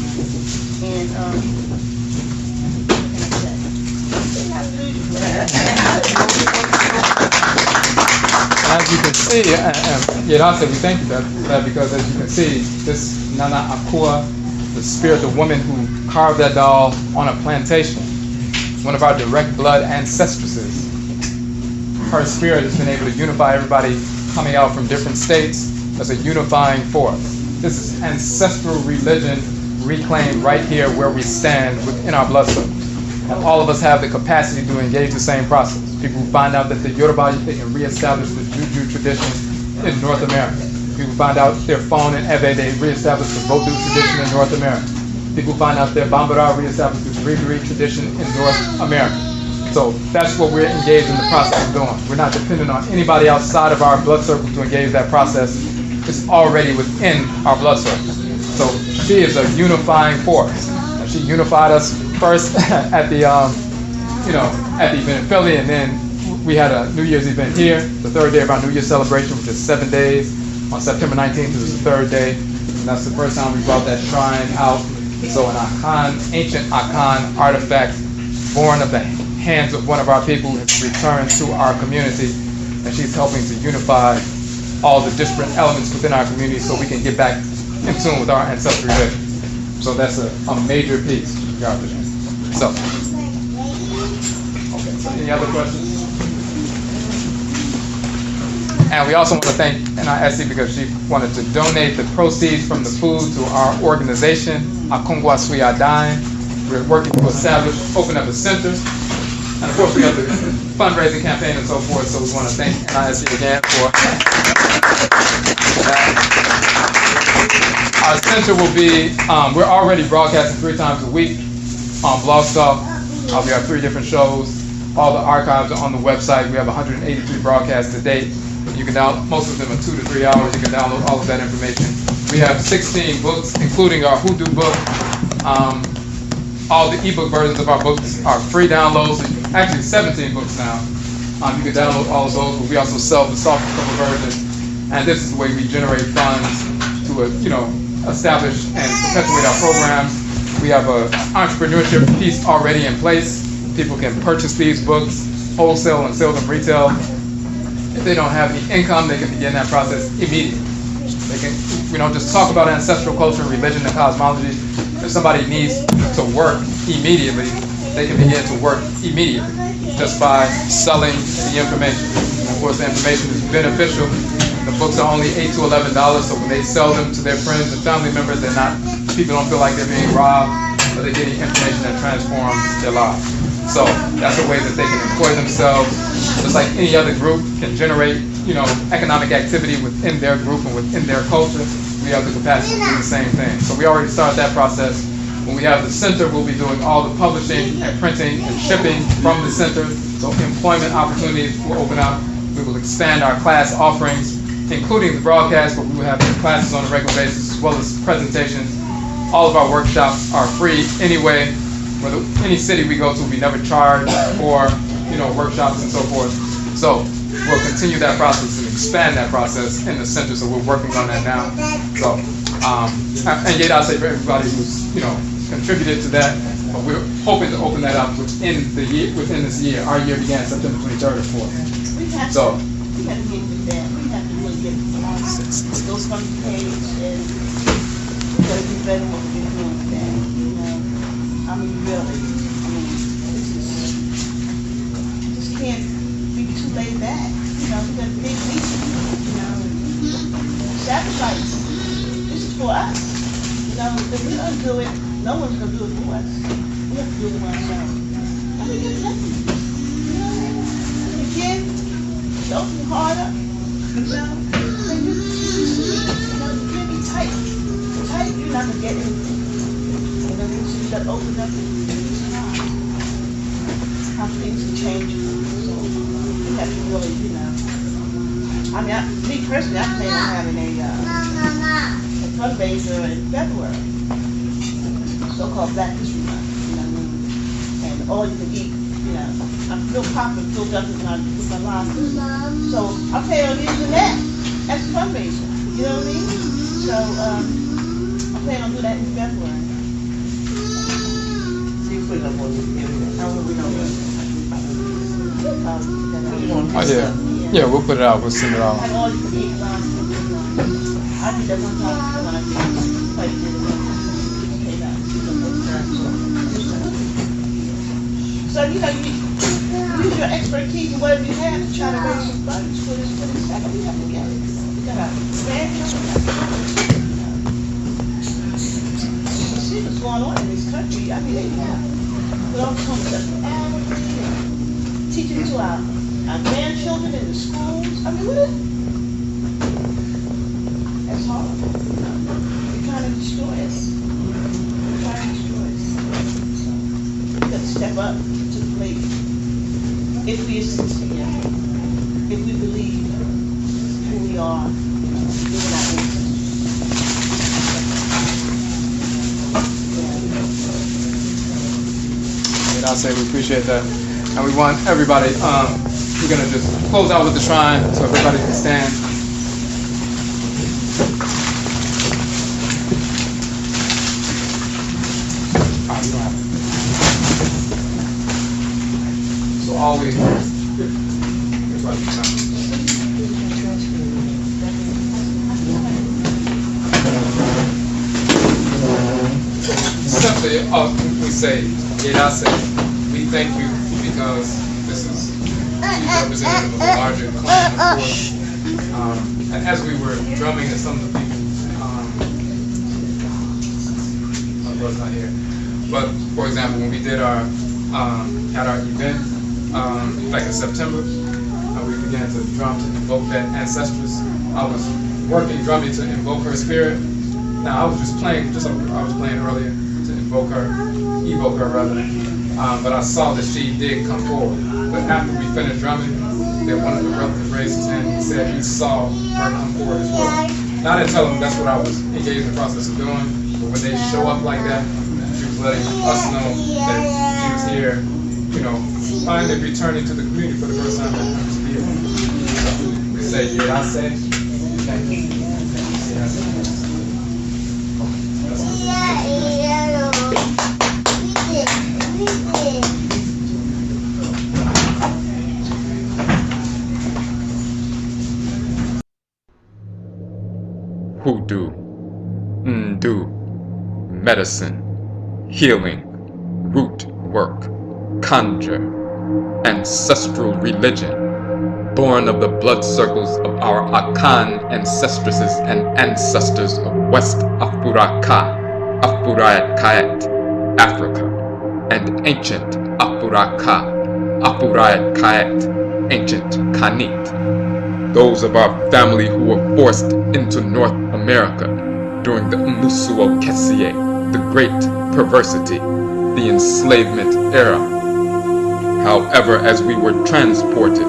And as you can see, Yedase, we thank you for that, because as you can see, this Nana Akua, the spirit, the woman who carved that doll on a plantation, one of our direct blood ancestresses, her spirit has been able to unify everybody coming out from different states as a unifying force. This is ancestral religion reclaimed right here where we stand within our blood circles. And all of us have the capacity to engage the same process. People who find out that the Yoruba, they can reestablish the Juju tradition in North America. People find out their Fon and Eve, they reestablish the Vodou tradition in North America. People find out their Bambara reestablished the Grigori tradition in North America. So that's what we're engaged in the process of doing. We're not dependent on anybody outside of our blood circle to engage that process. It's already within our blood circle. So she is a unifying force. And she unified us first at the at the event in Philly, and then we had a New Year's event here, the third day of our New Year's celebration, which is 7 days. On September 19th, it was the third day, and that's the first time we brought that shrine out. So an Akan, ancient Akan artifact born of the hands of one of our people has returned to our community, and she's helping to unify all the different elements within our community so we can get back in tune with our ancestral religion. So that's a major piece. So, okay, so any other questions? And we also want to thank NISC because she wanted to donate the proceeds from the food to our organization, Akungwa Suyadain. We're working to open up a center. And of course, we have the fundraising campaign and so forth, so we want to thank NISC again for that. Our center will be, we're already broadcasting 3 times a week on Blog Talk. We have 3 different shows. All the archives are on the website. We have 183 broadcasts to date. You can download, most of them are 2 to 3 hours. You can download all of that information. We have 16 books, including our Hoodoo book. All the ebook versions of our books are free downloads. Actually, 17 books now. You can download all of those, but we also sell the soft cover versions. And this is the way we generate funds to, establish and perpetuate our programs. We have an entrepreneurship piece already in place. People can purchase these books wholesale and sell them retail. If they don't have any income, they can begin that process immediately. We don't just talk about ancestral culture, religion, and cosmology. If somebody needs to work immediately, they can begin to work immediately just by selling the information. And of course, the information is beneficial. The books are only $8 to $11, so when they sell them to their friends and family members, people don't feel like they're being robbed, but they're getting information that transforms their lives. So that's a way that they can employ themselves, just like any other group can generate, economic activity within their group and within their culture. We have the capacity to do the same thing. So we already started that process. When we have the center, we'll be doing all the publishing and printing and shipping from the center. So employment opportunities will open up. We will expand our class offerings. including the broadcast, where we will have classes on a regular basis, as well as presentations. All of our workshops are free anyway. Whether any city we go to, we never charge for, workshops and so forth. So we'll continue that process and expand that process in the center. So we're working on that now. So, and yet I'll say for everybody who's, contributed to that, but we're hoping to open that up within this year. Our year began September 23rd or 4th. We have So, to get with that. We have to really get those from the page, and we got to do better what we're doing with that. I mean, really. Just can't be too laid back. We got a big mission. Sacrifice. This is for us. If we don't do it, no one's gonna do it for us. We have to do it ourselves. I mean, it's nothing. You can don't be harder. You can't be tight. Tight, you're not gonna get anything. So you gotta open up and how things are changing. So we have to really, I mean, me personally, I plan on having a fundraiser in February. So-called Black History Month, and all you can eat, I'm real popular, filled up with my lobster. So I plan on using that as a fundraiser, you know what I mean? So I plan on doing that in February. So you put it up on the internet. How will we know that? Yeah, we'll put it out, we'll send it out. And all you can eat lobster. I did that one time when I did So, you use your expertise and whatever you have to try to raise some funds for this second. We have to get it. We got to expand it. You see what's going on in this country. I mean, they have put all kinds of stuff. Teaching to our grandchildren in the schools. I mean, what is it? That's horrible. They're trying to destroy us. They're trying to destroy us. So, we got to step up. If we are sincere, if we believe who we are, given our ancestors. And I'll say we appreciate that. And we want everybody, we're going to just close out with the shrine so everybody can stand. You don't have to. Always. Simply, we say, we thank you because this is representative of a larger clan, of course. And as we were drumming at some of the people, my brother's not here, but for example, when we did our at our event back in September, we began to drum to invoke that ancestress. I was working drumming to invoke her spirit. Now I was just playing, I was playing earlier to evoke her rather. But I saw that she did come forward. But after we finished drumming, then one of the brothers raised his hand and said he saw her come forward as well. Now I didn't tell him that's what I was engaged in the process of doing, but when they show up like that, she was letting us know that she was here, finally returning to the community for the first time in her years. So we say, yeah, I say, thank you. Hoodoo, medicine, healing, root work, conjure, ancestral religion, born of the blood circles of our Akan Ancestresses and Ancestors of West Afuraitkaitnut, Africa, and ancient Afuraitkaitnut, ancient Kanit, those of our family who were forced into North America during the Amansesew, the Great Perversity, the enslavement era. However, as we were transported,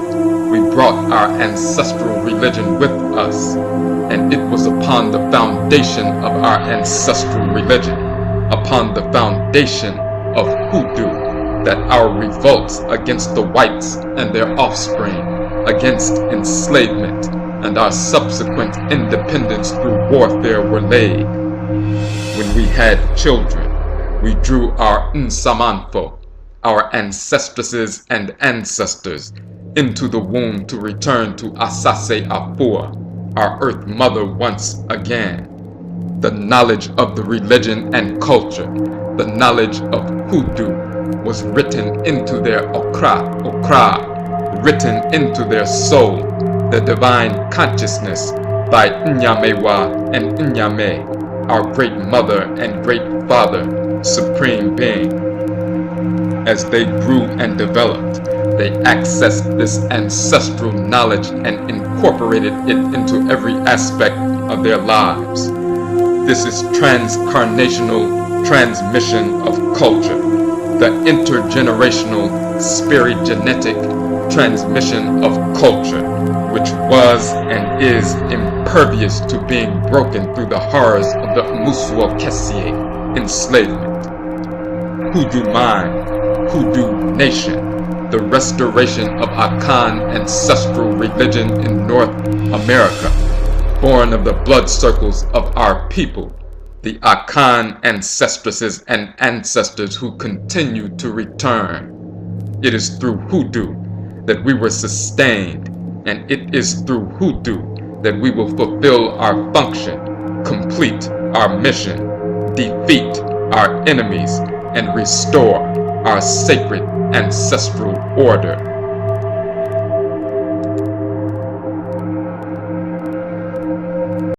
we brought our ancestral religion with us, and it was upon the foundation of our ancestral religion, upon the foundation of Hoodoo, that our revolts against the whites and their offspring, against enslavement, and our subsequent independence through warfare were laid. When we had children, we drew our Nsamanfo, our ancestresses and ancestors, into the womb to return to Asase Afua, our earth mother once again. The knowledge of the religion and culture, the knowledge of Hoodoo, was written into their okra, written into their soul, the divine consciousness, by Nyamewa and Nyame, our great mother and great father, supreme being. As they grew and developed, they accessed this ancestral knowledge and incorporated it into every aspect of their lives. This is transcarnational transmission of culture, the intergenerational spirit-genetic transmission of culture, which was and is impervious to being broken through the horrors of the Amansesew enslavement. Hoodoo Mayn, Hoodoo Nation, the restoration of Akan Ancestral Religion in North America, born of the blood circles of our people, the Akan Ancestresses and Ancestors who continue to return. It is through Hoodoo that we were sustained, and it is through Hoodoo that we will fulfill our function, complete our mission, defeat our enemies, and restore our sacred ancestral order.